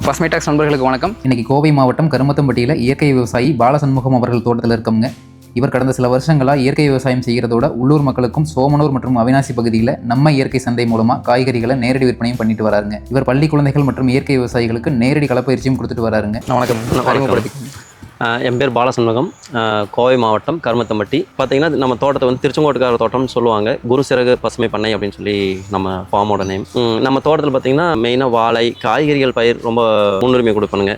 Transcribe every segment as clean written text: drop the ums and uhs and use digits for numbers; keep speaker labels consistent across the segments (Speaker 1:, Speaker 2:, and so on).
Speaker 1: பசுமை டாக்ஸ் நண்பர்களுக்கு வணக்கம்.
Speaker 2: இன்னைக்கு கோவை மாவட்டம் கருமத்தம்பட்டியில் இயற்கை விவசாயி பாலசண்முகம் அவர்கள் தோட்டத்தில் இருக்கவங்க. இவர் கடந்த சில வருஷங்களாக இயற்கை விவசாயம் செய்கிறதோட உள்ளூர் மக்களுக்கும் சோமனூர் மற்றும் அவினாசி பகுதியில் நம்ம இயற்கை சந்தை மூலமாக காய்கறிகளை நேரடி விற்பனையும் பண்ணிட்டு வராருங்க. இவர் பள்ளி குழந்தைகள் மற்றும் இயற்கை விவசாயிகளுக்கு நேரடி களப்பயிற்சியும் கொடுத்துட்டு வராருங்க.
Speaker 1: வணக்கம்.
Speaker 3: என் பேர் பாலசண்முகம், கோவை மாவட்டம் கருமத்தம்பட்டி. பார்த்தீங்கன்னா நம்ம தோட்டத்தை வந்து திருச்செங்கோட்டுக்கார தோட்டம்னு சொல்லுவாங்க. குருசிறகு பசுமை பண்ணை அப்படின்னு சொல்லி நம்ம ஃபார்மோட நேம். நம்ம தோட்டத்தில் பார்த்தீங்கன்னா மெயினாக வாழை, காய்கறிகள் பயிர் ரொம்ப முன்னுரிமை கொடுப்பணுங்க.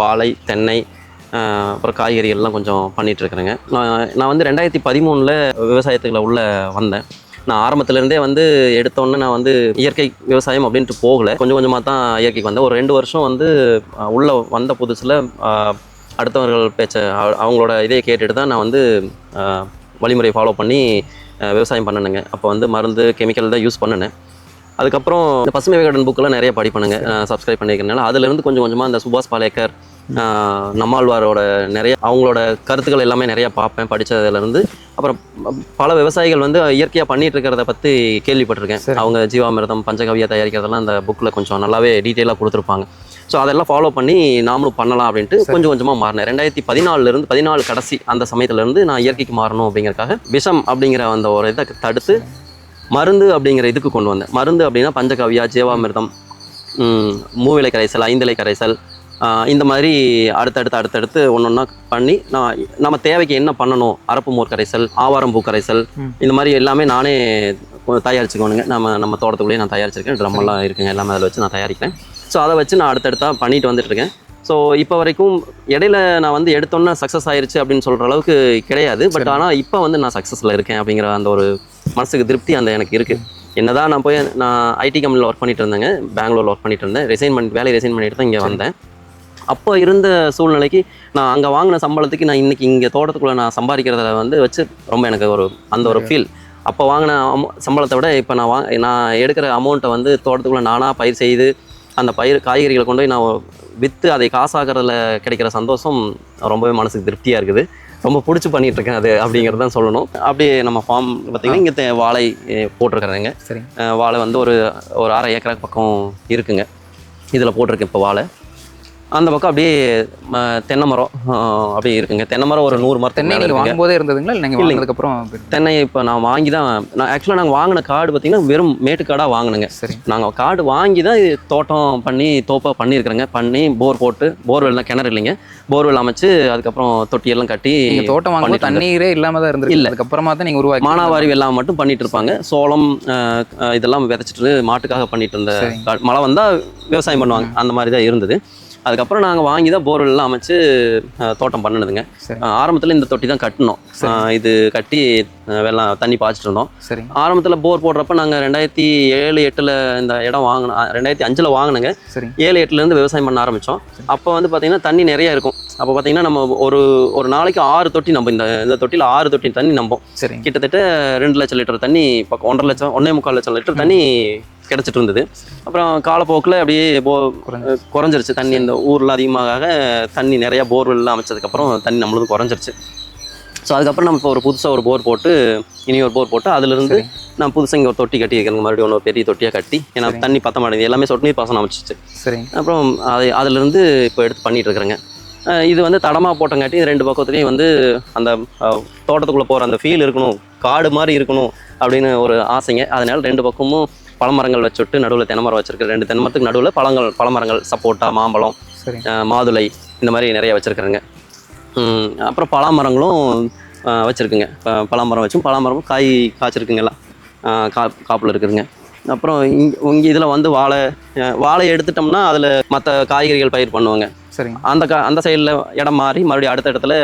Speaker 3: வாழை, தென்னை, அப்புறம் காய்கறிகள்லாம் கொஞ்சம் பண்ணிகிட்ருக்குறேங்க. நான் வந்து 2013 விவசாயத்துக்குள்ள உள்ளே வந்தேன். நான் ஆரம்பத்துலேருந்தே வந்து எடுத்தோன்னே நான் வந்து இயற்கை விவசாயம் அப்படின்ட்டு போகலை. கொஞ்சம் கொஞ்சமாக தான் இயற்கைக்கு வந்தேன். ஒரு 2 வருஷம் வந்து உள்ளே வந்த புதுசில் அடுத்தவர்கள் பேச்சை அவங்களோட இதையை கேட்டுட்டு தான் நான் வந்து வழிமுறையை ஃபாலோ பண்ணி விவசாயம் பண்ணணுங்க. அப்போ வந்து மருந்து கெமிக்கல் தான் யூஸ் பண்ணினேன். அதுக்கப்புறம் இந்த பசுமை விகடன் புக்கெல்லாம் நிறைய படிப்பணுங்க, சப்ஸ்கிரைப் பண்ணிக்கிறனால. அதுலேருந்து கொஞ்சம் கொஞ்சமாக இந்த சுபாஷ் பாலேக்கர், நம்மாழ்வாரோட நிறைய அவங்களோட கருத்துக்கள் எல்லாமே நிறையா பார்ப்பேன். படித்ததுலேருந்து அப்புறம் பல விவசாயிகள் வந்து இயற்கையாக பண்ணிகிட்டு இருக்கிறத பற்றி கேள்விப்பட்டிருக்கேன். அவங்க ஜீவாமிர்தம், பஞ்சகவியா தயாரிக்கிறதெல்லாம் அந்த புக்கில் கொஞ்சம் நல்லாவே டீட்டெயிலாக கொடுத்துருப்பாங்க. ஸோ அதெல்லாம் ஃபாலோ பண்ணி நாமளும் பண்ணலாம் அப்படின்ட்டு கொஞ்சம் கொஞ்சமாக மாறினேன். 2014 கடைசி அந்த சமயத்துலேருந்து நான் இயற்கைக்கு மாறணும் அப்படிங்கிறதுக்காக விஷம் அப்படிங்கிற அந்த ஒரு இதை தடுத்து மருந்து அப்படிங்கிற இதுக்கு கொண்டு வந்தேன். மருந்து அப்படின்னா பஞ்சகவியா, ஜீவாமிர்தம், மூவிலை கரைசல், ஐந்திலை கரைசல், இந்த மாதிரி அடுத்தடுத்து ஒன்று ஒன்றா பண்ணி நம்ம தேவைக்கு என்ன பண்ணணும், அரப்பு மோர் கரைசல், ஆவாரம்பூ கரைசல், இந்த மாதிரி எல்லாமே நானே தயாரிச்சுக்கோணுங்க. நம்ம தோட்டத்துக்குள்ளேயே நான் தயாரிச்சிருக்கேன். ட்ரம்மெல்லாம் இருக்குங்க, எல்லாமே அதில் வச்சு நான் தயாரிக்கிறேன். ஸோ அதை வச்சு நான் அடுத்தடுத்தாக பண்ணிட்டு வந்துட்டுருக்கேன். ஸோ இப்போ வரைக்கும் இடையில நான் வந்து எடுத்தோன்னே சக்ஸஸ் ஆயிடுச்சு அப்படின்னு சொல்கிற அளவுக்கு கிடையாது. பட் ஆனால் இப்போ வந்து நான் சக்ஸஸில் இருக்கேன் அப்படிங்கிற அந்த ஒரு மனசுக்கு திருப்தி அந்த எனக்கு இருக்குது. என்னதான் நான் ஐடி கம்பெனியில் ஒர்க் பண்ணிட்டு இருந்தேங்க, பெங்களூரில் ஒர்க் பண்ணிட்டு இருந்தேன். வேலையை ரிசைன் பண்ணிட்டு தான் இங்கே வந்தேன். அப்போ இருந்த சூழ்நிலைக்கு நான் அங்கே வாங்கின சம்பளத்துக்கு நான் இன்றைக்கி இங்கே தோட்டத்துக்குள்ளே நான் சம்பாதிக்கிறத வந்து வச்சு ரொம்ப எனக்கு அந்த ஒரு ஃபீல். அப்போ வாங்கின சம்பளத்தை விட இப்போ நான் எடுக்கிற அமௌண்ட்டை வந்து தோட்டத்துக்குள்ளே நானாக பயிர் செய்து அந்த காய்கறிகளை கொண்டு போய் நான் விற்று அதை காசாகிறதுல கிடைக்கிற சந்தோஷம் ரொம்பவே மனசுக்கு திருப்தியாக இருக்குது. ரொம்ப பிடிச்சி பண்ணிகிட்ருக்கேன் அது அப்படிங்கிறது தான் சொல்லணும். அப்படியே நம்ம ஃபார்ம் பார்த்திங்கன்னா இங்கே வாழை போட்டிருக்கிறேங்க.
Speaker 2: சரி,
Speaker 3: வாழை வந்து ஒரு 1/2 ஏக்கர் பக்கம் இருக்குங்க. இதில் போட்டிருக்கேன் இப்போ வாழை. அந்த பக்கம் அப்படியே தென்னை மரம் அப்படியே இருக்குங்க. தென்னை மரம் ஒரு 100 மரம்.
Speaker 1: தென்னை நீங்கள் வாங்கும்போதே இருந்ததுங்களா இல்லை நீங்கள் வாங்கினதுக்கப்புறம்?
Speaker 3: தென்னை இப்போ நான் வாங்கி தான் ஆக்சுவலாக நாங்கள் வாங்கின காடு பார்த்திங்கன்னா வெறும் மேட்டுக்காடாக வாங்கினேங்க.
Speaker 1: சரி,
Speaker 3: நாங்கள் காடு வாங்கி தான் தோட்டம் பண்ணி தோப்பாக பண்ணியிருக்கிறேங்க. பண்ணி போர் போட்டு, போர்வெல்லாம் கிணறு இல்லைங்க, போர்வெல் அமைச்சு அதுக்கப்புறம் தொட்டியெல்லாம் கட்டி
Speaker 1: தோட்டம் வாங்கி தண்ணீரே இல்லாமல் தான் இருந்தது. இல்லை, அதுக்கப்புறமா தான் நீங்கள் உருவாக்கி
Speaker 3: மானாவாரி வெள்ளாமை மட்டும் பண்ணிட்டு இருப்பாங்க. சோளம் இதெல்லாம் விதைச்சிட்டு மாட்டுக்காக பண்ணிட்டு இருந்த, மழை வந்தால் விவசாயம் பண்ணுவாங்க, அந்த மாதிரி தான் இருந்தது. அதுக்கப்புறம் நாங்கள் வாங்கி தான் போர்வெல்லாம் அமைச்சு தோட்டம் பண்ணினதுங்க. ஆரம்பத்தில் இந்த தொட்டி தான் கட்டினோம். இது கட்டி வெள்ளம் தண்ணி பாய்ச்சிட்டு இருந்தோம்.
Speaker 1: சரி,
Speaker 3: ஆரம்பத்தில் போர் போடுறப்ப நாங்கள் 2007-08 இந்த இடம் வாங்கினோம். 2005 வாங்கினோங்க.
Speaker 1: சரி,
Speaker 3: 7-8 விவசாயம் பண்ண ஆரம்பித்தோம். அப்போ வந்து பார்த்திங்கன்னா தண்ணி நிறையா இருக்கும். அப்போ பார்த்திங்கன்னா நம்ம ஒரு நாளைக்கு 6 தொட்டி நம்ம இந்த தொட்டியில் 6 தொட்டி தண்ணி நம்போம்.
Speaker 1: சரி,
Speaker 3: கிட்டத்தட்ட 2 லட்சம் லிட்டர் தண்ணி, பக்கம் 1.5 லட்சம் லிட்டர் தண்ணி கிடச்சிட்டு இருந்தது. அப்புறம் காலப்போக்கில் அப்படியே குறைஞ்சிருச்சு தண்ணி. இந்த ஊரில் அதிகமாக தண்ணி நிறையா போர்வெல்லாம் அமைச்சதுக்கப்புறம் தண்ணி நம்மளுக்கு குறைஞ்சிருச்சு. ஸோ அதுக்கப்புறம் நம்ம இப்போ புதுசாக ஒரு போர் போட்டு, இனி ஒரு போர் போட்டு அதுலேருந்து நான் புதுசாக இங்கே ஒரு தொட்டி கட்டி வைக்கிறேங்க. மறுபடியும் ஒரு பெரிய தொட்டியாக கட்டி, ஏன்னா தண்ணி பற்ற மாட்டேங்குது, எல்லாமே சொட்டு நீர் பாசனம் அமைச்சிச்சு.
Speaker 1: சரி,
Speaker 3: அப்புறம் அதுலேருந்து இப்போ எடுத்து பண்ணிகிட்டு இருக்கிறேங்க. இது வந்து தடமாக போட்டங்காட்டி 2 பக்கத்துலேயும் வந்து அந்த தோட்டத்துக்குள்ளே போகிற அந்த ஃபீல் இருக்கணும், காடு மாதிரி இருக்கணும் அப்படின்னு ஒரு ஆசைங்க. அதனால 2 பக்கமும் பழமரங்கள் வச்சுட்டு நடுவில் தென்னை மரம் வச்சுருக்கேன். 2 தென்னை மரத்துக்கு நடுவில் பழமரங்கள், சப்போட்டா, மாம்பழம், மாதுளை, இந்த மாதிரி நிறைய வச்சுருக்குறேங்க. அப்புறம் பலாமரங்களும் வச்சுருக்குங்க. பலாமரம் வச்சும் பலாமரமும் காய் காய்ச்சிருக்குங்கெல்லாம் காப்பில் இருக்குதுங்க. அப்புறம் இங்கே இதில் வந்து வாழை எடுத்துட்டோம்னா அதில் மற்ற காய்கறிகள் பயிர் பண்ணுவாங்க.
Speaker 1: சரி,
Speaker 3: அந்த சைடில் இடம் மாறி மறுபடியும் அடுத்த இடத்துல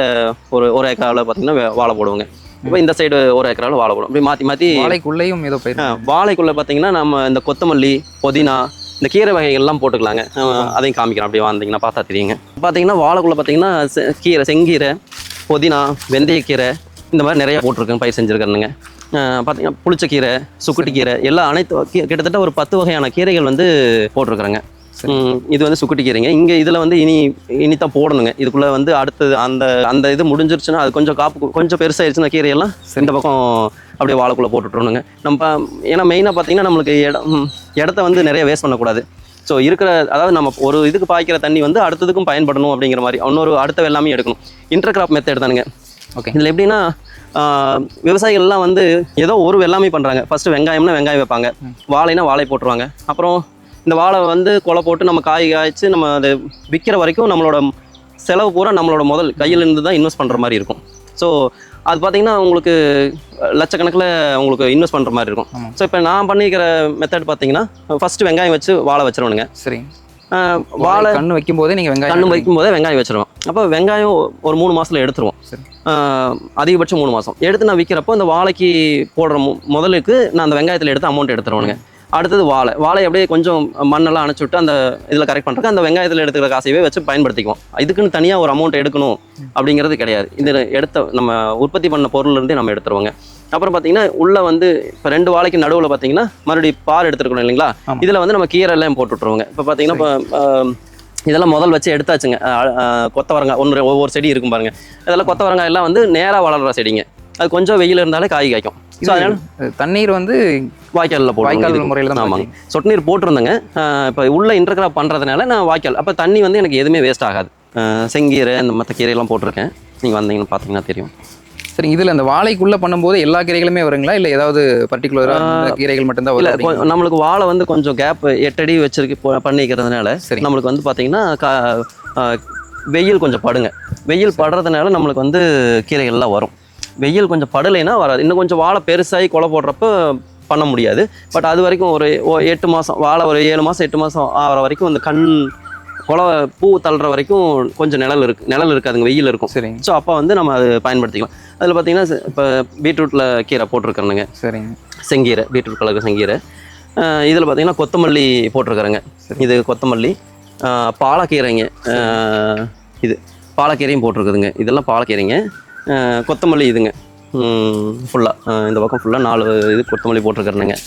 Speaker 3: ஒரு ஏக்கராவில் பார்த்திங்கன்னா வாழை போடுவோங்க. இப்போ இந்த சைடு 1 ஏக்கராவில் வாழை போடும். அப்படி மாற்றி
Speaker 1: வாழைக்குள்ளேயும் ஏதோ பயிர்.
Speaker 3: வாழைக்குள்ளே பார்த்திங்கன்னா நம்ம இந்த கொத்தமல்லி, புதினா, இந்த கீரை வகைகள்லாம் போட்டுக்கலாங்க. அதையும் காமிக்கிறேன், அப்படியே வந்தீங்கன்னா பார்த்தா தெரியுங்க. பார்த்திங்கன்னா வாழைக்குள்ளே பார்த்திங்கன்னா செங்கீரை, புதினா, வெந்தயக்கீரை, இந்த மாதிரி நிறையா போட்டிருக்கேன், பயிர் செஞ்சுருக்கேனுங்க. பார்த்திங்கன்னா புளிச்சக்கீரை, சுக்குட்டிக்கீரை, அனைத்து கிட்டத்தட்ட ஒரு 10 வகையான கீரைகள் வந்து போட்டிருக்கிறேங்க. இது வந்து சுக்குட்டி கீரைங்க. இங்கே இதில் வந்து இனித்தான் போடணுங்க. இதுக்குள்ளே வந்து அடுத்தது அந்த இது முடிஞ்சிருச்சுன்னா அது கொஞ்சம் பெருசாகிடுச்சுன்னா கீரையெல்லாம் இந்த பக்கம் அப்படியே வாழைக்குள்ளே போட்டுட்ருணுங்க. ஏன்னா மெயினாக பார்த்தீங்கன்னா நம்மளுக்கு இடத்த வந்து நிறைய வேஸ்ட் பண்ணக்கூடாது. ஸோ இருக்கிற அதாவது நம்ம ஒரு இதுக்கு பாய்க்கிற தண்ணி வந்து அடுத்ததுக்கும் பயன்படணும் அப்படிங்கிற மாதிரி இன்னொரு அடுத்த வெள்ளாமே எடுக்கணும். இன்டர் கிராப் மெத்தட் தானுங்க.
Speaker 1: ஓகே.
Speaker 3: இதில் எப்படின்னா விவசாயிகள்லாம் வந்து ஏதோ ஒரு வெள்ளாமை பண்ணுறாங்க. ஃபஸ்ட்டு வெங்காயம்னா வெங்காயம் வைப்பாங்க, வாழைனா வாழை போட்டுருவாங்க. அப்புறம் இந்த வாழை வந்து கொலை போட்டு நம்ம காய்ச்சி நம்ம அதை விற்கிற வரைக்கும் நம்மளோட செலவு பூரா நம்மளோட முதல் கையிலேருந்து தான் இன்வெஸ்ட் பண்ணுற மாதிரி இருக்கும். ஸோ அது பார்த்தீங்கன்னா உங்களுக்கு லட்சக்கணக்கில் உங்களுக்கு இன்வெஸ்ட் பண்ணுற மாதிரி இருக்கும். ஸோ இப்போ நான் பண்ணிக்கிற மெத்தட் பார்த்தீங்கன்னா ஃபஸ்ட்டு வெங்காயம் வச்சு வாழை வச்சிருவணுங்க.
Speaker 1: சரி.
Speaker 3: வாழை
Speaker 1: கண்ணு வைக்கும் போதே நீங்கள்
Speaker 3: கண்ணு வைக்கும் போதே வெங்காயம் வச்சிருவோம். அப்போ வெங்காயம் ஒரு 3 மாதத்தில் எடுத்துருவோம். அதிகபட்சம் 3 மாதம் எடுத்து நான் விற்கிறப்போ இந்த வாழைக்கு போடுற முதலுக்கு நான் அந்த வெங்காயத்தில் எடுத்து அமௌண்ட் எடுத்துருவானுங்க. அடுத்தது வாழை அப்படியே கொஞ்சம் மண்ணெல்லாம் அணைச்சி விட்டு அந்த இதில் கரெக்ட் பண்ணுறதுக்கு அந்த வெங்காயத்தில் எடுத்துக்கிற காசையவே வச்சு பயன்படுத்திக்குவோம். இதுக்குன்னு தனியாக ஒரு அமௌண்ட் எடுக்கணும் அப்படிங்கிறது கிடையாது. இதில் நம்ம உற்பத்தி பண்ண பொருள்லேருந்தே நம்ம எடுத்துருவோங்க. அப்புறம் பார்த்தீங்கன்னா உள்ளே வந்து இப்போ 2 வாழைக்கு நடுவில் பார்த்தீங்கன்னா மறுபடியும் பார் எடுத்துருக்கணும் இல்லைங்களா? இதில் வந்து நம்ம கீரை எல்லாம் போட்டு விட்ருவோங்க. இப்போ பார்த்தீங்கன்னா இப்போ இதெல்லாம் முதல் வச்சு எடுத்தாச்சுங்க. கொத்தவரங்காய் ஒவ்வொரு செடி இருக்கும் பாருங்க. இதெல்லாம் கொத்தவரங்காய் எல்லாம் வந்து நேராக வளர்கிற செடிங்க. அது கொஞ்சம் வெயில் இருந்தாலே காய் காய்க்கும். ஸோ அதனால
Speaker 1: தண்ணீர் வந்து
Speaker 3: வாய்க்காலில்
Speaker 1: வாய்க்கால் முறையில் தான்.
Speaker 3: ஆமாங்க. சொட்டு நீர் போட்டிருந்தேங்க. இப்போ உள்ள இன்டர் கிராப் பண்ணுறதுனால நான் வாய்க்கால் அப்போ தண்ணி வந்து எனக்கு எதுவுமே வேஸ்ட் ஆகாது. செங்கீரை இந்த மற்ற கீரையெல்லாம் போட்டிருக்கேன். நீங்கள் வந்தீங்கன்னு பார்த்தீங்கன்னா தெரியும்.
Speaker 1: சரி. இதில் அந்த வாழைக்குள்ளே பண்ணும்போது எல்லா கீரைகளுமே வருங்களா, இல்லை ஏதாவது பர்டிகுலராக கீரைகள் மட்டும்தான்
Speaker 3: இல்லை?
Speaker 1: வரும்?
Speaker 3: நம்மளுக்கு வாழை வந்து கொஞ்சம் கேப் 8 அடி வச்சிருக்கு பண்ணிக்கிறதுனால சரி நம்மளுக்கு வந்து பார்த்தீங்கன்னா வெயில் கொஞ்சம் படுங்க. வெயில் படுறதுனால நம்மளுக்கு வந்து கீரைகள்லாம் வரும். வெயில் கொஞ்சம் படலைன்னா வராது. இன்னும் கொஞ்சம் வாழை பெருசாகி கொலை போடுறப்ப பண்ண முடியாது. பட் அது வரைக்கும் ஒரு 8 மாதம் வாழை ஒரு 7 மாதம் 8 மாதம் ஆகிற வரைக்கும் அந்த கொலை பூ தள்ளுற வரைக்கும் கொஞ்சம் நிழல் இருக்காதுங்க, வெயில் இருக்கும். சரி. ஸோ அப்போ வந்து நம்ம அது பயன்படுத்திக்கலாம். அதில் பார்த்தீங்கன்னா இப்போ பீட்ரூட்டில் கீரை போட்டிருக்கிறேனுங்க. சரிங்க. செங்கீரை, பீட்ரூட் கலருக்கு செங்கீரை. இதில் பார்த்தீங்கன்னா கொத்தமல்லி போட்டிருக்கிறேங்க. இது கொத்தமல்லி. பாலக்கீரைங்க. இது பாலக்கீரையும் போட்டிருக்குதுங்க. இதெல்லாம் பாலக்கீரைங்க. கொத்தமல்லி இதுங்க ஃபுல்லாக இந்த பக்கம் ஃபுல்லாக 4 இது கொத்தமல்லி போட்டிருக்கிறேனுங்க.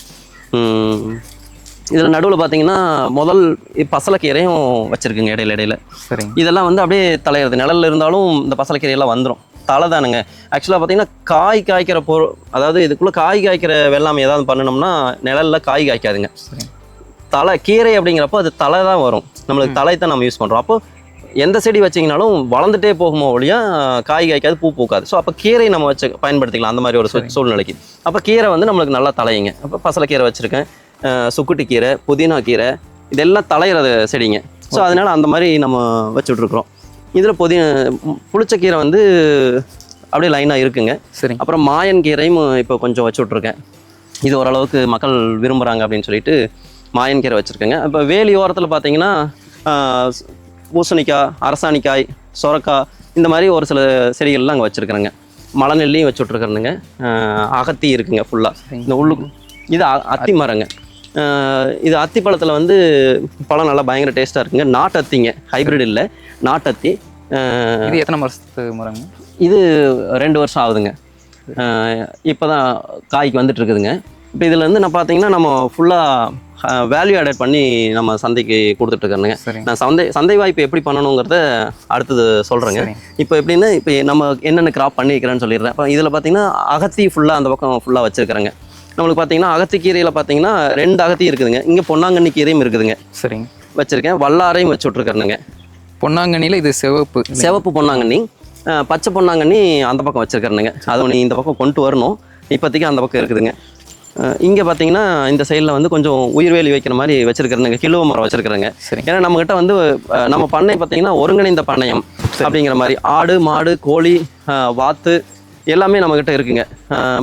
Speaker 3: இதில் நடுவில் பார்த்தீங்கன்னா முதல் பசலைக்கீரையும் வச்சுருக்குங்க இடையில. சரி. இதெல்லாம் வந்து அப்படியே தலையிறது. நிழலில் இருந்தாலும் இந்த பசலைக்கீரையெல்லாம் வந்துடும். தலை தானுங்க. ஆக்சுவலாக பார்த்தீங்கன்னா காய்க்கிற பொருள், அதாவது இதுக்குள்ளே காய்க்கிற வெள்ளாமை ஏதாவது பண்ணணும்னா நிழலில் காய் காய்க்காதுங்க. தலை கீரை அப்படிங்கிறப்போ அது தலை தான் வரும். நம்மளுக்கு தலை தான் நம்ம யூஸ் பண்ணுறோம். அப்போ எந்த செடி வச்சிங்கனாலும் வளர்ந்துட்டே போகுமோ ஒழியா காய் காய்க்காது, பூ பூக்காது. ஸோ அப்போ கீரை நம்ம வச்சு பயன்படுத்திக்கலாம் அந்த மாதிரி ஒரு சூழ்நிலைக்கு. அப்போ கீரை வந்து நம்மளுக்கு நல்லா தலையுங்க. அப்போ பசலைக்கீரை வச்சுருக்கேன், சுக்குட்டி கீரை, புதினா கீரை, இதெல்லாம் தலையிறது செடிங்க. ஸோ அதனால் அந்த மாதிரி நம்ம வச்சுட்ருக்குறோம். இதில் புளிச்சக்கீரை வந்து அப்படியே லைனாக இருக்குங்க. சரி. அப்புறம் மாயன் கீரையும் இப்போ கொஞ்சம் வச்சு விட்ருக்கேன். இது ஓரளவுக்கு மக்கள் விரும்புகிறாங்க அப்படின்னு சொல்லிட்டு மாயன் கீரை வச்சுருக்கேங்க. இப்போ வேலி ஓரத்தில் பார்த்தீங்கன்னா பூசணிக்காய், அரசாணிக்காய், சொரக்காய், இந்த மாதிரி ஒரு சில செடிகள்லாம் அங்கே வச்சுருக்குறேங்க. மலநெல்லியும் வச்சு விட்ருக்குறேனுங்க. அகத்தி இருக்குங்க ஃபுல்லாக இந்த உள்ளுக்கு. இது அத்தி மரங்க. இது அத்தி பழத்தில் வந்து பழம் நல்லா பயங்கர டேஸ்ட்டாக இருக்குங்க. நாட்டு அத்திங்க, ஹைப்ரிட் இல்லை, நாட்டு அத்தி.
Speaker 1: இது எத்தனை வருஷத்து மரங்க? இது
Speaker 3: 2 வருஷம் ஆகுதுங்க. இப்போ தான் காய்க்கு வந்துட்டு இருக்குதுங்க. இப்போ இதில் வந்து நான் பார்த்தீங்கன்னா நம்ம ஃபுல்லாக வேல்யூ ஆடட் பண்ணி நம்ம சந்தைக்கு கொடுத்துட்ருக்கேனுங்க. நான் சந்தை வாய்ப்பு எப்படி பண்ணணுங்கிறத அடுத்தது சொல்கிறேங்க. இப்போ எப்படின்னா இப்போ நம்ம என்னென்ன கிராப் பண்ணி வைக்கிறேன்னு சொல்லிடுறேன். இப்போ இதில் பார்த்தீங்கன்னா அகத்தி ஃபுல்லாக அந்த பக்கம் ஃபுல்லாக வச்சுருக்கிறேங்க. நம்மளுக்கு பார்த்தீங்கன்னா அகத்தி கீரையில் பார்த்தீங்கன்னா 2 அகத்தி இருக்குதுங்க. இங்கே பொன்னாங்கண்ணி கீரையும் இருக்குதுங்க. சரிங்க. வச்சுருக்கேன். வல்லாரையும் வச்சு விட்ருக்கேனுங்க.
Speaker 1: பொன்னாங்கண்ணியில் இது
Speaker 3: சிவப்பு பொன்னாங்கண்ணி, பச்சை பொன்னாங்கண்ணி அந்த பக்கம் வச்சுருக்கேனுங்க. அது ஒன்று இந்த பக்கம் கொண்டு வரணும். இப்போதைக்கு அந்த பக்கம் இருக்குதுங்க. இங்கே பார்த்தீங்கன்னா இந்த சைடில் வந்து கொஞ்சம் உயிர்வேலி வைக்கிற மாதிரி வச்சுருக்கிறேங்க. கிலோ மரம் வச்சுருக்கிறேங்க. ஏன்னா நம்மக்கிட்ட வந்து நம்ம பண்ணை பார்த்தீங்கன்னா ஒருங்கிணைந்த பண்ணையம் அப்படிங்கிற மாதிரி ஆடு, மாடு, கோழி, வாத்து எல்லாமே நம்மக்கிட்ட இருக்குங்க.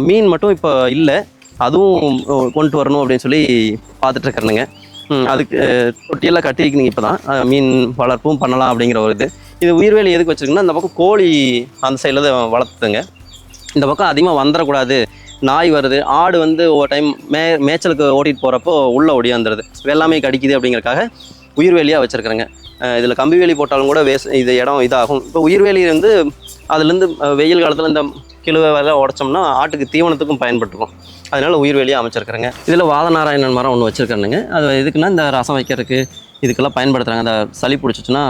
Speaker 3: மீன் மட்டும் இப்போ இல்லை, அதுவும் கொண்டு வரணும் அப்படின்னு சொல்லி பார்த்துட்ருக்கிறேனுங்க. அதுக்கு தொட்டியெல்லாம் கட்டியிருக்கீங்க. இப்போ தான் மீன் வளர்ப்பும் பண்ணலாம் அப்படிங்கிற ஒரு இது உயிர்வேலி எதுக்கு வச்சுருக்குன்னா இந்த பக்கம் கோழி அந்த சைடில் தான் வளர்த்துங்க. இந்த பக்கம் அதிகமாக வந்துடக்கூடாது, நாய் வருது, ஆடு வந்து ஒரு டைம் மேய்ச்சலுக்கு ஓட்டிகிட்டு போகிறப்போ உள்ளே ஒடியாந்துருது, வெள்ளாமை கடிக்குது அப்படிங்கிறக்காக உயிர்வேலியாக வச்சுருக்குறேங்க. இதில் கம்பி வேலி போட்டாலும் கூட இது இடம் இதாகும். இப்போ உயிர்வேலி வந்து அதுலேருந்து வெயில் காலத்தில் இந்த கிழுவை வேலை உடச்சோம்னா ஆட்டுக்கு தீவனத்துக்கும் பயன்பட்டுருக்கும். அதனால் உயிர்வேலியாக அமைச்சிருக்கிறேங்க. இதில் வாதநாராயணன் மரம் ஒன்று வச்சுருக்கிறேனுங்க. அது எதுக்குன்னா இந்த ரசம் வைக்கிறதுக்கு இதுக்கெல்லாம் பயன்படுத்துகிறாங்க. அந்த சளி பிடிச்சிச்சுன்னா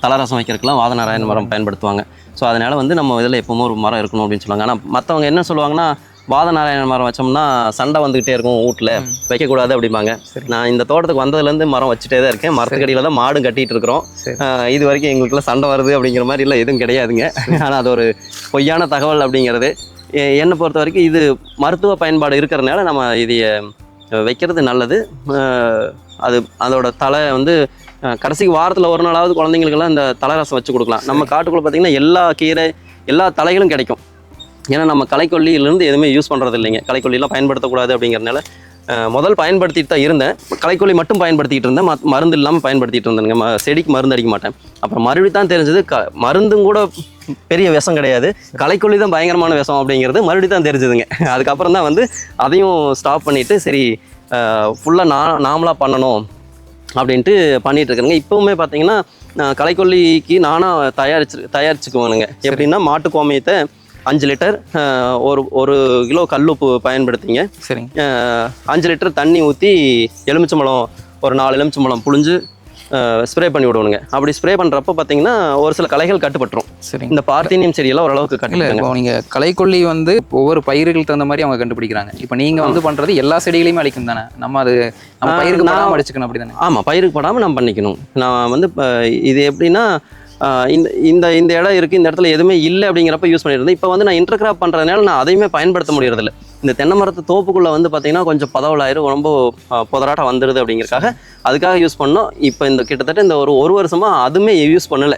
Speaker 3: தலை ரசம் வைக்கிறதுக்கெல்லாம் வாதநாராயணன் மரம் பயன்படுத்துவாங்க. ஸோ அதனால் வந்து நம்ம இதில் எப்போவுமே ஒரு மரம் இருக்கணும் அப்படின்னு சொல்லுவாங்க. ஆனால் மற்றவங்க என்ன சொல்லுவாங்கன்னா வாதநாராயண மரம் வச்சோம்னா சண்டை வந்துகிட்டே இருக்கும் வீட்டில், வைக்கக்கூடாது அப்படிம்பாங்க. நான் இந்த தோட்டத்துக்கு வந்ததுலேருந்து மரம் வச்சுட்டே தான் இருக்கேன். மரத்துக்கடியில் தான் மாடும் கட்டிட்டு இருக்கிறோம். இது வரைக்கும் எங்களுக்குள்ள சண்டை வருது அப்படிங்கிற மாதிரி இல்லை, எதுவும் கிடையாதுங்க. ஆனால் அது ஒரு பொய்யான தகவல் அப்படிங்கிறது. என்னை பொறுத்த வரைக்கும் இது மருத்துவ பயன்பாடு இருக்கிறதுனால நம்ம இதைய வைக்கிறது நல்லது. அது அதோட தலை வந்து கடைசிக்கு வாரத்தில் ஒரு நாளாவது குழந்தைங்களுக்கெல்லாம் இந்த தலை ரசம் வச்சு கொடுக்கலாம். நம்ம காட்டுக்குள்ளே பார்த்திங்கன்னா எல்லா கீரை எல்லா தலைகளும் கிடைக்கும். ஏன்னா நம்ம களைக்கொல்லியிலேருந்து எதுவுமே யூஸ் பண்ணுறது இல்லைங்க. களைக்கொல்லிலாம் பயன்படுத்தக்கூடாது அப்படிங்கிறதுனால முதல் பயன்படுத்திட்டு தான் இருந்தேன். களைக்கொல்லி மட்டும் பயன்படுத்திகிட்டு இருந்தேன், மருந்து இல்லாமல் பயன்படுத்திகிட்டு இருந்தேங்க. செடிக்கு மருந்து அடிக்க மாட்டேன். அப்புறம் மறுபடியும் தான் தெரிஞ்சது மருந்தும் கூட பெரிய விஷம் கிடையாது, களைக்கொல்லி தான் பயங்கரமான விஷம் அப்படிங்கிறது மறுபடியும் தான் தெரிஞ்சதுங்க. அதுக்கப்புறம் தான் வந்து அதையும் ஸ்டாப் பண்ணிவிட்டு சரி ஃபுல்லாக நாமளாக பண்ணணும் அப்படின்ட்டு பண்ணிகிட்டு இருக்கிறேங்க. இப்போவுமே பார்த்தீங்கன்னா களைக்கொல்லிக்கு நானாக தயாரிச்சுக்குவேனுங்க. எப்படின்னா மாட்டு கோமியத்தை 5 லிட்டர் ஒரு கிலோ கல்லுப்பு பயன்படுத்திங்க.
Speaker 1: சரிங்க.
Speaker 3: 5 லிட்டர் தண்ணி ஊற்றி எலுமிச்சம்பழம் ஒரு 4 எலுமிச்சம்பழம் புழிஞ்சு ஸ்ப்ரே பண்ணி விடுவோங்க. அப்படி ஸ்ப்ரே பண்ணுறப்ப பார்த்தீங்கன்னா ஒரு சில களைகள் கட்டுப்பட்டுரும்.
Speaker 1: சரி.
Speaker 3: இந்த பார்த்தீனியம் செடியெல்லாம் ஓரளவுக்கு கட்டல.
Speaker 1: இப்போ நீங்கள் களைக்கொல்லி வந்து ஒவ்வொரு பயிர்களுக்கு தகுந்த மாதிரி அவங்க கண்டுபிடிக்கிறாங்க. இப்போ நீங்கள் வந்து பண்ணுறது எல்லா செடிகளையுமே அழிக்கும் தானே? நம்ம பயிருக்கு படாமல் அடிச்சுக்கணும் அப்படி தானே? ஆமாம், பயிருக்கு படாமல் நம்ம பண்ணிக்கணும். நான் வந்து இது எப்படின்னா இந்த இடம் இருக்குது, இந்த இடத்துல எதுவுமே இல்லை அப்படிங்கிறப்ப யூஸ் பண்ணியிருந்தேன். இப்போ வந்து நான் இன்டர்கிராப் பண்ணுறதுனால நான் அதையுமே பயன்படுத்த முடியறதில்ல. இந்த தென்னை மரத்து தோப்புக்குள்ளே வந்து பார்த்திங்கன்னா கொஞ்சம் பதவலாயிரும், ரொம்ப புதராட்டம் வந்துடுது அப்படிங்கிறக்காக அதுக்காக யூஸ் பண்ணோம். இப்போ இந்த கிட்டத்தட்ட இந்த ஒரு வருஷமாக அதுவுமே யூஸ் பண்ணலை.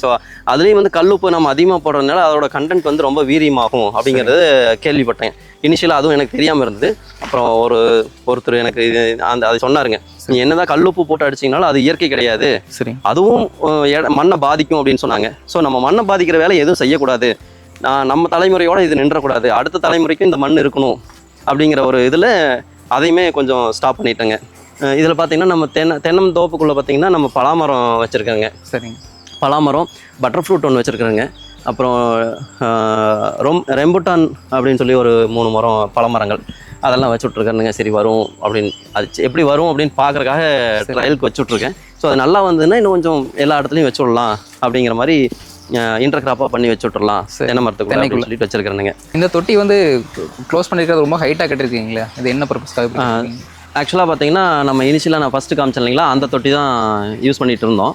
Speaker 1: ஸோ அதுலேயும் வந்து கல்லுப்பு நம்ம அதிகமாக போடுறதுனால அதோட கண்டென்ட் வந்து ரொம்ப வீரியமாகும் அப்படிங்கிறது கேள்விப்பட்டேன். இனிஷியலாக அதுவும் எனக்கு தெரியாமல் இருந்தது. அப்புறம் ஒருத்தர் எனக்கு அது சொன்னாருங்க, நீ என்னதான் கல்லுப்பு போட்டு அடிச்சிங்கனாலும் அது இயற்கை கிடையாது, சரி, அதுவும் மண்ணை பாதிக்கும் அப்படின்னு சொன்னாங்க. ஸோ நம்ம மண்ணை பாதிக்கிற வேலை எதுவும் செய்யக்கூடாது, நம்ம தலைமுறையோடு இது நின்றக்கூடாது, அடுத்த தலைமுறைக்கும் இந்த மண் இருக்கணும் அப்படிங்கிற ஒரு இதில் அதையுமே கொஞ்சம் ஸ்டாப் பண்ணிட்டேங்க. இதில் பார்த்தீங்கன்னா நம்ம தென்னம் தோப்புக்குள்ளே பார்த்தீங்கன்னா நம்ம பலாமரம் வச்சுருக்கேங்க. சரிங்க. பலாமரம், பட்டர் ஃப்ரூட் ஒன்று வச்சுருக்குறேங்க. அப்புறம் ரெம்புட்டான் அப்படின்னு சொல்லி ஒரு 3 மரம் பழமரங்கள் அதெல்லாம் வச்சுட்ருக்கேனுங்க. சரி வரும் அப்படின்னு, அது எப்படி வரும் அப்படின்னு பார்க்குறக்காக ட்ரையலுக்கு வச்சுட்ருக்கேன். ஸோ அது நல்லா வந்ததுன்னா இன்னும் கொஞ்சம் எல்லா இடத்துலையும் வச்சு விடலாம் அப்படிங்கிற மாதிரி இன்டர்கிராப்பாக பண்ணி வச்சுட்றலாம் தென்னை மரத்துக்குள்ள சொல்லிட்டு வச்சுருக்கிறேனுங்க. இந்த தொட்டி வந்து க்ளோஸ் பண்ணியிருக்கிறது ரொம்ப ஹைட்டாக கட்டிருக்கீங்களா? இது என்ன பர்பஸ்க்காக?
Speaker 3: ஆக்சுவலாக பார்த்தீங்கன்னா நம்ம இனிஷியலாக நான் ஃபஸ்ட்டு காமிச்சேன் இல்லைங்களா, அந்த தொட்டி தான் யூஸ் பண்ணிகிட்டு இருந்தோம்.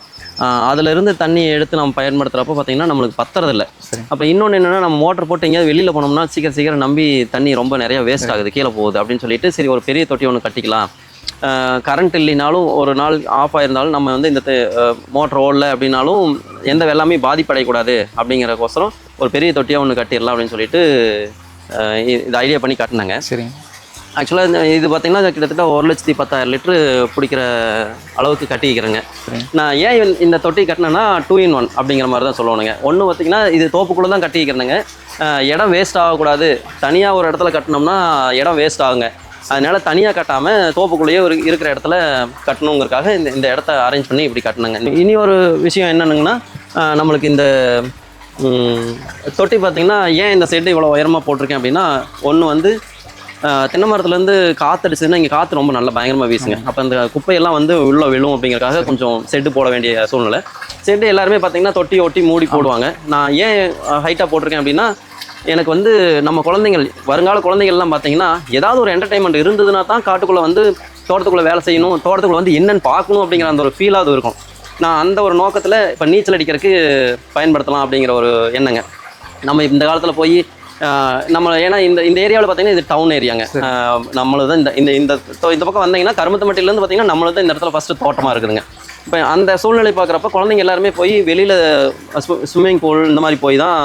Speaker 3: அதிலிருந்து தண்ணி எடுத்து நம்ம பயன்படுத்துகிறப்போ பார்த்தீங்கன்னா நம்மளுக்கு பத்துறதில்லை. அப்போ இன்னொன்று என்னென்னா, நம்ம மோட்டர் போட்டு எங்கேயாவது வெளியில் போனோம்னா சீக்கிரம் நம்பி தண்ணி ரொம்ப நிறையா வேஸ்ட் ஆகுது, கீழே போகுது அப்படின்னு சொல்லிட்டு சரி ஒரு பெரிய தொட்டி ஒன்று கட்டிக்கலாம். கரண்ட் இல்லைனாலும் ஒரு நாள் ஆஃப் ஆயிருந்தாலும் நம்ம வந்து இந்த மோட்டர் ஓடல அப்படின்னாலும் எந்த வெள்ளாமே பாதிப்படையக்கூடாது அப்படிங்கிறக்கோசரம் ஒரு பெரிய தொட்டியாக ஒன்று கட்டிடலாம் அப்படின்னு சொல்லிட்டு இது ஐடியா பண்ணி கட்டினாங்க. சரி. ஆக்சுவலாக இது பார்த்திங்கன்னா கிட்டத்தட்ட 1,10,000 லிட்டரு பிடிக்கிற அளவுக்கு கட்டிக்கிறேங்க. நான் ஏன் இந்த தொட்டி கட்டினேன்னா 2 in 1 அப்படிங்கிற மாதிரி தான் சொல்லணுங்க. ஒன்று பார்த்திங்கன்னா இது தோப்புக்குள்ளே தான் கட்டிக்கிறேங்க, இடம் வேஸ்ட் ஆகக்கூடாது. தனியாக ஒரு இடத்துல கட்டினோம்னா இடம் வேஸ்ட் ஆகுங்க. அதனால் தனியாக கட்டாமல் தோப்புக்குள்ளேயே இருக்கிற இடத்துல கட்டணுங்கிறதுக்காக இந்த இடத்த அரேஞ்ச் பண்ணி இப்படி கட்டினாங்க. இனி ஒரு விஷயம் என்னென்னுங்கன்னா, நம்மளுக்கு இந்த தொட்டி பார்த்திங்கன்னா ஏன் இந்த செட்டு இவ்வளோ உயரமாக போட்டிருக்கேன் அப்படின்னா, ஒன்று வந்து தென்னை மரத்துலேருந்து காற்றடிச்சதுன்னா இங்கே காற்று ரொம்ப நல்லா பயங்கரமாக வீசுங்க. அப்போ அந்த குப்பையெல்லாம் வந்து உள்ளே விழும் அப்படிங்கிறக்காக கொஞ்சம் செட்டு போட வேண்டிய சூழ்நிலை. செட்டு எல்லாருமே பார்த்திங்கன்னா தொட்டி ஒட்டி மூடி போடுவாங்க. நான் ஏன் ஹைட்டாக போட்டிருக்கேன் அப்படின்னா, எனக்கு வந்து நம்ம குழந்தைங்கள், வருங்கால குழந்தைகள்லாம் பார்த்தீங்கன்னா ஏதாவது ஒரு என்டர்டைன்மெண்ட் இருந்ததுன்னா தான் காட்டுக்குள்ளே வந்து தோட்டத்துக்குள்ளே வேலை செய்யணும், தோட்டத்துக்குள்ளே வந்து என்னென்னு பார்க்கணும் அப்படிங்கிற அந்த ஒரு ஃபீலாவது இருக்கும். நான் அந்த ஒரு நோக்கத்தில் இப்போ நீச்சல் அடிக்கிறதுக்கு பயன்படுத்தலாம் அப்படிங்கிற ஒரு எண்ணங்க. நம்ம இந்த காலத்தில் போய் ஏன்னா இந்த ஏரியாவில் பார்த்தீங்கன்னா இது டவுன் ஏரியாங்க. நம்மளது தான் இந்த பக்கம் வந்தீங்கன்னா கருமத்தம்பட்டியிலேருந்து பார்த்தீங்கன்னா நம்மளது தான் இந்த இடத்துல ஃபஸ்ட்டு தோட்டமாக இருக்குதுங்க. இப்போ அந்த சூழ்நிலை பார்க்குறப்ப குழந்தைங்க எல்லாருமே போய் வெளியில் ஸ்விம்மிங் பூல் இந்த மாதிரி போய் தான்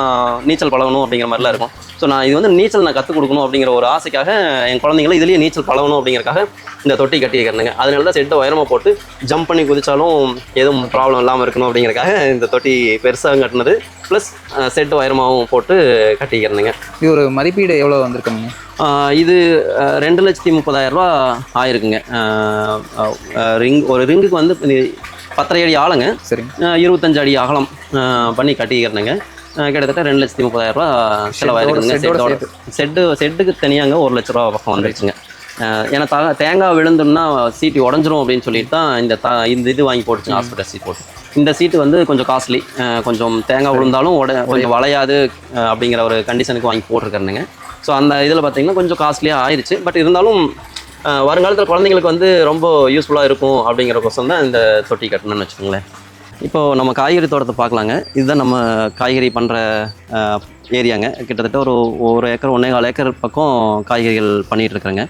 Speaker 3: நீச்சல் பழகணும் அப்படிங்கிற மாதிரிலாம் இருக்கும். ஸோ நான் இது வந்து நீச்சல் நான் கற்றுக் கொடுக்கணும் அப்படிங்கிற ஒரு ஆசைக்காக என் குழந்தைங்கள இதுலேயே நீச்சல் பழகணும் அப்படிங்கிறக்காக இந்த தொட்டி கட்டி வைக்கிறேங்க. அதனால தான் செட்டை உயரமாக போட்டு ஜம்ப் பண்ணி குதிச்சாலும் எதுவும் ப்ராப்ளம் இல்லாமல் இருக்கணும் அப்படிங்கிறக்காக இந்த தொட்டி பெருசாக கட்டினது, ப்ளஸ் செட்டு உயரமாகவும் போட்டு கட்டிக்கிறேனுங்க.
Speaker 1: இது ஒரு மதிப்பீடு எவ்வளோ வந்திருக்குங்க?
Speaker 3: இது 2,30,000 ஆயிருக்குங்க. ஒரு ரிங்குக்கு வந்து 10 அடி ஆழங்க. சரி. 25 அடி அகலம் பண்ணி கட்டிக்கிறேனுங்க. கிட்டத்தட்ட 2,30,000 செலவாயிருக்குங்க. செட்டுக்கு தனியாங்க 1 லட்ச ரூபா பக்கம் வந்துருச்சுங்க. ஏன்னா தேங்காய் விழுந்துன்னா சீட்டு உடஞ்சிரும் அப்படின்னு சொல்லிட்டு தான் இந்த இது வாங்கி போட்டுச்சுங்க, ஹாஸ்பிட்டல் சீட் போட்டு. இந்த சீட்டு வந்து கொஞ்சம் காஸ்ட்லி, கொஞ்சம் தேங்காய் விழுந்தாலும் கொஞ்சம் வளையாது அப்படிங்கிற ஒரு கண்டிஷனுக்கு வாங்கி போட்டிருக்கேனுங்க. ஸோ அந்த இதில் பார்த்தீங்கன்னா கொஞ்சம் காஸ்ட்லியாக ஆயிடுச்சு. பட் இருந்தாலும் வருங்காலத்தில் குழந்தைங்களுக்கு வந்து ரொம்ப யூஸ்ஃபுல்லாக இருக்கும் அப்படிங்கிற கோசம் தான் இந்த தொட்டி கட்டணும்னு வச்சுக்கோங்களேன். இப்போது நம்ம காய்கறி தோட்டத்தை பார்க்கலாங்க. இதுதான் நம்ம காய்கறி பண்ணுற ஏரியாங்க. கிட்டத்தட்ட ஒரு ஏக்கர் 1.25 ஏக்கர் பக்கம் காய்கறிகள் பண்ணிகிட்ருக்குறேங்க.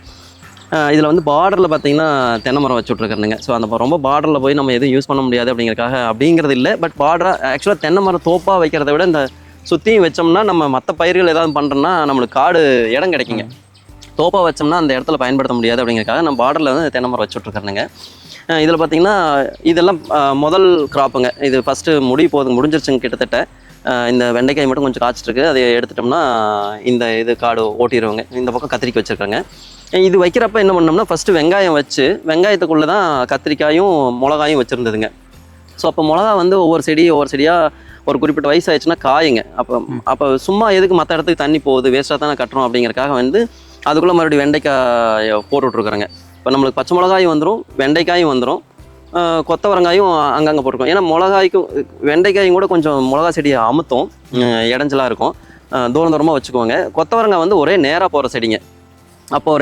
Speaker 3: இதில் வந்து பார்டரில் பார்த்தீங்கன்னா தென்னை மரம் வச்சு விட்ருக்குறேங்க. ஸோ அந்த ரொம்ப பார்டரில் போய் நம்ம எதுவும் யூஸ் பண்ண முடியாது அப்படிங்கிறது இல்லை. பட் பார்டராக ஆக்சுவலாக தென்னை மரம் தோப்பாக வைக்கிறத விட இந்த சுற்றியும் வச்சோம்னா நம்ம மற்ற பயிர்கள் ஏதாவது பண்ணுறோன்னா நம்மளுக்கு காடு இடம் கிடைக்குங்க. தோப்பாக வச்சோம்னா அந்த இடத்துல பயன்படுத்த முடியாது அப்படிங்கிறதுக்காக நம்ம பார்டரில் வந்து தென்னை மரம் வச்சு விட்ருக்குறேங்க. இதில் பார்த்திங்கன்னா இதெல்லாம் முதல் கிராப்புங்க. இது ஃபஸ்ட்டு முடிஞ்சிருச்சுங்க கிட்டத்தட்ட. இந்த வெண்டைக்காய் மட்டும் கொஞ்சம் காய்ச்சிட்ருக்கு. அதை எடுத்துட்டோம்னா இந்த இது காடு ஓட்டிடுவோங்க. இந்த பக்கம் கத்திரிக்காய் வச்சுருக்காங்க. இது வைக்கிறப்ப என்ன பண்ணோம்னா ஃபஸ்ட்டு வெங்காயம் வச்சு வெங்காயத்துக்குள்ளே தான் கத்திரிக்காயும் மிளகாயும் வச்சுருந்ததுங்க. ஸோ அப்போ மிளகா வந்து ஒவ்வொரு செடியாக ஒரு குறிப்பிட்ட வயசு ஆயிடுச்சுன்னா காயுங்க. அப்போ சும்மா எதுக்கு மற்ற இடத்துக்கு தண்ணி போகுது, வேஸ்ட்டாக தானே கட்டுறோம் அப்படிங்கிறக்காக வந்து அதுக்குள்ளே மறுபடியும் வெண்டைக்காய் போட்டுட்ருக்குறேங்க. இப்போ நம்மளுக்கு பச்சை மிளகாயும் வந்துடும், வெண்டைக்காயும் வந்துடும், கொத்தவரங்காயும் அங்கங்கே போட்டிருக்கோம். ஏன்னா மிளகாய்க்கும் வெண்டைக்காயும் கூட கொஞ்சம் மிளகா செடியை அமுத்தும், இடைஞ்சலாக இருக்கும், தூரமாக வச்சுக்குவாங்க. கொத்தவரங்காய் வந்து ஒரே நேராக போகிற செடிங்க. அப்போது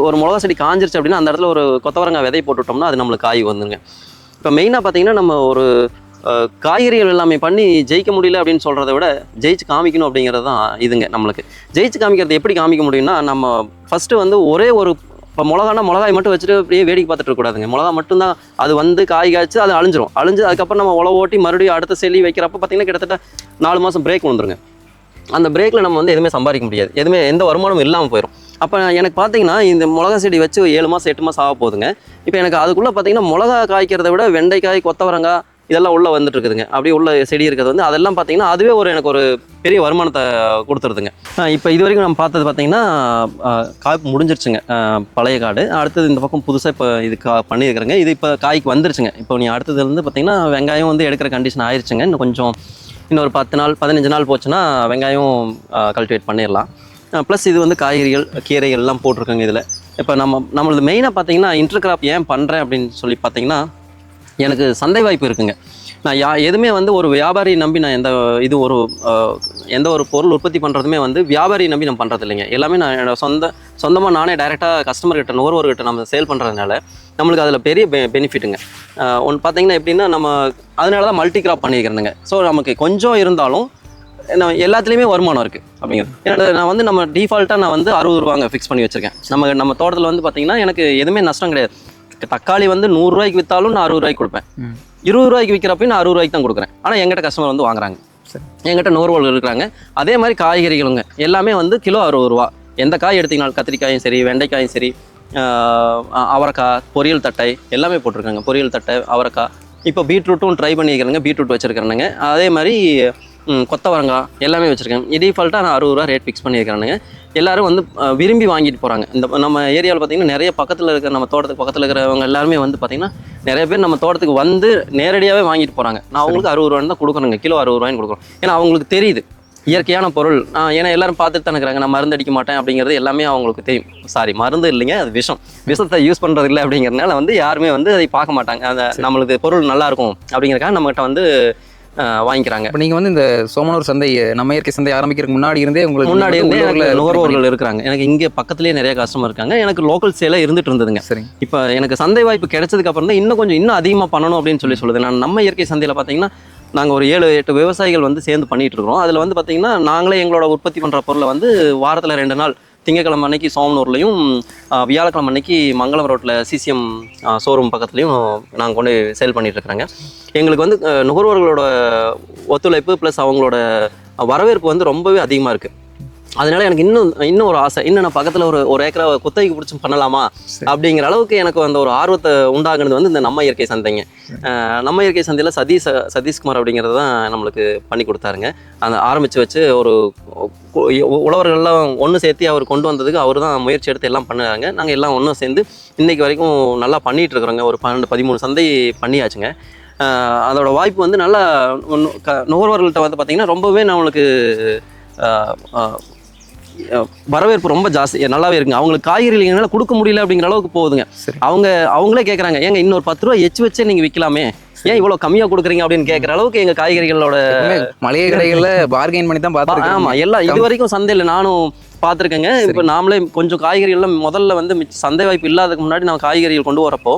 Speaker 3: ஒரு மிளகா செடி காஞ்சிருச்சு அப்படின்னா அந்த இடத்துல ஒரு கொத்தவரங்காய் விதை போட்டுவிட்டோம்னா அது நம்மளுக்கு காய் வந்துருங்க. இப்போ மெயினாக பார்த்தீங்கன்னா நம்ம ஒரு காய்கறிகள் எல்லாமே பண்ணி ஜெயிக்க முடியல அப்படின்னு சொல்கிறத விட ஜெயிச்சு காமிக்கணும் அப்படிங்கிறது தான் இதுங்க. நம்மளுக்கு ஜெயிச்சு காமிக்கிறது எப்படி காமிக்க முடியும்னா நம்ம ஃபஸ்ட்டு வந்து இப்போ மிளகாய் மட்டும் வச்சுட்டு அப்படியே வேடிக்கை பார்த்துட்டு இருக்கக்கூடாதுங்க. மிளகா மட்டும்தான் அது வந்து காய் காய்ச்சி அது அழிஞ்சிரும். அதுக்கப்புறம் நம்ம உழவு ஓட்டி மறுபடியும் அடுத்த செடி வைக்கிறப்ப பார்த்தீங்கன்னா கிட்டத்தட்ட 4 மாதம் பிரேக் வந்துருங்க. அந்த பிரேக்கில் நம்ம வந்து எதுவுமே சம்பாதிக்க முடியாது, எந்த வருமானமும் இல்லாமல் போயிடும். அப்போ எனக்கு பார்த்தீங்கன்னா இந்த மிளகா செடி வச்சு 7 மாதம் 8 மாதம் ஆக போகுதுங்க. இப்போ எனக்கு அதுக்குள்ளே பார்த்தீங்கன்னா மிளகா காய்க்கிறத விட வெண்டைக்காய், கொத்தவரங்காய் இதெல்லாம் உள்ளே வந்துட்டு இருக்குதுங்க. அப்படியே உள்ள செடி இருக்கிறது வந்து அதெல்லாம் பார்த்தீங்கன்னா அதுவே எனக்கு ஒரு பெரிய வருமானத்தை கொடுத்துருதுங்க. இப்போ இது வரைக்கும் நம்ம பார்த்தது பார்த்தீங்கன்னா காய்ப்பு முடிஞ்சிருச்சுங்க, பழைய காடு. அடுத்தது இந்த பக்கம் புதுசாக இப்போ இது பண்ணியிருக்கிறேங்க. இது இப்போ காய்க்கு வந்துருச்சுங்க. இப்போ அடுத்தது வந்து பார்த்தீங்கன்னா வெங்காயம் வந்து எடுக்கிற கண்டிஷன் ஆயிடுச்சுங்க. இன்னொரு 10 நாள் 15 நாள் போச்சுன்னா வெங்காயம் கல்டிவேட் பண்ணிடலாம். ப்ளஸ் இது வந்து காய்கறிகள், கீரைகள் எல்லாம் போட்டிருக்கோங்க இதில். இப்போ நம்மளது மெயினாக பார்த்தீங்கன்னா இன்டர் கிராப் ஏன் பண்ணுறேன் அப்படின்னு சொல்லி பார்த்தீங்கன்னா எனக்கு சந்தை வாய்ப்பு இருக்குங்க. நான் எதுவுமே வந்து ஒரு வியாபாரி நம்பி நான் எந்த ஒரு பொருள் உற்பத்தி பண்ணுறதுமே வந்து வியாபாரி நம்பி நம்ம பண்ணுறது இல்லைங்க. எல்லாமே நான் என்னோட சொந்தமாக நானே டைரெக்டாக கஸ்டமர்கிட்ட, நுகர்வோர்கிட்ட நம்ம சேல் பண்ணுறதுனால நம்மளுக்கு அதில் பெரிய பெனிஃபிட்டுங்க. ஒன்று பார்த்தீங்கன்னா எப்படின்னா நம்ம அதனால தான் மல்டி கிராப் பண்ணியிருக்கிறேங்க. ஸோ நமக்கு கொஞ்சம் இருந்தாலும் எல்லாத்துலேயுமே வருமானம் இருக்குது அப்படிங்கிறது. ஏன்னா நான் வந்து நம்ம டிஃபால்ட்டாக நான் வந்து 60 ரூபாங்க ஃபிக்ஸ் பண்ணி வச்சுருக்கேன். நம்ம தோட்டத்தில் வந்து பார்த்தீங்கன்னா எனக்கு எதுவுமே நஷ்டம் கிடையாது. தக்காளி வந்து 100 ரூபாய்க்கு விற்றாலும் நான் 60 ரூபாய்க்கு கொடுப்பேன். 20 ரூபாய்க்கு விற்கிறப்பையும் நான் 60 ரூபாய்க்கு தான் கொடுக்குறேன். ஆனால் எங்கிட்ட கஸ்டமர் வந்து வாங்குறாங்க, எங்கிட்ட நுகர்வோர்கள் இருக்கிறாங்க. அதே மாதிரி காய்கறிகளுங்க எல்லாமே வந்து கிலோ 60 ரூபா. எந்த காய் எடுத்தீங்கனாலும் கத்திரிக்காயும் சரி, வெண்டைக்காயும் சரி, அவரைக்காய், பொரியல் தட்டை எல்லாமே போட்டிருக்காங்க. பொரியல் தட்டை, அவரைக்காய், இப்போ பீட்ரூட்டும் ட்ரை பண்ணிக்கிறேங்க, பீட்ரூட் வச்சுருக்கிறேங்க. அதே மாதிரி கொத்தவரங்காய் எல்லாமே வச்சுருக்கேன். டிஃபால்ட்டாக நான் 60 ரூபா ரேட் ஃபிக்ஸ் பண்ணியிருக்கிறேனுங்க. எல்லோரும் வந்து விரும்பி வாங்கிட்டு போகிறாங்க. நம்ம ஏரியாவில் பார்த்திங்கன்னா நிறைய பக்கத்தில் இருக்கிற நம்ம தோட்டத்துக்கு பக்கத்தில் இருக்கிறவங்க எல்லாருமே வந்து பார்த்திங்கன்னா நிறைய பேர் நம்ம தோட்டத்துக்கு வந்து நேரடியாகவே வாங்கிட்டு போகிறாங்க. நான் அவங்களுக்கு 60 ரூபான்னு தான் கொடுக்குறேங்க, கிலோ 60 ரூபாய்ன்னு கொடுக்குறோம். ஏன்னா அவங்களுக்கு தெரியுது இயற்கையான பொருள். ஏன்னா எல்லாரும் பார்த்துட்டு தான் இருக்கிறாங்க, நான் மருந்து அடிக்க மாட்டேன் அப்படிங்கிறது எல்லாமே அவங்களுக்கு தெரியும். மருந்து இல்லைங்க, அது விஷத்தை யூஸ் பண்ணுறது இல்லை அப்படிங்கிறதுனால வந்து யாருமே வந்து அதை பார்க்க மாட்டாங்க. அந்த நம்மளுக்கு பொருள் நல்லாயிருக்கும் அப்படிங்கிறதுக்காக நம்மகிட்ட வந்து வாங்கிக்கிறாங்க.
Speaker 1: இப்போ நீங்கள் வந்து இந்த சோமனூர் சந்தை, நம்ம இயற்கை சந்தை ஆரம்பிக்கிறதுக்கு முன்னாடி இருந்தே
Speaker 3: நுகர்வோர்கள் இருக்கிறாங்க. எனக்கு இங்கே பக்கத்துலேயே நிறைய கஸ்டமர் இருக்காங்க. எனக்கு லோக்கல் சேலாக இருந்துட்டு இருந்ததுங்க.
Speaker 1: சரி,
Speaker 3: இப்போ எனக்கு சந்தை வாய்ப்பு கிடைச்சதுக்கு அப்புறம் தான் இன்னும் அதிகமாக பண்ணணும் அப்படின்னு சொல்லுது. நம்ம இயற்கை சந்தையில் பார்த்தீங்கன்னா நாங்கள் ஒரு 7-8 விவசாயிகள் வந்து சேர்ந்து பண்ணிகிட்டு இருக்கிறோம். அதில் வந்து பார்த்திங்கன்னா நாங்களே எங்களோட உற்பத்தி பண்ணுற பொருளை வந்து வாரத்தில் 2 நாள், திங்கக்கிழமை அன்னைக்கு சோமனூர்லையும் வியாழக்கிழமை அன்னைக்கு மங்களம் ரோட்டில் சிசிஎம் ஷோரூம் பக்கத்துலையும் நாங்கள் கொண்டு சேல் பண்ணிகிட்ருக்குறேங்க. எங்களுக்கு வந்து நுகர்வோர்களோட ஒத்துழைப்பு ப்ளஸ் அவங்களோட வரவேற்பு வந்து ரொம்பவே அதிகமாக இருக்குது. அதனால எனக்கு இன்னும் ஒரு ஆசை, நான் பக்கத்தில் ஒரு ஏக்கரை குத்தகைக்கு பிடிச்சி பண்ணலாமா அப்படிங்கிற அளவுக்கு எனக்கு அந்த ஒரு ஆர்வத்தை உண்டாகுனது வந்து இந்த நம்ம இயற்கை சந்தைங்க. நம்ம இயற்கை சந்தையில் சதீஷ்குமார் அப்படிங்கிறது தான் நம்மளுக்கு பண்ணி கொடுத்தாருங்க. அந்த ஆரம்பித்து வச்சு ஒரு உழவர்கள்லாம் ஒன்று சேர்த்து அவர் கொண்டு வந்ததுக்கு அவர் தான் முயற்சி எடுத்து எல்லாம் பண்ணுறாங்க. நாங்கள் எல்லாம் ஒன்றும் சேர்ந்து இன்றைக்கி வரைக்கும் நல்லா பண்ணிகிட்டு இருக்கிறோங்க. ஒரு 12-13 சந்தை பண்ணியாச்சுங்க. அதோட வாய்ப்பு வந்து நல்லா நுகர்வோர்கள்ட்ட வந்து பார்த்திங்கன்னா ரொம்பவே நம்மளுக்கு வரவேற்பு ரொம்ப ஜாஸ்தி, நல்லாவே இருக்குங்க. அவங்களுக்கு காய்கறிகள் எங்களால் கொடுக்க முடியல அப்படிங்கிற அளவுக்கு போகுதுங்க. அவங்களே கேட்குறாங்க, ஏங்க இன்னொரு 10 ரூபா எச்சு வச்சே நீங்கள் விற்கலாமே ஏன் இவ்வளோ கம்மியாக கொடுக்குறீங்க அப்படின்னு கேட்குற அளவுக்கு எங்கள் காய்கறிகளோட
Speaker 1: மளிகை கடைகளில் பார்கெயின் பண்ணி தான் பார்த்துருக்கேன்.
Speaker 3: ஆமாம், எல்லாம் இது வரைக்கும் சந்தையில் நானும் பார்த்துருக்கேங்க. இப்போ நாமளே கொஞ்சம் காய்கறிகள்லாம் முதல்ல வந்து சந்தை வாய்ப்பு இல்லாததுக்கு முன்னாடி நான் காய்கறிகள் கொண்டு வரப்போ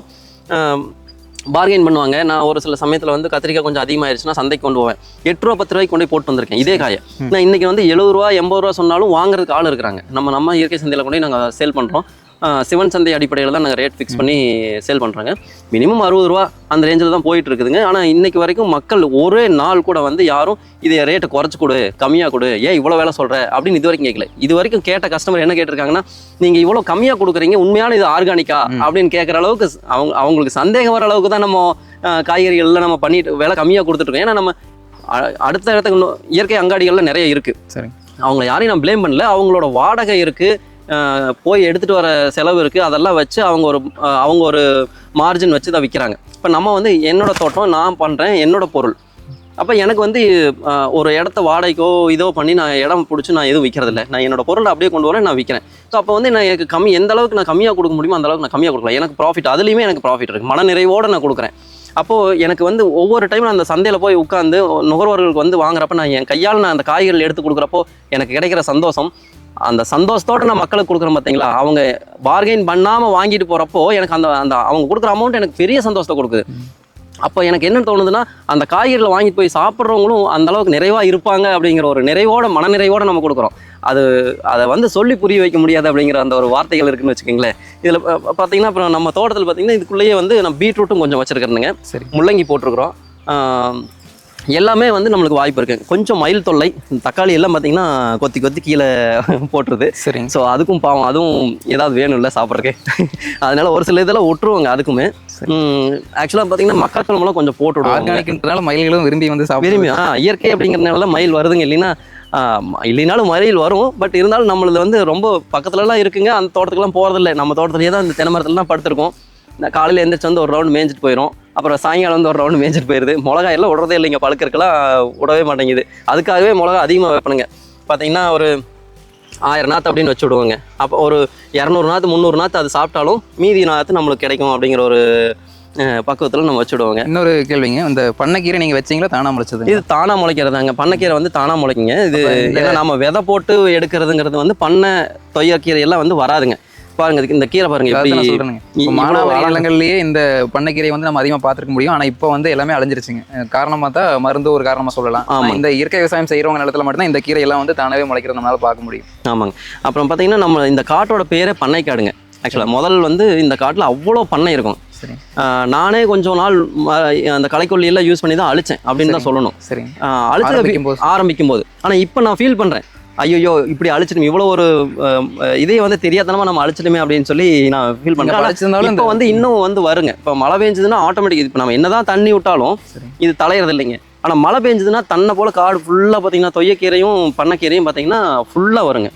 Speaker 3: பார்கெயின் பண்ணுவாங்க. நான் ஒரு சில சமயத்தில் வந்து கத்திரிக்காய் கொஞ்சம் அதிகமாகிடுச்சுன்னா சந்தைக்கு கொண்டு போவேன். 8 ரூபா 10 ரூபாய்க்கு கொண்டு போய் போட்டு வந்திருக்கேன் இதே காயை. நான் இன்னைக்கு வந்து 70 ரூபா 80 ரூபா சொன்னாலும் வாங்குறதுக்கு ஆள் இருக்கிறாங்க. நம்ம இயற்கை சந்தையில் கொண்டு நாங்கள் சேல் பண்ணுறோம். சிவன் சந்தை அடிப்படையில் தான் நாங்கள் ரேட் ஃபிக்ஸ் பண்ணி சேல் பண்ணுறாங்க. மினிமம் 60 ரூபா அந்த ரேஞ்சில் தான் போயிட்டு இருக்குதுங்க. ஆனால் இன்னைக்கு வரைக்கும் மக்கள் ஒரே நாள் கூட வந்து யாரும் இதை ரேட்டை குறைச்சி கொடு, கம்மியாக கொடு, ஏன் இவ்வளோ வேலை சொல்கிற அப்படின்னு இது வரைக்கும் கேட்கல. இது வரைக்கும் கேட்ட கஸ்டமர் என்ன கேட்டிருக்காங்கன்னா, நீங்கள் இவ்வளோ கம்மியாக கொடுக்குறீங்க, உண்மையான இது ஆர்கானிக்கா அப்படின்னு கேட்குற அளவுக்கு அவங்களுக்கு சந்தேகம் வர அளவுக்கு தான் நம்ம காய்கறிகள்லாம் நம்ம பண்ணிட்டு விலை கம்மியாக கொடுத்துட்ருக்கோம். ஏன்னா நம்ம அடுத்த இடத்துக்கு இயற்கை அங்காடிகள்லாம் நிறைய இருக்குது.
Speaker 1: சரி,
Speaker 3: அவங்கள யாரையும் நான் ப்ளேம் பண்ணல. அவங்களோட வாடகை இருக்குது, போய் எடுத்துகிட்டு வர செலவு இருக்குது, அதெல்லாம் வச்சு அவங்க ஒரு மார்ஜின் வச்சு தான் விற்கிறாங்க. இப்போ நம்ம வந்து என்னோட தோட்டம் நான் பண்ணுறேன், என்னோட பொருள். அப்போ எனக்கு வந்து ஒரு இடத்த வாடகைக்கோ இதோ பண்ணி நான் இடம் பிடிச்சி நான் எதுவும் விற்கிறதில்ல. நான் என்னோட பொருளை அப்படியே கொண்டு வரேன், நான் விற்கிறேன். ஸோ அப்போ வந்து நான் எனக்கு எந்த அளவுக்கு நான் கம்மியாக கொடுக்க முடியுமோ அந்த அளவுக்கு நான் கம்மியாக கொடுக்கலாம். எனக்கு ப்ராஃபிட், அதுலேயுமே எனக்கு ப்ராஃபிட் இருக்குது, மன நிறைவோடு நான் கொடுக்குறேன். அப்போது எனக்கு வந்து ஒவ்வொரு டைம் அந்த சந்தையில் போய் உட்காந்து நுகர்வோர்களுக்கு வந்து வாங்குறப்ப நான் என் கையால் நான் அந்த காய்கறிகள் எடுத்து கொடுக்குறப்போ எனக்கு கிடைக்கிற சந்தோஷம், அந்த சந்தோஷத்தோடு நான் மக்களுக்கு கொடுக்குறேன் பார்த்தீங்களா. அவங்க பார்கெயின் பண்ணாமல் வாங்கிட்டு போகிறப்போ எனக்கு அந்த அவங்க கொடுக்குற அமௌண்ட் எனக்கு பெரிய சந்தோஷத்தை கொடுக்குது. அப்போ எனக்கு என்ன தோணுதுன்னா, அந்த காய்கறிகளை வாங்கிட்டு போய் சாப்பிட்றவங்களும் அந்த அளவுக்கு நிறைவாக இருப்பாங்க அப்படிங்கிற ஒரு நிறைவோட மனநிறைவோடு நம்ம கொடுக்குறோம். அதை வந்து சொல்லி புரிய வைக்க முடியாது அப்படிங்கிற அந்த ஒரு வார்த்தைகள் இருக்குன்னு வச்சுக்கோங்களேன். இதில் பார்த்தீங்கன்னா அப்புறம் நம்ம தோட்டத்தில் பார்த்தீங்கன்னா இதுக்குள்ளேயே வந்து நம்ம பீட்ரூட்டும் கொஞ்சம் வச்சுருக்கிறேங்க.
Speaker 1: சரி,
Speaker 3: முள்ளங்கி போட்டிருக்கிறோம். எல்லாமே வந்து நம்மளுக்கு வாய்ப்பு இருக்குது. கொஞ்சம் மயில் தொல்லை, தக்காளி எல்லாம் பார்த்தீங்கன்னா கொத்தி கொத்தி கீழே போட்டுருது.
Speaker 1: சரிங்க.
Speaker 3: ஸோ அதுக்கும் பாவம், அதுவும் ஏதாவது வேணும்ல சாப்பிட்றதுக்கு. அதனால ஒரு சில இதெல்லாம் விட்டுருவாங்க. அதுக்குமே ஆக்சுவலாக பார்த்தீங்கன்னா மக்காச்சோளமெல்லாம் கொஞ்சம் போட்டு விடுவாங்க.
Speaker 1: ஆர்கானிக்ன்றனால மயில்களும் விரும்பி வந்து
Speaker 3: விரும்பி இயற்கை அப்படிங்கிறதுனால மயில் வருதுங்க. இல்லைனாலும் மயில் வரும். பட் இருந்தாலும் நம்மளது வந்து ரொம்ப பக்கத்துலலாம் இருக்குங்க. அந்த தோட்டத்துக்குலாம் போகிறதில்ல. நம்ம தோட்டத்துலேயே தான் இந்த தென்னை மரத்துலலாம் படுத்திருக்கோம். காலையில் எழுந்திரிச்சு வந்து ஒரு ரவுண்டு மேய்ஞ்சிட்டு போயிடும். அப்புறம் சாயங்காலம் வந்து ஒரு ரவுண்டு மேய்ஞ்சிட்டு போயிடுது. மிளகாய் எல்லாம் விடுறதே இல்லைங்க, பழுக்கிறதுக்கெல்லாம் விடவே மாட்டேங்குது. அதுக்காகவே மிளகா அதிகமாக வைப்பணுங்க. பார்த்தீங்கன்னா ஒரு 1000 நாற்று அப்படின்னு வச்சு விடுவோங்க. அப்போ ஒரு 200 நாற்று 300 நாற்று அது சாப்பிட்டாலும் மீதி நாற்று நம்மளுக்கு கிடைக்கும் அப்படிங்கிற ஒரு பக்குவத்தில் நம்ம வச்சுடுவோங்க.
Speaker 1: இன்னொரு கேள்விங்க, இந்த பண்ணைக்கீரை நீங்கள் வச்சிங்களா தானா முளைச்சது?
Speaker 3: இது தானா முளைக்கிறதாங்க. பண்ணைக்கீரை வந்து தானா முளைக்குங்க. இது ஏன்னா நம்ம விதை போட்டு எடுக்கிறதுங்கிறது வந்து பண்ணை தொய்யக்கீரை எல்லாம் வந்து வராதுங்க. பாருங்க, இந்த கீரை பாருங்க எப்படி.
Speaker 1: மாணவர்கள்லயே இந்த பண்ணைக்கீரை வந்து நம்ம அதிகமாக பார்த்துருக்க முடியும். ஆனால் இப்போ வந்து எல்லாமே அழிஞ்சிருச்சுங்க. காரணமாக தான் மருந்து ஒரு காரணமாக சொல்லலாம். இந்த இயற்கை விவசாயம் செய்கிறவங்க நிலத்துல மட்டும்தான் இந்த கீரை எல்லாம் வந்து தானாவே முளைக்கிறது நம்மளால பார்க்க முடியும்.
Speaker 3: ஆமாங்க. அப்புறம் பார்த்தீங்கன்னா நம்ம இந்த காட்டோட பேரே பண்ணைக்காடுங்க. ஆக்சுவலாக முதல் வந்து இந்த காட்டில் அவ்வளோ பண்ணை இருக்கும்.
Speaker 1: சரி,
Speaker 3: நானே கொஞ்சம் நாள் அந்த களைக்கொல்லியெல்லாம் யூஸ் பண்ணி தான் அழிச்சேன் அப்படின்னு தான் சொல்லணும்.
Speaker 1: சரி,
Speaker 3: அழிச்சு ஆரம்பிக்கும் போது. ஆனால் இப்போ நான் ஃபீல் பண்ணுறேன், ஐயோ இப்படி அழிச்சிடும், இவ்வளோ ஒரு இதே வந்து தெரியாதனமா நம்ம அழிச்சிடுமே அப்படின்னு சொல்லி நான் ஃபீல் பண்ணுறேன். இப்போ வந்து இன்னும் வந்து வருங்க. இப்போ மழை பெஞ்சதுன்னா ஆட்டோமேட்டிக், இப்போ நம்ம என்னதான் தண்ணி விட்டாலும் இது தலையிறது இல்லைங்க. ஆனால் மழை பெஞ்சதுன்னா தன்னை போல் காடு ஃபுல்லாக பார்த்தீங்கன்னா தொய்யக்கீரையும் பண்ணைக்கீரையும் பார்த்தீங்கன்னா ஃபுல்லாக வருங்க.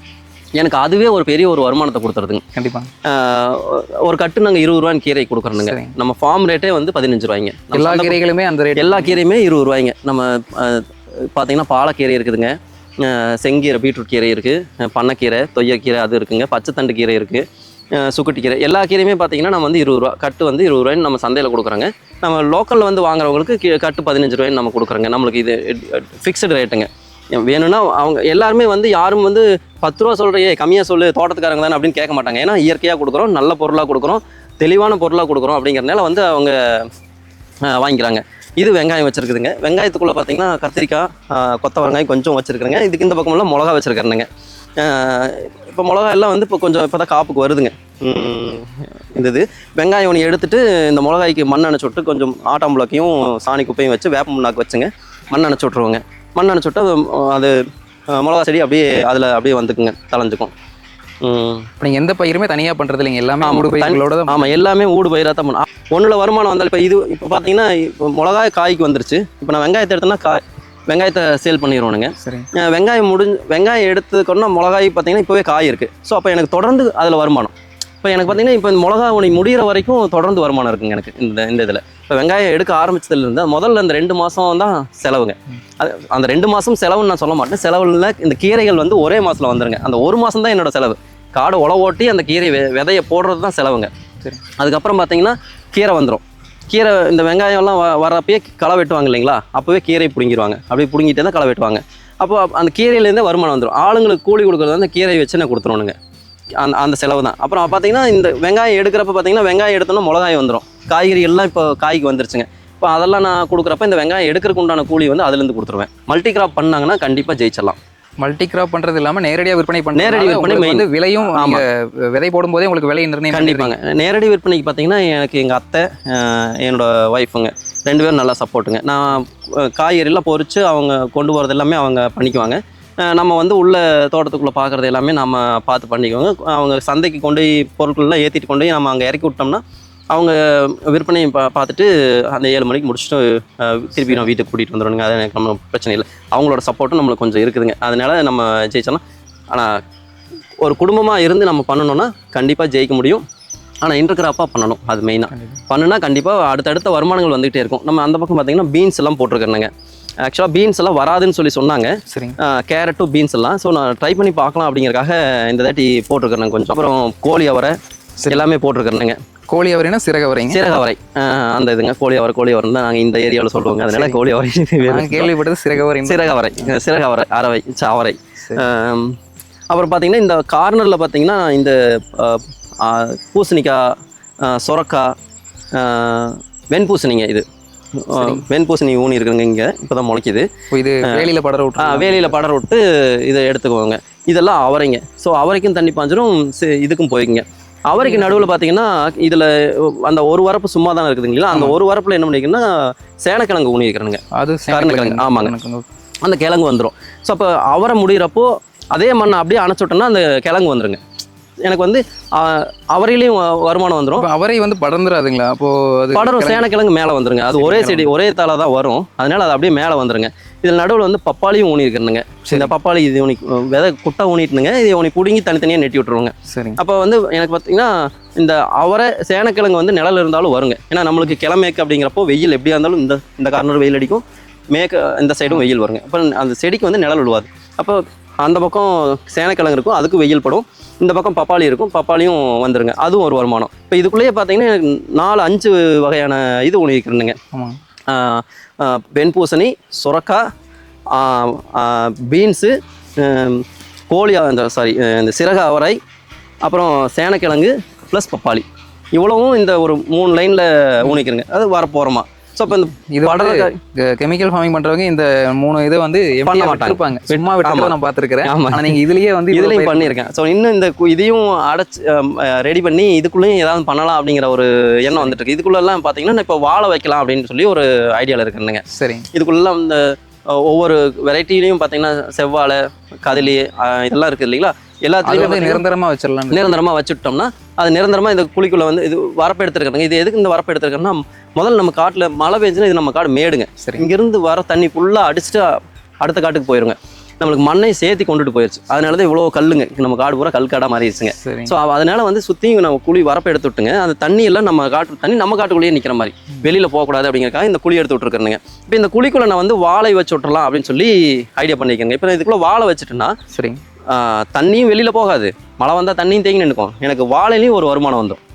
Speaker 3: எனக்கு அதுவே ஒரு பெரிய ஒரு வருமானத்தை கொடுத்துருதுங்க.
Speaker 1: கண்டிப்பாக
Speaker 3: ஒரு கட்டு நாங்கள் 20 ரூபான்னு கீரை கொடுக்குறோங்க. நம்ம ஃபார்ம் ரேட்டே வந்து 15 ரூபாய்ங்க.
Speaker 1: எல்லா கீரைகளுமே அந்த ரேட்,
Speaker 3: எல்லா கீரையுமே 20 ரூபாய்ங்க. நம்ம பார்த்தீங்கன்னா பாலக்கீரை இருக்குதுங்க, செங்கீரை பீட்ரூட் கீரை இருக்குது, பண்ணைக்கீரை தொய்யக்கீரை அது இருக்குங்க, பச்சை தண்டு கீரை இருக்குது, சுக்குட்டி கீரை, எல்லா கீரையுமே பார்த்தீங்கன்னா நம்ம வந்து 20 ரூபா கட்டு வந்து 20 ரூபாய்ன்னு நம்ம சந்தையில் கொடுக்குறோங்க. நம்ம லோக்கலில் வந்து வாங்குறவங்களுக்கு கட்டு 15 ரூபாய்ன்னு நம்ம கொடுக்குறோங்க. நம்மளுக்கு இது ஃபிக்ஸ்டு ரேட்டுங்க. வேணும்னா அவங்க எல்லாருமே வந்து யாரும் வந்து 10 ரூபா சொல்கிறையே கம்மியாக சொல்லு தோட்டத்துக்காரங்க தானே அப்படின்னு கேட்க மாட்டாங்க. ஏன்னா இயற்கையாக கொடுக்குறோம், நல்ல பொருளாக கொடுக்குறோம், தெளிவான பொருளாக கொடுக்குறோம் அப்படிங்கிறதுனால வந்து அவங்க வாங்கிக்கிறாங்க. இது வெங்காயம் வச்சுருக்குதுங்க. வெங்காயத்துக்குள்ளே பார்த்தீங்கன்னா கத்திரிக்காய், கொத்த வெங்காயம் கொஞ்சம் வச்சுருக்குறேங்க. இதுக்கு இந்த பக்கமெல்லாம் மிளகா வச்சுருக்கிறேங்க. இப்போ மிளகா எல்லாம் வந்து இப்போ கொஞ்சம் இப்போ தான் காப்புக்கு வருதுங்க. இது வெங்காயம் ஒன்று எடுத்துகிட்டு இந்த மிளகாய்க்கு மண் அணைச்சி விட்டு கொஞ்சம் ஆட்டாம்புழக்கையும் சாணி குப்பையும் வச்சு வேப்ப முன்னாக்கு வச்சுங்க மண் அணைச்சி விட்ருவோங்க. மண் அணைச்சி விட்டு அது மிளகா செடி அப்படியே அதில் அப்படியே வந்துக்குங்க, தலைஞ்சுக்கும்.
Speaker 1: நீங்கள் எந்த பயிருமே தனியாக பண்ணுறது இல்லைங்க, எல்லாமே ஊடு பயிர்களோட தான்.
Speaker 3: ஆமாம், எல்லாமே ஊடு பயிராக தான் பண்ணும். ஒன்றில் வருமானம் வந்தால் இப்போ பார்த்தீங்கன்னா இப்போ மிளகாய் காய்க்கு வந்துருச்சு. இப்போ நான் வெங்காயத்தை எடுத்தேன்னா வெங்காயத்தை சேல் பண்ணிடுவோனுங்க.
Speaker 1: சரி,
Speaker 3: வெங்காயம் எடுத்துக்கொன்னா மிளகாய் பார்த்தீங்கன்னா இப்போவே காய் இருக்குது. ஸோ அப்போ எனக்கு தொடர்ந்து அதில் வருமானம். இப்போ எனக்கு பார்த்தீங்கன்னா இப்போ இந்த மிளகா உனி முடிகிற வரைக்கும் தொடர்ந்து வருமானம் இருக்குங்க எனக்கு இந்த இதில். இப்போ வெங்காயம் எடுக்க ஆரம்பிச்சதுலேருந்து முதல்ல அந்த 2 மாதம் தான் செலவுங்க. அந்த 2 மாதம் செலவுன்னு நான் சொல்ல மாட்டேன். செலவுல இந்த கீரைகள் வந்து ஒரே மாதத்தில் வந்துருங்க. அந்த 1 மாதம் தான் என்னோட செலவு. காடை உழவோட்டி அந்த கீரை விதையை போடுறது தான் செலவுங்க.
Speaker 1: சரி,
Speaker 3: அதுக்கப்புறம் பார்த்தீங்கன்னா கீரை வந்துடும். கீரை இந்த வெங்காயம்லாம் வரப்பயே களை வெட்டுவாங்க இல்லைங்களா, அப்போவே கீரை பிடுங்கிடுவாங்க. அப்படியே பிடுங்கிட்டே தான் களை வெட்டுவாங்க. அப்போ அந்த கீரையிலேருந்தே வருமானம் வந்துடும். ஆளுங்களுக்கு கூலி கொடுக்குறது வந்து கீரையை வச்சு நான் கொடுத்துருவோனுங்க. அந்த செலவு தான். அப்புறம் பார்த்தீங்கன்னா இந்த வெங்காயம் எடுக்கிறப்ப பார்த்தீங்கன்னா வெங்காயம் எடுத்தோன்னா மிளகாய் வந்துடும். காய்கறிகள்லாம் இப்போ காய்க்கு வந்துருச்சுங்க. இப்போ அதெல்லாம் நான் கொடுக்குறப்ப இந்த வெங்காயம் எடுக்கிறதுக்கு உண்டான கூலி வந்து அதுலேருந்து கொடுத்துருவேன். மல்டி கிராப் பண்ணாங்கன்னா கண்டிப்பாக ஜெயிச்சிடலாம்.
Speaker 1: மல்டி கிராப் பண்றது இல்லாமல் நேரடியாக விற்பனை பண்ண
Speaker 3: நேரடி விற்பனை
Speaker 1: வந்து விலையும் விதை போடும்போதே உங்களுக்கு விலை நிர்ணயம்
Speaker 3: கண்டிப்பாங்க. நேரடி விற்பனைக்கு பார்த்தீங்கன்னா எனக்கு எங்கள் அத்தை என்னோட ஒய்ஃபுங்க 2 பேரும் நல்லா சப்போர்ட்டுங்க. நான் காய்கறிலாம் பொறிச்சு அவங்க கொண்டு போகிறது எல்லாமே அவங்க பண்ணிக்குவாங்க. நம்ம வந்து உள்ள தோட்டத்துக்குள்ளே பார்க்குறது எல்லாமே நம்ம பார்த்து பண்ணிக்குவாங்க. அவங்க சந்தைக்கு கொண்டு போய் பொருட்கள்லாம் ஏற்றிட்டு கொண்டு போய் நம்ம அங்கே இறக்கி விட்டோம்னா அவங்க விற்பனையை பார்த்துட்டு அந்த 7 மணிக்கு முடிச்சுட்டு திருப்பி நான் வீட்டுக்கு கூட்டிகிட்டு வந்துடுவாங்க. அது எனக்கு நம்ம பிரச்சனை இல்லை. அவங்களோட சப்போர்ட்டும் நம்மளுக்கு கொஞ்சம் இருக்குதுங்க. அதனால நம்ம ஜெயிச்சோம்னா, ஆனால் ஒரு குடும்பமாக இருந்து நம்ம பண்ணணும்னா கண்டிப்பாக ஜெயிக்க முடியும். ஆனால் இன்டர்கிராப்பாக பண்ணணும். அது மெயினாக பண்ணுனா கண்டிப்பாக அடுத்தடுத்த வருமானங்கள் வந்துகிட்டே இருக்கும். நம்ம அந்த பக்கம் பார்த்தீங்கன்னா பீன்ஸ் எல்லாம் போட்டிருக்கேனுங்க. ஆக்சுவலாக பீன்ஸ் எல்லாம் வராதுன்னு சொன்னாங்க. கேரட்டும் பீன்ஸ் எல்லாம். ஸோ நான் ட்ரை பண்ணி பார்க்கலாம் அப்படிங்கிறக்காக இந்த தாட்டி போட்டிருக்கிறேன் கொஞ்சம். அப்புறம் கோழி அவரை எல்லாமே போட்டிருக்கிறேங்க.
Speaker 1: கோழி அவரைனா சிறகவரைங்க.
Speaker 3: சிறகவரை அந்த இதுங்க கோழி அவரை தான் நாங்கள் இந்த ஏரியாவில் சொல்லுவோங்க. அதனால கோழி அவரை
Speaker 1: கேள்விப்பட்டது சிறகவரை.
Speaker 3: சிறகவரை அரவை அவரை. அப்புறம் பார்த்தீங்கன்னா இந்த கார்னரில் பார்த்தீங்கன்னா இந்த பூசணிக்காய், சொரக்காய், வெண்பூசணிங்க. இது வெண்பூசணி ஊனி இருக்குங்க. இங்கே இப்போ தான் முளைக்குது.
Speaker 1: இது வேலியில் படர விட்டு
Speaker 3: வேலியில் படர விட்டு இதை எடுத்துக்குவாங்க. இதெல்லாம் அவரைங்க. ஸோ அவரைக்கும் தண்ணி பாஞ்சிரும், இதுக்கும் போய்க்குங்க. அவரைக்கு நடுவில் பார்த்தீங்கன்னா இதில் அந்த ஒரு வரப்பு சும்மா தானே இருக்குதுங்களா, அந்த ஒரு வரப்பில் என்ன பண்ணிங்கன்னா சேனக்கிழங்கு ஊனி இருக்கிறேங்க.
Speaker 1: அது
Speaker 3: சேனக்கிழங்கு. ஆமாங்க, அந்த கிழங்கு வந்துடும். ஸோ அப்போ அவரை முடிகிறப்போ அதே மண்ணை அப்படியே அணைச்சுட்டோம்னா அந்த கிழங்கு வந்துடுங்க. எனக்கு வந்து அவரையிலையும் வருமானம் வந்துடும்.
Speaker 1: அவரை வந்து படர்ந்துடாதுங்களா? அப்போது
Speaker 3: படரும், சேனக்கிழங்கு மேலே வந்துருங்க. அது ஒரே செடி ஒரே தாளை தான் வரும். அதனால அது அப்படியே மேலே வந்துருங்க. இதில் நடுவில் வந்து பப்பாளியும் ஊனி இருக்கணுங்க. இந்த பப்பாளி இது உனி விதை குட்டை ஊனிட்டுனுங்க. இதை உனி பிடுங்கி தனித்தனியாக நெட்டி விட்டுருவாங்க.
Speaker 1: சரி.
Speaker 3: அப்போ வந்து எனக்கு பார்த்தீங்கன்னா இந்த அவரை சேனக்கிழங்கு வந்து நிழல் இருந்தாலும் வருங்க. ஏன்னா நம்மளுக்கு கிழமேக்கு அப்படிங்கிறப்போ வெயில் எப்படியா இருந்தாலும் இந்த கார்னர் வெயில் அடிக்கும், இந்த சைடும் வெயில் வருங்க. அப்போ அந்த செடிக்கு வந்து நிழல் விழுவாது. அப்போ அந்த பக்கம் சேனக்கிழங்கு இருக்கும், அதுக்கு வெயில் படும். இந்த பக்கம் பப்பாளி இருக்கும், பப்பாளியும் வந்துருங்க. அதுவும் ஒரு வருமானம். இப்போ இதுக்குள்ளேயே பார்த்தீங்கன்னா 4-5 வகையான இது ஊனி வைக்கிறேனுங்க. வெண்பூசணி, சுரக்காய், பீன்ஸு, கோழி இந்த சிறகு அவரை, அப்புறம் சேனக்கிழங்கு ப்ளஸ் பப்பாளி. இவ்வளவும் இந்த ஒரு 3 லைனில் ஊனிக்கிறேங்க. அது வரப்போகிறோமா. ஸோ இப்போ
Speaker 1: இது கெமிக்கல் ஃபார்மிங் பண்ணுறவங்க இந்த 3 இதை வந்து பண்ண மாட்டாங்க, சும்மா விட்டு நான் பார்த்துருக்கிறேன். ஆனால் நீங்கள் இதுலேயே வந்து
Speaker 3: இதுலேயும் பண்ணியிருக்கேன். ஸோ இன்னும் இந்த இதையும் அடைச்சி ரெடி பண்ணி இதுக்குள்ளேயும் ஏதாவது பண்ணலாம் அப்படிங்கிற ஒரு எண்ணம் வந்துட்டு இருக்கு. இதுக்குள்ளெல்லாம் பார்த்தீங்கன்னா இப்போ வாழை வைக்கலாம் அப்படின்னு சொல்லி ஒரு ஐடியாவில் இருக்குதுங்க.
Speaker 1: சரி.
Speaker 3: இதுக்குள்ளெல்லாம் இந்த ஒவ்வொரு வெரைட்டிலையும் பார்த்தீங்கன்னா செவ்வாழை, கதலி இதெல்லாம் இருக்குது இல்லைங்களா, எல்லாத்துலேயுமே நிரந்தரமாக வச்சுட்டோம்னா அது நிரந்தரமாக இந்த குழிக்குள்ளே வந்து இது வரப்பு எடுத்துருக்காங்க. இது எதுக்கு இந்த வரப்பு எடுத்துருக்கோன்னா, முதல்ல நம்ம காட்டில் மழை பெஞ்சுன்னா இது நம்ம காடு மேடுங்க. சரி. இங்கேருந்து வர தண்ணி ஃபுல்லாக அடிச்சுட்டு அடுத்த காட்டுக்கு போயிருங்க. நம்மளுக்கு மண்ணை சேர்த்து கொண்டுட்டு போயிடுச்சு. அதனால தான் இவ்வளோ கல்லுங்க, நம்ம காடு பூரா கல்காடாக மாறிடுச்சுங்க. ஸோ அதனால வந்து சுற்றியும் நம்ம குழி வரப்பு எடுத்து விட்டுங்க. அந்த தண்ணி எல்லாம் நம்ம காட்டு தண்ணி நம்ம காட்டுக்குள்ளேயே நிற்கிற மாதிரி, வெளியில் போகக்கூடாது அப்படிங்கிறக்காக இந்த குழி எடுத்து விட்டுருக்குறேங்க. இப்போ இந்த குழிக்குள்ளே நான் வந்து வாழை வச்சு விட்டுறலாம் அப்படின்னு சொல்லி ஐடியா பண்ணிக்கோங்க. இப்போ இதுக்குள்ளே வாழை வச்சுட்டேன்னா
Speaker 1: சரி,
Speaker 3: தண்ணியும் வெளியில் போகாது, மழை வந்தால் தண்ணியும் தேங்கி நின்றுக்கும், எனக்கு வாழையிலையும் ஒரு வருமானம் வந்துடும்.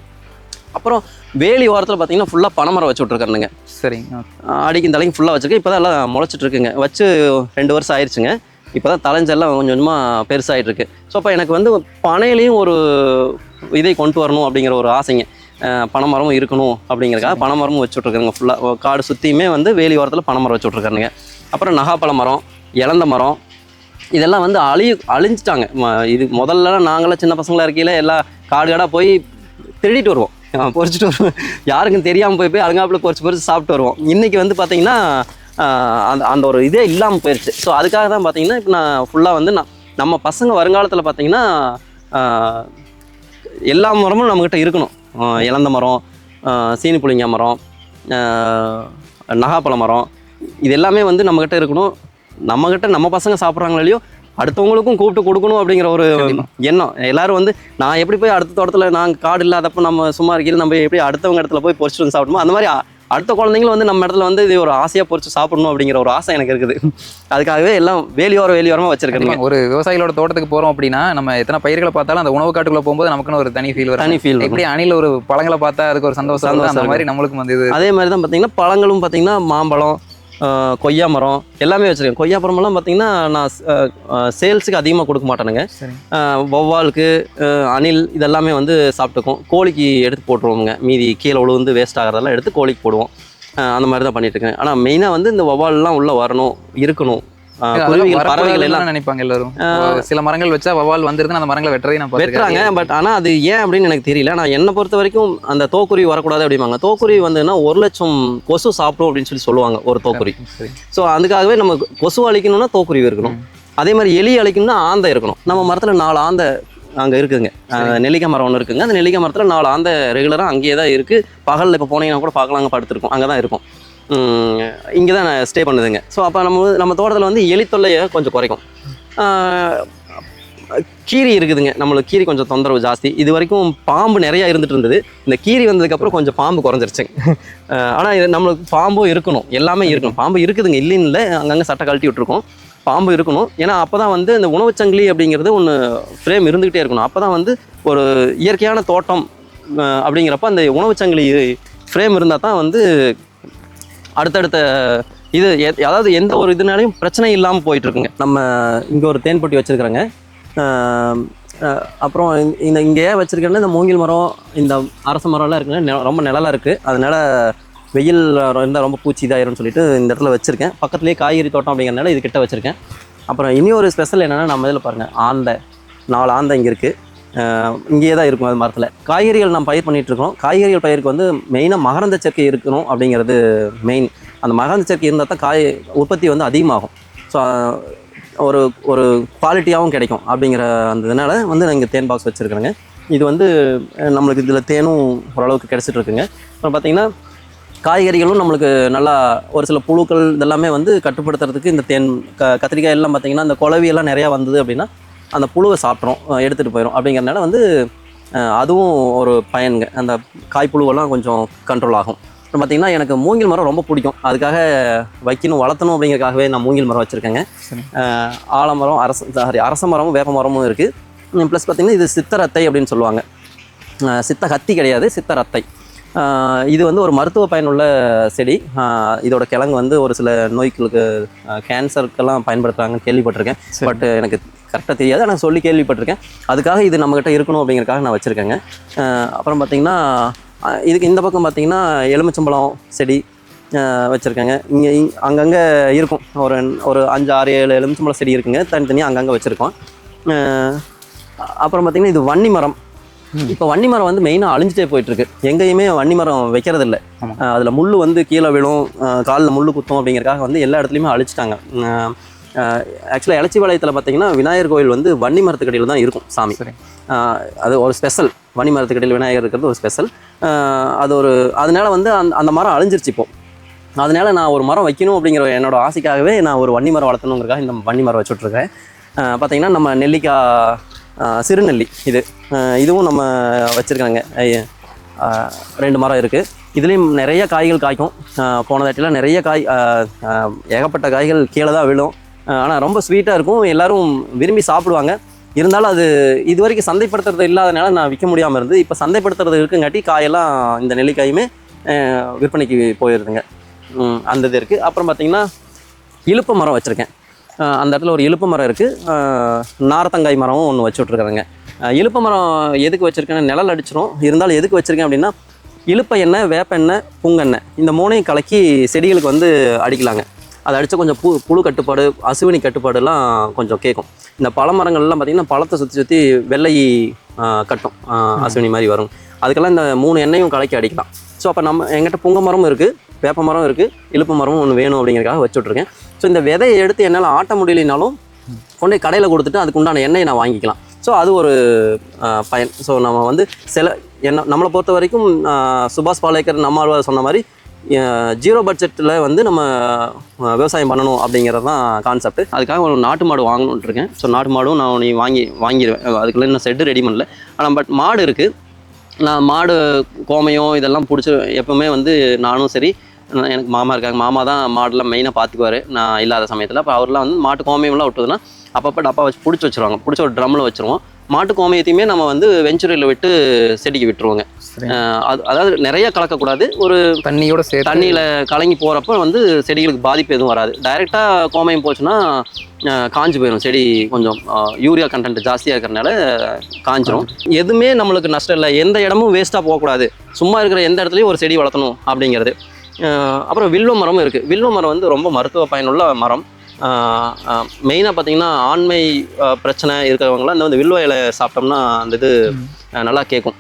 Speaker 3: அப்புறம் வேலி ஓரத்தில் பார்த்தீங்கன்னா ஃபுல்லாக பனைமரம் வச்சு விட்ருக்காருங்க.
Speaker 1: சரிங்க.
Speaker 3: அடிக்கும் தலைக்கும் ஃபுல்லாக வச்சுருக்கேன். இப்போ தான் எல்லாம் முளைச்சிட்டு இருக்குங்க. வச்சு 2 வருஷம் ஆயிடுச்சுங்க. இப்போ தான் தலைஞ்செல்லாம் கொஞ்சம் கொஞ்சமாக பெருசாகிட்டு இருக்கு. ஸோ அப்போ எனக்கு வந்து பனையிலையும் ஒரு இதை கொண்டு வரணும் அப்படிங்கிற ஒரு ஆசைங்க. பனைமரமும் இருக்கணும் அப்படிங்கிறக்காக பனைமரமும் வச்சு விட்ருக்காருங்க. ஃபுல்லாக காடு சுற்றியுமே வந்து வேலி ஓரத்தில் பனைமரம் வச்சு விட்ருக்காருங்க. அப்புறம் நகாப்பழ மரம், இலந்த மரம், இதெல்லாம் வந்து அழிஞ்சிட்டாங்க. இது முதல்லலாம் நாங்களாம் சின்ன பசங்களாக இருக்கையில் எல்லாம் காடாக போய் திருடிட்டு வருவோம், பொறிச்சிட்டு வருவோம். யாருக்கும் தெரியாமல் போய் அழுங்காப்பில் பொறிச்சு சாப்பிட்டு வருவோம். இன்றைக்கி வந்து பார்த்திங்கன்னா அந்த ஒரு இதே இல்லாமல் போயிடுச்சு. ஸோ அதுக்காக தான் பார்த்தீங்கன்னா இப்போ நான் ஃபுல்லாக வந்து நம்ம பசங்க வருங்காலத்தில் பார்த்தீங்கன்னா எல்லா மரமும் நம்மக்கிட்ட இருக்கணும். இலந்த மரம், சீனி புளிங்க மரம், நகாப்பழ மரம், இது எல்லாமே வந்து நம்மக்கிட்ட இருக்கணும். நம்மக்கிட்ட நம்ம பசங்க சாப்பிட்றாங்களோ இல்லையோ அடுத்தவங்களுக்கும் கூப்பிட்டு கொடுக்கணும் அப்படிங்கிற ஒரு எண்ணம். எல்லோரும் வந்து நான் எப்படி போய் அடுத்த தோட்டத்தில் நாங்கள் காடு இல்லாதப்போ நம்ம சும்மா இருக்கையில் நம்ம எப்படி அடுத்தவங்க இடத்துல போய் பொறிச்சிட்டு வந்து சாப்பிடுமோ அந்த மாதிரி அடுத்த குழந்தைங்களும் வந்து நம்ம இடத்துல வந்து இது ஒரு ஆசையாக பொறிச்சு சாப்பிடணும் அப்படிங்கிற ஒரு ஆசை எனக்கு இருக்குது. அதுக்காகவே எல்லாம் வேலியோரமாக வச்சிருக்கேன்.
Speaker 2: ஒரு விவசாயிகளோட தோட்டத்துக்கு போறோம் அப்படின்னா நம்ம எத்தனை பயிர்களை பார்த்தாலும் அந்த உணவு காட்டுக்குள்ள போகும்போது நமக்குன்னு ஒரு தனி ஃபீல் எப்படி அணில ஒரு பழங்களை பார்த்தா அதுக்கு ஒரு சந்தோஷம் அந்த மாதிரி நம்மளுக்கும் வந்து
Speaker 3: அதே மாதிரி தான் பார்த்தீங்கன்னா பழங்களும் பார்த்தீங்கன்னா மாம்பழம், கொய்யா மரம் எல்லாமே வச்சுருக்கேன். கொய்யா மரமெல்லாம் பார்த்தீங்கன்னா நான் சேல்ஸுக்கு அதிகமாக கொடுக்க மாட்டேனுங்க. வௌவாலுக்கு, அணில் இதெல்லாமே வந்து சாப்பிட்டுக்கும். கோழிக்கு எடுத்து போட்டுருவோங்க. மீதி கீழே உழுந்து வேஸ்ட் ஆகிறதெல்லாம் எடுத்து கோழிக்கு போடுவோம். அந்த மாதிரி தான் பண்ணிட்டு இருக்கேன். ஆனால் மெயினாக வந்து இந்த வௌவால்லாம் உள்ளே வரணும், இருக்கணும். குருவிகள், பறவைகள் எல்லாம்
Speaker 2: நினைப்பாங்க எல்லாரும். சில மரங்கள் வச்சா வௌவால் வந்துருதுன்னு அந்த மரங்களை வெட்டுறாங்க.
Speaker 3: பட் ஆனால் அது ஏன் அப்படின்னு எனக்கு தெரியல. நான் என்னை பொறுத்த வரைக்கும் அந்த தோக்குருவி வரக்கூடாது அப்படிம்பாங்க. தோக்குருவி வந்துன்னா 1,00,000 கொசு சாப்பிடும் அப்படின்னு சொல்லுவாங்க ஒரு தோக்குருவி. ஸோ அதுக்காகவே நம்ம கொசு அழிக்கணும்னா தோக்குருவி இருக்கணும். அதே மாதிரி எலி அழிக்கணும்னா ஆந்தை இருக்கணும். நம்ம மரத்தில் 4 ஆந்தை அங்கே இருக்குதுங்க. நெல்லிக்காய் மரம் ஒன்று இருக்குங்க. அந்த நெல்லிக்காய் மரத்தில் 4 ஆந்தை ரெகுலராக அங்கேயே தான் இருக்குது. பகலில் இப்போ போனீங்கன்னா கூட பார்க்கலாங்க, படுத்துருக்கும். அங்கே தான் இருக்கும். இங்கே தான் நான் ஸ்டே பண்ணுதுங்க. ஸோ அப்போ நம்ம தோட்டத்தில் வந்து எலி தொல்லையை கொஞ்சம் குறைக்கும். கீரி இருக்குதுங்க. நம்மளுக்கு கீரி கொஞ்சம் தொந்தரவு ஜாஸ்தி. இது வரைக்கும் பாம்பு நிறையா இருந்துட்டு இருந்தது. இந்த கீரி வந்ததுக்கப்புறம் கொஞ்சம் பாம்பு குறைஞ்சிருச்சுங்க. ஆனால் இது நம்மளுக்கு பாம்பும் இருக்கணும், எல்லாமே இருக்கணும். பாம்பு இருக்குதுங்க, இல்லைன்னு இல்லை. அங்கங்கே சட்டை கழட்டி விட்டுருக்கோம். பாம்பு இருக்கணும். ஏன்னா அப்போ தான் வந்து இந்த உணவுச்சங்கிலி அப்படிங்கிறது ஒன்று ஃப்ரேம் இருந்துக்கிட்டே இருக்கணும். அப்போ தான் வந்து ஒரு இயற்கையான தோட்டம் அப்படிங்கிறப்ப அந்த உணவுச்சங்கிலி ஃப்ரேம் இருந்தால் தான் வந்து அடுத்தடுத்த இது அதாவது எந்த ஒரு இதுனாலையும் பிரச்சனை இல்லாமல் போயிட்டுருக்குங்க. நம்ம இங்கே ஒரு தேன்பொட்டி வச்சுருக்குறேங்க. அப்புறம் இங்கே வச்சுருக்கேன்னா இந்த மூங்கில் மரம், இந்த அரச மரம்லாம் இருக்குங்க. ரொம்ப நிழலாக இருக்குது. அதனால் வெயில் இருந்தால் ரொம்ப பூச்சி இதாயிரும்னு சொல்லிட்டு இந்த இடத்துல வச்சுருக்கேன். பக்கத்துலேயே காய்கறி தோட்டம் அப்படிங்கிறனால இது கிட்ட வச்சுருக்கேன். அப்புறம் இனி ஒரு ஸ்பெஷல் என்னென்னா, நம்ம இதில் பாருங்கள், ஆந்தை 4 ஆந்தை இங்கே இருக்குது. இங்கேயே தான் இருக்கும் அது மரத்தில். காய்கறிகள் நம்ம பயிர் பண்ணிகிட்ருக்கோம். காய்கறிகள் பயிருக்கு வந்து மெயினாக மகரந்த சேர்க்கை இருக்கணும் அப்படிங்கிறது மெயின். அந்த மகரந்த சேர்க்கை இருந்தால் தான் காய் உற்பத்தி வந்து அதிகமாகும். ஸோ ஒரு ஒரு குவாலிட்டியாகவும் கிடைக்கும் அப்படிங்கிற அந்த இதனால் வந்து நான் இங்கே தேன் பாக்ஸ் வச்சுருக்கிறேங்க. இது வந்து நம்மளுக்கு இதில் தேனும் ஓரளவுக்கு கிடச்சிட்ருக்குங்க. அப்புறம் பார்த்திங்கன்னா காய்கறிகளும் நம்மளுக்கு நல்லா ஒரு சில புழுக்கள் இதெல்லாமே வந்து கட்டுப்படுத்துறதுக்கு இந்த தேன் கத்திரிக்காய் எல்லாம் பார்த்திங்கன்னா இந்த குளவியெல்லாம் நிறையா வந்தது அப்படின்னா அந்த புழுவை சாப்பிட்றோம், எடுத்துகிட்டு போயிடும். அப்படிங்கிறனால வந்து அதுவும் ஒரு பயனுங்க. அந்த காய்ப்புழுவெல்லாம் கொஞ்சம் கண்ட்ரோல் ஆகும். அப்புறம் பார்த்திங்கன்னா எனக்கு மூங்கில் மரம் ரொம்ப பிடிக்கும். அதுக்காக வளர்த்தணும் அப்படிங்கிறதுக்காகவே நான் மூங்கில் மரம் வச்சுருக்கேங்க. ஆலமரம், அரச மரமும் வேப்ப மரமும் இருக்குது. ப்ளஸ் பார்த்திங்கன்னா இது சித்தரத்தை அப்படின்னு சொல்லுவாங்க. சித்த கத்தி கிடையாது, சித்தரத்தை. இது வந்து ஒரு மருத்துவ பயனுள்ள செடி. இதோட கிழங்கு வந்து ஒரு சில நோய்களுக்கு, கேன்சருக்கெல்லாம் பயன்படுத்துகிறாங்கன்னு கேள்விப்பட்டிருக்கேன். பட் எனக்கு கரெக்டாக தெரியாது, ஆனால் சொல்லி கேள்விப்பட்டிருக்கேன். அதுக்காக இது நம்மக்கிட்ட இருக்கணும் அப்படிங்கிறதுக்காக நான் வச்சுருக்கேங்க. அப்புறம் பார்த்திங்கன்னா இதுக்கு இந்த பக்கம் பார்த்திங்கன்னா எலுமிச்சம்பழம் செடி வச்சுருக்கேங்க. இங்கே அங்கங்கே இருக்கும். ஒரு 5, 6, 7 எலுமிச்சம்பழம் செடி இருக்குங்க. தனித்தனியாக அங்கங்கே வச்சுருக்கோம். அப்புறம் பார்த்திங்கன்னா இது வன்னி மரம். இப்போ வன்னி மரம் வந்து மெயினாக அழிஞ்சிட்டே போயிட்டுருக்கு. எங்கேயுமே வன்னி மரம் வைக்கிறது இல்லை. அதில் முள் வந்து கீழே விழும், காலில் முள் குத்தும் அப்படிங்கிறதுக்காக வந்து எல்லா இடத்துலையுமே அழிச்சிட்டாங்க. ஆக்சுவலாக எலச்சிபாளையத்தில் பார்த்தீங்கன்னா விநாயகர் கோயில் வந்து வன்னி மரத்துக்கடியில் தான் இருக்கும் சாமி. அது ஒரு ஸ்பெஷல். வன்னி மரத்துக்கடியில் விநாயகர் இருக்கிறது ஒரு ஸ்பெஷல். அதனால வந்து அந்த மரம் அழிஞ்சிருச்சு இப்போது. அதனால நான் ஒரு மரம் வைக்கணும் அப்படிங்கிற என்னோட ஆசைக்காகவே நான் ஒரு வன்னி மரம் வளர்த்தணுங்கிறக்காக இந்த வன்னி மரம் வச்சுட்ருக்கேன். பார்த்தீங்கன்னா நம்ம நெல்லிக்காய், சிறுநெல்லி இதுவும் நம்ம வச்சுருக்காங்க. 2 மரம் இருக்குது. இதுலேயும் நிறைய காய்கள் காய்க்கும். போன தாட்டிலாம் நிறைய ஏகப்பட்ட காய்கள் கீழே தான் விழும். ஆனால் ரொம்ப ஸ்வீட்டாக இருக்கும். எல்லோரும் விரும்பி சாப்பிடுவாங்க. இருந்தாலும் அது இது வரைக்கும் சந்தைப்படுத்துறது இல்லாதனால நான் விற்க முடியாமல் இருந்து, இப்போ சந்தைப்படுத்துறது இருக்குங்காட்டி காயெல்லாம் இந்த நெல்லிக்காயுமே விற்பனைக்கு போயிடுதுங்க. அந்த இது இருக்குது. அப்புறம் பார்த்திங்கன்னா இலுப்ப மரம் வச்சுருக்கேன். அந்த இடத்துல ஒரு இலுப்ப மரம் இருக்குது. நார்த்தங்காய் மரமும் ஒன்று வச்சு விட்ருக்குறேங்க. இலுப்ப மரம் எதுக்கு வச்சுருக்கேன்னு நிழல் அடிச்சிடும். இருந்தாலும் எதுக்கு வச்சுருக்கேன் அப்படின்னா, இலுப்ப எண்ணெய், வேப்ப எண்ணெய், புங்கெண்ணெய் இந்த 3ஐயும் கலக்கி செடிகளுக்கு வந்து அடிக்கலாங்க. அதை அடித்தா கொஞ்சம் புழு கட்டுப்பாடு, அசுவினி கட்டுப்பாடுலாம் கொஞ்சம் கேட்கும். இந்த பழமரங்கள்லாம் பார்த்திங்கன்னா பழத்தை சுற்றி வெள்ளை கட்டும், அசுவினி மாதிரி வரும். அதுக்கெல்லாம் இந்த 3 எண்ணெயும் கலக்கி அடிக்கலாம். ஸோ அப்போ எங்கிட்ட புங்க மரமும் இருக்குது, வேப்ப மரம் இருக்குது, இலுப்ப மரமும் ஒன்று வேணும் அப்படிங்கிறதுக்காக வச்சுட்ருக்கேன். ஸோ இந்த விதையை எடுத்து என்னால் ஆட்ட முடியலைனாலும் கொண்டு கடையில் கொடுத்துட்டு அதுக்கு உண்டான எண்ணெயை நான் வாங்கிக்கலாம். ஸோ அது ஒரு பயன். ஸோ நம்ம வந்து நம்மளை பொறுத்த வரைக்கும் சுபாஷ் பாலேக்கர் நம்மாழ்வார் சொன்ன மாதிரி 0 பட்ஜெட்டில் வந்து நம்ம விவசாயம் பண்ணணும் அப்படிங்கிறது தான் கான்செப்ட். அதுக்காக ஒரு நாட்டு மாடு வாங்கணுன்ட்டு இருக்கேன். ஸோ நாட்டு மாடும் நான் வாங்கிடுவேன். அதுக்குள்ளே இன்னும் செட்டு ரெடி பண்ணல. ஆனால் மாடு இருக்குது. நான் மாடு கோமையம் இதெல்லாம் பிடிச்சி எப்போவுமே வந்து நானும் சரி எனக்கு மாமா இருக்காங்க, மாமா தான் மாடெல்லாம் மெயினாக பார்த்துக்குவார் நான் இல்லாத சமயத்தில். அப்போ அவர்லாம் வந்து மாட்டு கோமியம்லாம் விட்டுதுன்னா அப்பப்போ டப்பா வச்சு பிடிச்சி வச்சுருவாங்க, பிடிச்ச ஒரு ட்ரம்மில் வச்சுருவோம். மாட்டு கோமியத்தையுமே நம்ம வந்து வெஞ்சுரியில் விட்டு செடிக்கு விட்டுருவோங்க. அதாவது நிறைய கலக்கக்கூடாது, ஒரு
Speaker 1: தண்ணியோட சேர்த்து
Speaker 3: தண்ணியில் கலங்கி போகிறப்ப வந்து செடிகளுக்கு பாதிப்பு எதுவும் வராது. டைரெக்டாக கோமயம் போச்சுன்னா காஞ்சு போயிடும் செடி, கொஞ்சம் யூரியா கண்டென்ட் ஜாஸ்தியாக இருக்கிறனால காஞ்சிரும். எதுவுமே நம்மளுக்கு நஷ்டம் இல்லை, எந்த இடமும் வேஸ்ட்டாக போகக்கூடாது, சும்மா இருக்கிற எந்த இடத்துலையும் ஒரு செடி வளர்த்தணும் அப்படிங்கிறது. அப்புறம் வில்வ மரமும் இருக்குது. வில்வ மரம் வந்து ரொம்ப மருத்துவ பயனுள்ள மரம். மெயினாக பார்த்தீங்கன்னா ஆண்மை பிரச்சனை இருக்கிறவங்களாம் இந்த வந்து வில்வ இலை சாப்பிட்டோம்னா அந்த இது நல்லா கேட்கும்.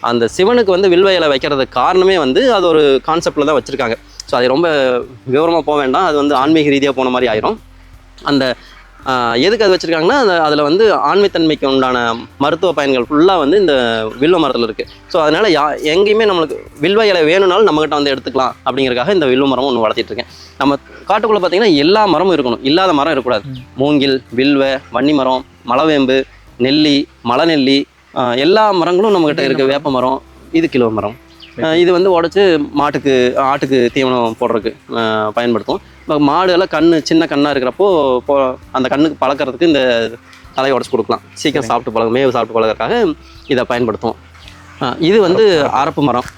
Speaker 3: அந்த சிவனுக்கு வந்து வில்வ இலை வைக்கிறதுக்கு காரணமே வந்து அது ஒரு கான்செப்டில் தான் வச்சுருக்காங்க. ஸோ அது ரொம்ப விவரமாக போக வேண்டாம், அது வந்து ஆன்மீக ரீதியாக போன மாதிரி ஆயிரும். அந்த எதுக்கு அது வச்சுருக்காங்கன்னா அதில் வந்து ஆண்மைத்தன்மைக்கு உண்டான மருத்துவ பயன்கள் ஃபுல்லாக வந்து இந்த வில்வ மரத்தில் இருக்குது. ஸோ அதனால் எங்கேயுமே நம்மளுக்கு வில்வ இலை வேணும்னாலும் நம்மகிட்ட வந்து எடுத்துக்கலாம் அப்படிங்கிறதுக்காக இந்த வில்வ மரம் ஒன்று வளர்த்திட்டு இருக்கேன். நம்ம காட்டுக்குள்ளே பார்த்தீங்கன்னா எல்லா மரமும் இருக்கணும், இல்லாத மரம் இருக்கக்கூடாது. மூங்கில், வில்வ, வன்னி மரம், மலவேம்பு, நெல்லி, மலநெல்லி, எல்லா மரங்களும் நம்மகிட்ட இருக்குது. வேப்ப மரம், இது கிலோ மரம். இது வந்து உடச்சி ஆட்டுக்கு தீவனம் போடுறதுக்கு பயன்படுத்தும். இப்போ மாடுகள்லாம் சின்ன கண்ணாக இருக்கிறப்போ அந்த கண்ணுக்கு பழக்கிறதுக்கு இந்த தலையை உடச்சி கொடுக்கலாம், சீக்கிரம் சாப்பிட்டு மேவு சாப்பிட்டு பழகிறதுக்காக இதை பயன்படுத்தும். இது வந்து அரப்பு மரம்.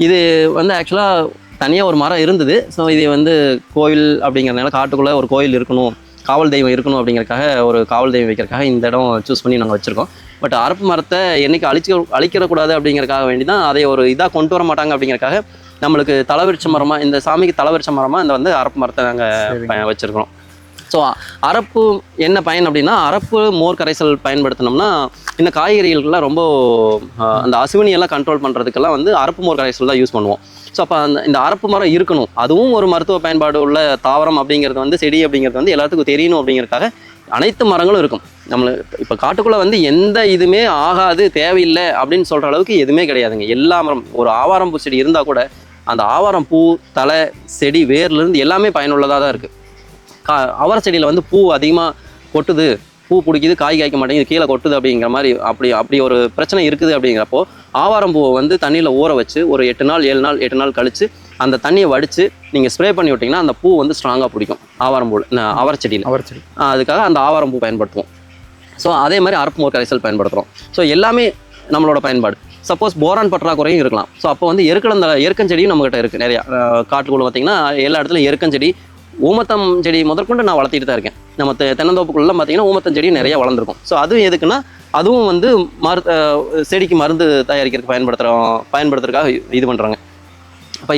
Speaker 3: இது வந்து ஆக்சுவலாக தனியாக ஒரு மரம் இருந்தது. ஸோ இது வந்து கோயில் அப்படிங்கிறதுனால காட்டுக்குள்ளே ஒரு கோயில் இருக்கணும், காவல் தெய்வம் இருக்கணும் அப்படிங்கிறதுக்காக, ஒரு காவல் தெய்வம் வைக்கிறதுக்காக இந்த இடம் சூஸ் பண்ணி நாங்கள் வச்சுருக்கோம். பட் அரப்பு மரத்தை என்றைக்கு அழிக்கிடக்கூடாது அப்படிங்கிறதுக்காக வேண்டி தான் அதை ஒரு இதாக கொண்டு வர மாட்டாங்க அப்படிங்கிறதுக்காக நம்மளுக்கு தலவிருட்ச மரமாக, இந்த சாமிக்கு தலவிருட்ச மரமாக இந்த வந்து அரப்பு மரத்தை நாங்கள் வச்சுருக்கோம். ஸோ அரப்பு என்ன பயன் அப்படின்னா, அரப்பு மோர் கரைசல் பயன்படுத்தினோம்னா இந்த காய்கறிகளுக்கெல்லாம் ரொம்ப அந்த அசுவினியெல்லாம் கண்ட்ரோல் பண்ணுறதுக்கெல்லாம் வந்து அரப்பு மோர் கரைசல் தான் யூஸ் பண்ணுவோம். ஸோ அப்போ இந்த அரப்பு மரம் இருக்கணும், அதுவும் ஒரு மருத்துவ பயன்பாடு உள்ள தாவரம் அப்படிங்கிறது வந்து, செடி அப்படிங்கிறது வந்து எல்லாத்துக்கும் தெரியணும் அப்படிங்கிறதுக்காக அனைத்து மரங்களும் இருக்கும். நம்மளுக்கு இப்போ காட்டுக்குள்ளே வந்து எந்த இதுவுமே ஆகாது, தேவையில்லை அப்படின்னு சொல்கிற அளவுக்கு எதுவுமே கிடையாதுங்க. எல்லா மரம், ஒரு ஆவாரம் பூ செடி இருந்தால் கூட அந்த ஆவாரம் பூ, தலை, செடி, வேர்லேருந்து எல்லாமே பயனுள்ளதாக தான் இருக்குது. அவரை செடியில் வந்து பூ அதிகமாக கொட்டுது, பூ பிடிக்குது, காய் காய்க்க மாட்டேங்குது, கீழே கொட்டுது அப்படிங்கிற மாதிரி அப்படி ஒரு பிரச்சனை இருக்குது. அப்படிங்கிறப்போ ஆவாரம் பூவை வந்து தண்ணியில் ஊற வச்சு ஒரு 8 நாள் 7 நாள் 8 நாள் கழித்து அந்த தண்ணியை வடித்து நீங்கள் ஸ்ப்ரே பண்ணி விட்டிங்கன்னா அந்த பூ வந்து ஸ்ட்ராங்காக பிடிக்கும் ஆவாரம் பூவில், அவரை செடியில். அதுக்காக அந்த ஆவாரம் பூ பயன்படுத்துவோம். ஸோ அதே மாதிரி அரப்பு மோர் கரைசல் பயன்படுத்துகிறோம். ஸோ எல்லாமே நம்மளோட பயன்பாடு. சப்போஸ் போரான் பற்றாக்குறையும் இருக்கலாம். ஸோ அப்போ வந்து எருக்கஞ்செடியும் நம்மகிட்ட இருக்குது நிறையா. காட்டுக்குள்ளே பார்த்திங்கன்னா எல்லா இடத்துலையும் எருக்கஞ்செடி, ஊமத்தம் செடி முதற்கொண்டு நான் வளர்த்திட்டு தான் இருக்கேன். நம்ம தென்னந்தோப்புக்குள்ளே பார்த்திங்கன்னா ஊமத்தம் செடி நிறையா வளர்ந்துருக்கும். ஸோ அதுவும் எதுக்குன்னா, அதுவும் வந்து செடிக்கு மருந்து தயாரிக்கிறதுக்கு பயன்படுத்துறதுக்காக இது பண்ணுறாங்க. இப்போ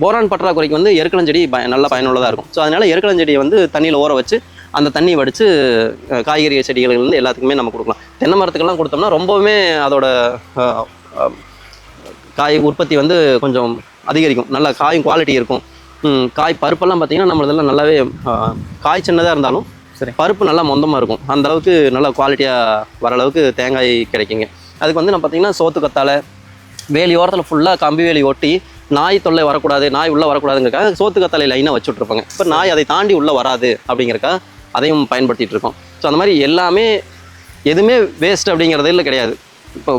Speaker 3: போரான் பற்றாக்குறைக்கு வந்து எருக்கலஞ்செடி நல்ல பயனுள்ளதாக இருக்கும். ஸோ அதனால் எருக்கலஞ்செடியை வந்து தண்ணியில் ஊற வச்சு அந்த தண்ணியை வடித்து காய்கறி செடிகள்லேருந்து எல்லாத்துக்குமே நம்ம கொடுக்கலாம். தென்னை மரத்துக்கெல்லாம் கொடுத்தோம்னா ரொம்பவுமே அதோட காய் உற்பத்தி வந்து கொஞ்சம் அதிகரிக்கும், நல்லா காயும் குவாலிட்டி இருக்கும். காய் பருப்பெல்லாம் பார்த்திங்கன்னா நம்மளதெல்லாம் நல்லாவே காய் சின்னதாக இருந்தாலும் சரி, பருப்பு நல்லா மொந்தமாக இருக்கும். அந்த அளவுக்கு நல்லா குவாலிட்டியாக வர அளவுக்கு தேங்காய் கிடைக்குங்க. அதுக்கு வந்து நம்ம பார்த்திங்கன்னா சோத்து கத்தாழை, வேலி ஓரத்தில் ஃபுல்லாக கம்பி வேலி ஒட்டி நாய் தொல்லை வரக்கூடாது, நாய் உள்ளே வரக்கூடாதுங்கிறக்காக சோத்து கத்தாழை லைனாக வச்சுட்ருப்பாங்க. இப்போ நாய் அதை தாண்டி உள்ளே வராது அப்படிங்கிறக்காக அதையும் பயன்படுத்திகிட்டு இருக்கோம். ஸோ அந்த மாதிரி எல்லாமே எதுவுமே வேஸ்ட் அப்படிங்கிறது இல்லை கிடையாது. இப்போ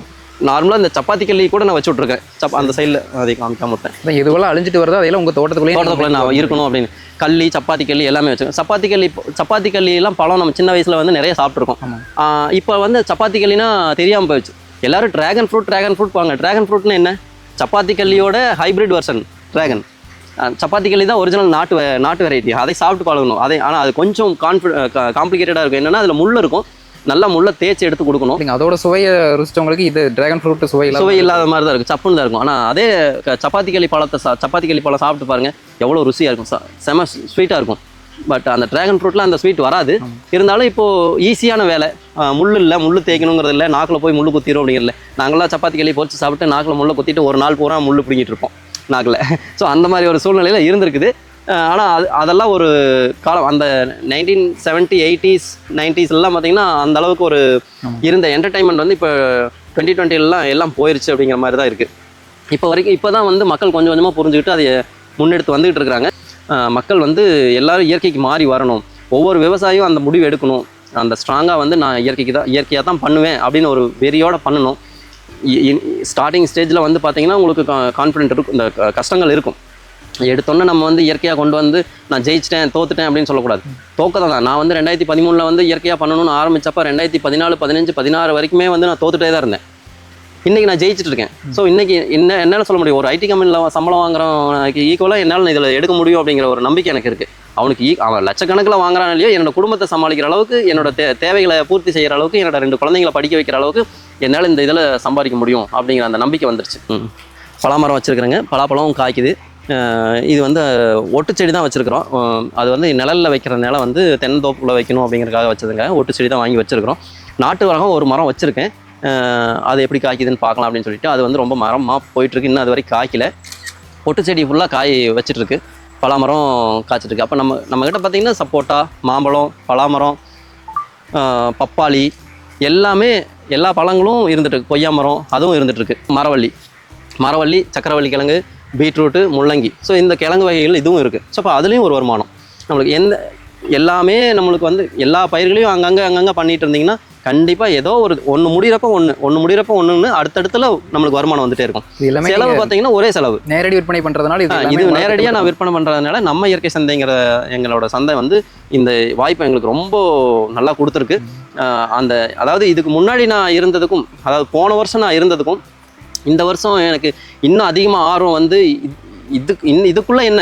Speaker 3: நார்மலாக இந்த சப்பாத்தி கல்லி கூட நான் வச்சு விட்ருக்கேன், அந்த சைடில் அதை காமிக்காம விட்டேன்.
Speaker 1: எதுவெல்லாம் அழிஞ்சிட்டு வருதோ அதெல்லாம் உங்கள் தோட்டத்துக்குள்ளே
Speaker 3: நான் இருக்கணும் அப்படின்னு கல்லி, சப்பாத்தி கல்லி எல்லாமே வச்சுருக்கேன். சப்பாத்தி கல்லிலாம் பழம் நம்ம சின்ன வயசில் வந்து நிறைய சாப்பிட்ருக்கோம். இப்போ வந்து சப்பாத்தி கல்லினா தெரியாமல் போயிடுச்சு. எல்லோரும் ட்ராகன் ஃப்ரூட் வாங்க. ட்ராகன் ஃப்ரூட்னு என்ன? சப்பாத்தி கல்லியோட ஹைப்ரிட் வெர்ஷன் ட்ராகன். சப்பாத்தி கல்லி தான் ஒரிஜினல் நாட்டு வெரைட்டி. அதை சாப்பிட்டு பழகணும். ஆனால் அது கொஞ்சம் காம்ப்ளிகேட்டடாக இருக்கும். என்னென்னா அதில் முள் இருக்கும், நல்லா முள்ளை தேய்ச்சி எடுத்து கொடுக்கணும்.
Speaker 1: அதோட சுவையை ருசிச்சவங்களுக்கு இது ட்ராகன் ஃப்ரூட் சுவை
Speaker 3: இல்லாத மாதிரி தான் இருக்குது, சப்புன்னு தான் இருக்கும். ஆனால் அதே சப்பாத்தி கல்லி பழம் சாப்பிட்டு பாருங்கள், எவ்வளோ ருசியாக இருக்கும், செம ஸ்வீட்டாக இருக்கும். பட் அந்த ட்ராகன் ஃப்ரூட்டில் அந்த ஸ்வீட் வராது. இருந்தாலும் இப்போது ஈஸியான வேலை, முள் தேய்க்கணுங்கிறது இல்லை, நாக்கில் போய் முள் குத்திடும் அப்படிங்கிறதுல. நாங்களாம் சப்பாத்தி கல்லி பொறிச்சு சாப்பிட்டு நாக்கில் முள்ளை குத்திட்டு ஒரு நாள் பூரா முள் பிடிங்கிட்டு இருப்போம் நாக்கில். ஸோ அந்த மாதிரி ஒரு சூழ்நிலையில் இருந்திருக்குது. ஆனால் அதெல்லாம் ஒரு காலம், அந்த 1970s 80s 90s எல்லாம் பார்த்திங்கன்னா அந்த அளவுக்கு ஒரு இருந்த என்டர்டைன்மெண்ட் வந்து இப்போ 2020 எல்லாம் போயிடுச்சு அப்படிங்கிற மாதிரி தான் இருக்குது. இப்போ தான் வந்து மக்கள் கொஞ்சம் கொஞ்சமாக புரிஞ்சுக்கிட்டு அதை முன்னெடுத்து வந்துக்கிட்டு இருக்கிறாங்க. மக்கள் வந்து எல்லோரும் இயற்கைக்கு மாறி வரணும், ஒவ்வொரு விவசாயியும் அந்த முடிவு எடுக்கணும். அந்த ஸ்ட்ராங்காக வந்து நான் இயற்கையாக தான் பண்ணுவேன் அப்படின்னு ஒரு வெறியோடு பண்ணணும். ஸ்டார்டிங் ஸ்டேஜில் வந்து பார்த்தீங்கன்னா உங்களுக்கு கான்ஃபிடென்ட் இருக்கும், இந்த கஷ்டங்கள் இருக்கும். எடுத்தோன்னே நம்ம வந்து இயற்கையாக கொண்டு வந்து நான் ஜெயிச்சிட்டேன் தோத்துட்டேன் அப்படின்னு சொல்லக்கூடாது. தோக்கதான் நான் வந்து 2013 வந்து இயற்கையாக பண்ணணும்னு ஆரம்பித்தப்போ 2014, 15, 16 வரைக்குமே வந்து நான் தோத்துட்டே தான் இருந்தேன். இன்றைக்கி நான் ஜெயிச்சிட்டு இருக்கேன். ஸோ இன்றைக்கி என்னால் சொல்ல முடியும், ஒரு ஐடி கம்பெனியில் சம்பளம் வாங்குறவனுக்கு ஈக்குவலாக என்னால் இதில் எடுக்க முடியும் அப்படிங்கிற ஒரு நம்பிக்கை எனக்கு இருக்குது. அவன் லட்சக்கணக்கில் வாங்குறான் இல்லையோ, என்னோட குடும்பத்தை சமாளிக்கிற அளவுக்கு, என்னோட தேவைகளை பூர்த்தி செய்கிற அளவுக்கு, என்னோட 2 குழந்தைங்களை படிக்க வைக்கிற அளவுக்கு என்னால் இந்த இதில் சம்பாதிக்க முடியும் அப்படிங்கிற அந்த நம்பிக்கை வந்துருச்சு. பலாமரம் வச்சுருக்குறேங்க, பலாப்பழம் காய்க்குது. இது வந்து ஒட்டு செடி தான் வச்சுருக்குறோம். அது வந்து நிழலில் வைக்கிறதுனால வந்து தென்னந்தோப்புக்குள்ளே வைக்கணும் அப்படிங்கிறதுக்காக வச்சதுங்க. ஒட்டு செடி தான் வாங்கி வச்சுருக்கிறோம். நாட்டு ரகம் ஒரு மரம் வச்சுருக்கேன். அது எப்படி காய்க்குதுன்னு பார்க்கலாம் அப்படின்னு சொல்லிட்டு அது வந்து ரொம்ப மரமாக போயிட்டுருக்கு. இன்னும் அது வரைக்கும் காய்க்கல. ஒட்டு செடி ஃபுல்லாக காய் வச்சிட்ருக்கு, பலாமரம் காய்ச்சிட்ருக்கு. அப்போ நம்மக்கிட்ட பார்த்திங்கன்னா சப்போட்டா, மாம்பழம், பலாமரம், பப்பாளி எல்லாமே எல்லா பழங்களும் இருந்துகிட்ருக்கு. கொய்யா மரம் அதுவும் இருந்துகிட்ருக்கு. மரவள்ளி, சக்கரவள்ளி கிழங்கு, பீட்ரூட்டு, முள்ளங்கி. ஸோ இந்த கிழங்கு வகைகள் இதுவும் இருக்குது. ஸோ அப்போ அதுலேயும் ஒரு வருமானம் நம்மளுக்கு. எல்லாமே நம்மளுக்கு வந்து எல்லா பயிர்களையும் அங்கங்கே பண்ணிகிட்டு இருந்தீங்கன்னா கண்டிப்பாக ஏதோ ஒன்று முடிகிறப்ப ஒன்றுன்னு அடுத்தடுத்துல நம்மளுக்கு வருமானம் வந்துட்டே இருக்கும். செலவு பார்த்தீங்கன்னா ஒரே செலவு.
Speaker 1: நேரடி விற்பனை பண்ணுறதுனால
Speaker 3: இது நேரடியாக நான் விற்பனை பண்ணுறதுனால நம்ம இயற்கை சந்தைங்கிற எங்களோட சந்தை வந்து இந்த வாய்ப்பை எங்களுக்கு ரொம்ப நல்லா கொடுத்துருக்கு. அதாவது இதுக்கு முன்னாடி நான் இருந்ததுக்கும், அதாவது போன வருஷம் நான் இருந்ததுக்கும் இந்த வருஷம் எனக்கு இன்னும் அதிகமாக ஆர்வம் வந்து இதுக்குள்ளே என்ன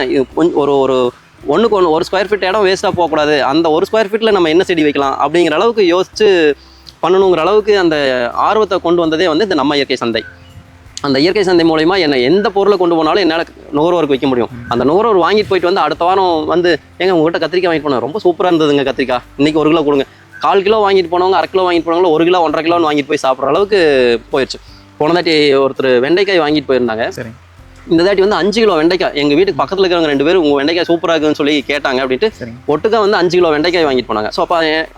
Speaker 3: ஒன்றுக்கு ஒன்று 1 ஸ்கொயர் ஃபீட் இடம் வேஸ்ட்டாக போகக்கூடாது, அந்த 1 ஸ்கொயர் ஃபீட்டில் நம்ம என்ன செடி வைக்கலாம் அப்படிங்கிற அளவுக்கு யோசித்து பண்ணணுங்கிற அளவுக்கு அந்த ஆர்வத்தை கொண்டு வந்ததே வந்து இந்த நம்ம இயற்கை சந்தை. அந்த இயற்கை சந்தை மூலமா எந்த பொருளை கொண்டு போனாலும் என்னால் நுகர்வோருக்கு வைக்க முடியும். அந்த நுகர்வோர் வாங்கிட்டு போயிட்டு வந்து அடுத்த வாரம் வந்து உங்கள்கிட்ட கத்திரிக்காய் வாங்கிட்டு போனேன், ரொம்ப சூப்பராக இருந்ததுங்க கத்திரிக்காய், இன்றைக்கி 1 கிலோ கொடுங்க. 1/4 கிலோ வாங்கிட்டு போனவங்க 1/2 கிலோ வாங்கிட்டு போனவங்கள 1 கிலோ 1.5 கிலோன்னு வாங்கிட்டு போய் சாப்பிட்ற அளவுக்கு போயிடுச்சு. போன தாட்டி ஒருத்தர் வெண்டைக்காய் வாங்கிட்டு போயிருந்தாங்க.
Speaker 1: சரி,
Speaker 3: இந்த தாட்டி வந்து 5 கிலோ வெண்டைக்காய், எங்கள் வீட்டுக்கு பக்கத்தில் இருக்கிறவங்க 2 பேர் உங்கள் வெண்டைக்காய் சூப்பராக இருக்குன்னு சொல்லி கேட்டாங்க அப்படின்ட்டு ஒட்டுக்கா வந்து 5 கிலோ வெண்டைக்காய் வாங்கிட்டு போனாங்க. ஸோ அப்போ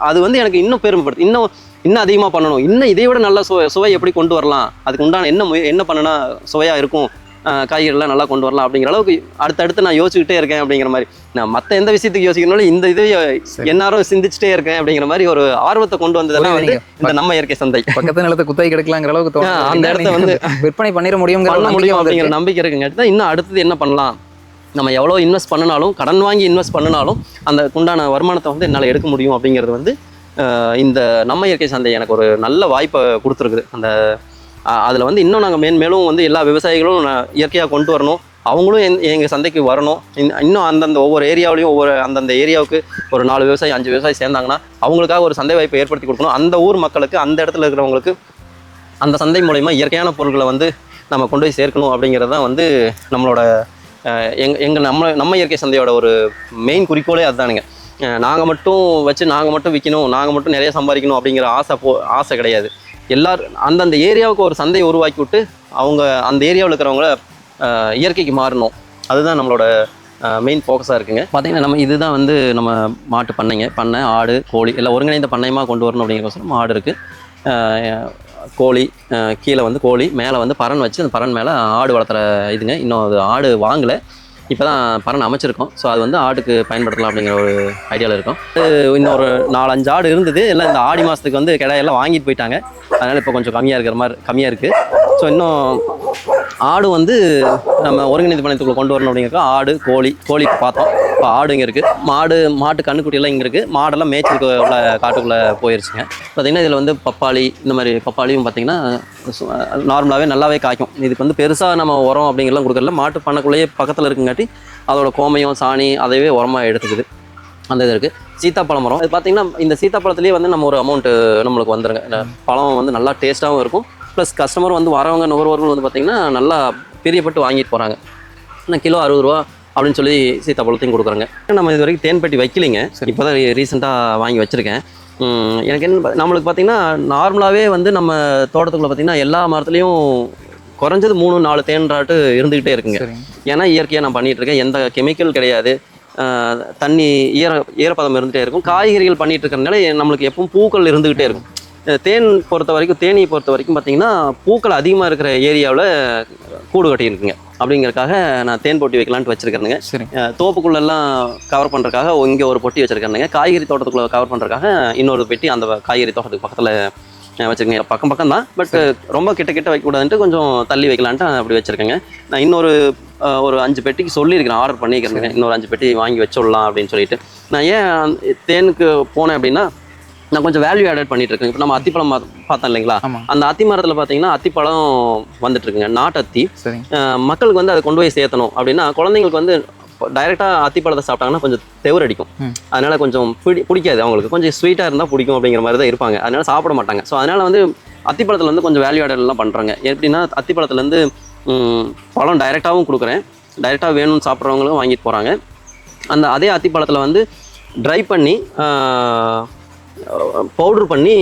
Speaker 3: அது வந்து எனக்கு இன்னும் பெருமைப்படுது. இன்னும் அதிகமாக பண்ணணும், இதை விட நல்ல சுவை எப்படி கொண்டு வரலாம், அதுக்கு உண்டான என்ன பண்ணுனா சுவையாக இருக்கும், காய்கறிலாம் நல்லா கொண்டு வரலாம் அப்படிங்கிற அளவுக்கு அடுத்தடுத்து நான் யோசிச்சுக்கிட்டே இருக்கேன். அப்படிங்கிற மாதிரி நான் மற்ற எந்த விஷயத்துக்கு யோசிக்கணும்னாலும் இந்த இதை எல்லாரும் சிந்திச்சுட்டே இருக்கேன் அப்படிங்கிற மாதிரி ஒரு ஆர்வத்தை கொண்டு வந்ததெல்லாம் வந்து இந்த நம்ம இயற்கை சந்தை.
Speaker 1: பக்கத்து நிலத்தை குத்தகை கிடைக்கலாங்கிற அளவுக்கு
Speaker 3: அந்த இடத்த வந்து
Speaker 1: விற்பனை பண்ண முடியும்
Speaker 3: அப்படிங்கிற நம்பிக்கை இருக்குங்க. இன்னும் அடுத்தது என்ன பண்ணலாம், நம்ம எவ்வளோ இன்வெஸ்ட் பண்ணினாலும், கடன் வாங்கி இன்வெஸ்ட் பண்ணினாலும் அந்த உண்டான வருமானத்தை வந்து என்னால் எடுக்க முடியும் அப்படிங்கிறது வந்து இந்த நம்ம இயற்கை சந்தை எனக்கு ஒரு நல்ல வாய்ப்பை கொடுத்துருக்குது. அதில் வந்து இன்னும் நாங்கள் மேலும் வந்து எல்லா விவசாயிகளும் இயற்கையாக கொண்டு வரணும், அவங்களும் எங்கள் சந்தைக்கு வரணும். இன்னும் அந்தந்த ஒவ்வொரு ஏரியாவிலையும் அந்தந்த ஏரியாவுக்கு ஒரு 4 விவசாயி 5 விவசாயி சேர்ந்தாங்கன்னா அவங்களுக்காக ஒரு சந்தை வாய்ப்பை ஏற்படுத்தி கொடுக்கணும். அந்த ஊர் மக்களுக்கு, அந்த இடத்துல இருக்கிறவங்களுக்கு அந்த சந்தை மூலமா இயற்கையான பொருட்களை வந்து நம்ம கொண்டு போய் சேர்க்கணும் அப்படிங்கிறது தான் வந்து நம்மளோட நம்ம இயற்கை சந்தையோட ஒரு மெயின் குறிக்கோளே அதுதானுங்க. நாங்கள் மட்டும் வச்சு நாங்கள் மட்டும் விற்கணும், நாங்கள் மட்டும் நிறைய சம்பாதிக்கணும் அப்படிங்கிற ஆசை கிடையாது. எல்லாரும் அந்தந்த ஏரியாவுக்கு ஒரு சந்தையை உருவாக்கி விட்டு அவங்க அந்த ஏரியாவில் இருக்கிறவங்கள இயற்கைக்கு மாறணும், அதுதான் நம்மளோட மெயின் ஃபோக்கஸாக இருக்குங்க. பார்த்தீங்கன்னா இதுதான் வந்து நம்ம மாட்டு பண்ணை, ஆடு, கோழி எல்லாம் ஒருங்கிணைந்த பண்ணையமாக கொண்டு வரணும் அப்படிங்கிறக்கோசரம் ஆடு இருக்குது, கோழி, கீழே வந்து கோழி, மேலே வந்து பறன் வச்சு அந்த பறன் மேலே ஆடு வளர்த்துற இதுங்க. இன்னும் அது ஆடு வாங்கலை, இப்போ தான் பறன் அமைச்சிருக்கோம். ஸோ அது வந்து ஆட்டுக்கு பயன்படுத்தலாம் அப்படிங்கிற ஒரு ஐடியாவில் இருக்கும். இன்னொரு 4-5 ஆடு இருந்தது, எல்லாம் இந்த ஆடி மாதத்துக்கு வந்து கிடாயெல்லாம் வாங்கிட்டு போயிட்டாங்க. அதனால் இப்போ கொஞ்சம் கம்மியாக இருக்குது. ஸோ இன்னும் ஆடு வந்து நம்ம ஒருங்கிணைந்த பண்ணையத்துக்குள்ளே கொண்டு வரணும் அப்படிங்கிறப்ப ஆடு, கோழி பார்த்தோம். இப்போ ஆடு இங்கே இருக்குது, மாட்டு கண்ணுக்குட்டியெல்லாம் இங்கே இருக்குது. மாடெல்லாம் மேய்ச்சலுக்கு உள்ள காட்டுக்குள்ளே போயிடுச்சுங்க. பார்த்திங்கன்னா இதில் வந்து பப்பாளி, இந்த மாதிரி பப்பாளியும் பார்த்திங்கன்னா நார்மலாகவே நல்லாவே காய்க்கும். இதுக்கு வந்து பெருசாக நம்ம உரம் அப்படிங்கிறலாம் கொடுக்கறதில்ல, மாட்டு பண்ணக்குள்ளேயே பக்கத்தில் இருக்குங்காட்டி அதோட கோமையும் சாணி அதையவே உரமாக எடுத்துக்குது. அந்த இது இருக்குது. சீத்தாப்பழம் மரம், அது பார்த்திங்கன்னா இந்த சீத்தாப்பழத்துலேயே வந்து நம்ம ஒரு அமௌண்ட்டு நம்மளுக்கு வந்துடுங்க. பழம் வந்து நல்லா டேஸ்ட்டாகவும் இருக்கும், ப்ளஸ் கஸ்டமர் வந்து வரவங்க நுகர்வோர்கள் வந்து பார்த்திங்கன்னா நல்லா பிரியப்பட்டு வாங்கிட்டு போகிறாங்க. ஆனால் கிலோ 60 ரூபா அப்படின்னு சொல்லி சீத்தாப்பழத்தையும் கொடுக்குறாங்க. நம்ம இது வரைக்கும் தேன்பெட்டி வைக்கலைங்க, இப்போ தான் ரீசெண்டாக வாங்கி வச்சுருக்கேன். எனக்கு நம்மளுக்கு பார்த்திங்கன்னா நார்மலாகவே வந்து நம்ம தோட்டத்துக்குள்ளே பார்த்திங்கன்னா எல்லா மரத்துலேயும் குறைஞ்சது 3-4 தேன்றாட்டு இருந்துக்கிட்டே இருக்குங்க. ஏன்னா இயற்கையாக நான் பண்ணிகிட்ருக்கேன், எந்த கெமிக்கல் கிடையாது, தண்ணி ஈரப்பதம் இருந்துகிட்டே இருக்கும். காய்கறிகள் பண்ணிகிட்டு இருக்கிறதுனால நம்மளுக்கு எப்பவும் பூக்கள் இருந்துக்கிட்டே இருக்கும். தேனியை பொறுத்த வரைக்கும் பார்த்திங்கன்னா பூக்கள் அதிகமாக இருக்கிற ஏரியாவில் கூடு கட்டியிருக்குங்க. அப்படிங்கிறதுக்காக நான் தேன் பொட்டி வைக்கலான்ட்டு வச்சுருக்கேனுங்க. தோப்புக்குள்ளெல்லாம் கவர் பண்ணுறதுக்காக இங்கே ஒரு பொட்டி வச்சுருக்கேனுங்க. காய்கறி தோட்டத்துக்குள்ளே கவர் பண்ணுறதுக்காக இன்னொரு பெட்டி அந்த காய்கறி தோட்டத்துக்கு பக்கத்தில் வச்சுருக்கேன். பக்கம் பக்கம் தான், பட் ரொம்ப கிட்ட கிட்ட வைக்கக்கூடாதுன்ட்டு கொஞ்சம் தள்ளி வைக்கலான்ட்டு அப்படி வச்சுருக்கேங்க. நான் இன்னொரு ஒரு 5 பெட்டிக்கு சொல்லியிருக்கிறேன், ஆர்டர் பண்ணிக்கிறேங்க. இன்னொரு 5 பெட்டி வாங்கி வச்சுடலாம் அப்படின்னு சொல்லிட்டு. நான் ஏன் தேனுக்கு போனேன் அப்படின்னா, நான் கொஞ்சம் வேல்யூ ஆடட் பண்ணிட்டு இருக்கேன். இப்போ நம்ம அத்திப்பழம் பார்த்தோம் இல்லைங்களா, அந்த அத்தி மரத்தில் பார்த்தீங்கன்னா அத்திப்பழம் வந்துட்டு இருக்குங்க, நாட்டு அத்தி. மக்களுக்கு வந்து அதை கொண்டு போய் சேர்த்தணும் அப்படின்னா, குழந்தைங்களுக்கு வந்து டைரெக்டாக அத்திப்பழத்தை சாப்பிட்டாங்கன்னா கொஞ்சம் தெவுர் அடிக்கும். அதனால கொஞ்சம் பிடிக்காது அவங்களுக்கு, கொஞ்சம் ஸ்வீட்டாக இருந்தால் பிடிக்கும் அப்படிங்கிற மாதிரி தான் இருப்பாங்க. அதனால சாப்பிட மாட்டாங்க. ஸோ அதனால வந்து அத்திப்பழத்தில் வந்து கொஞ்சம் வேல்யூ ஆடட்லாம் பண்ணுறாங்க. எப்படின்னா அத்திப்பழத்துலேருந்து பழம் டைரெக்டாகவும் கொடுக்குறேன், டைரெக்டாக வேணும்னு சாப்பிட்றவங்களும் வாங்கிட்டு போகிறாங்க. அதே அத்திப்பழத்தில் வந்து ட்ரை பண்ணி பவுட்ரு பண்ணி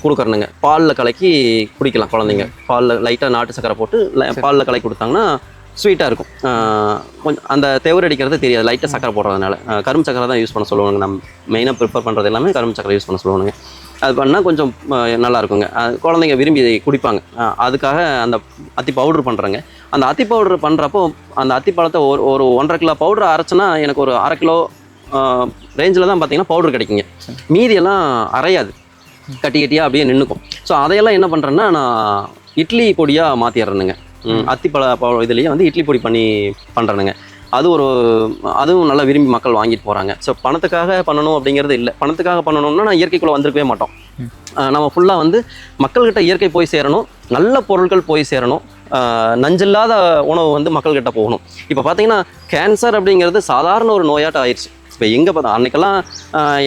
Speaker 3: கொடுக்குறனுங்க. பாலில் கலக்கி குடிக்கலாம் குழந்தைங்க. பாலில் லைட்டாக நாட்டு சக்கரை போட்டு பாலில் கலக்கி கொடுத்தாங்கன்னா ஸ்வீட்டாக இருக்கும். கொஞ்சம் அந்த தெவுர் அடிக்கிறது தெரியாது, லைட்டாக சக்கரை போடுறதுனால. கரும்பு சக்கரை தான் யூஸ் பண்ண சொல்லுவாங்க. நம்ம மெயினாக ப்ரிஃபர் பண்ணுறது எல்லாமே கரும்பு சக்கரை யூஸ் பண்ண சொல்லுவாங்க. அது பண்ணால் கொஞ்சம் நல்லாயிருக்குங்க, குழந்தைங்க விரும்பி குடிப்பாங்க. அதுக்காக அந்த அத்தி பவுட்ரு பண்ணுறேங்க. அந்த அத்தி பவுட்ரு பண்ணுறப்போ அந்த அத்தி பழத்தை ஒரு 1.5 கிலோ பவுட்ரு அரைச்சோன்னா எனக்கு ஒரு 1/2 கிலோ ரேஞ்சில் தான் பார்த்தீங்கன்னா பவுடர் கிடைக்குங்க. மீதியெல்லாம் அரையாது, கட்டி கட்டியாக அப்படியே நின்றுக்கும். ஸோ அதையெல்லாம் என்ன பண்ணுறேன்னா நான் இட்லி பொடியாக மாற்றிடுறேனுங்க. அத்திப்பழ இதுலேயே வந்து இட்லி பொடி பண்ணி பண்ணுறேனுங்க. அதுவும் நல்லா விரும்பி மக்கள் வாங்கிட்டு போகிறாங்க. ஸோ பணத்துக்காக பண்ணணும் அப்படிங்கிறது இல்லை. பணத்துக்காக பண்ணணும்னா நான் இயற்கைக்குள்ளே வந்திருக்கவே மாட்டோம். நம்ம ஃபுல்லாக வந்து மக்கள்கிட்ட இயற்கை போய் சேரணும், நல்ல பொருட்கள் போய் சேரணும், நஞ்சில்லாத உணவு வந்து மக்கள்கிட்ட போகணும். இப்போ பார்த்தீங்கன்னா கேன்சர் அப்படிங்கிறது சாதாரண ஒரு நோயாட்டம் ஆயிடுச்சு. இப்போ எங்கே பார்த்தா அன்றைக்கெல்லாம்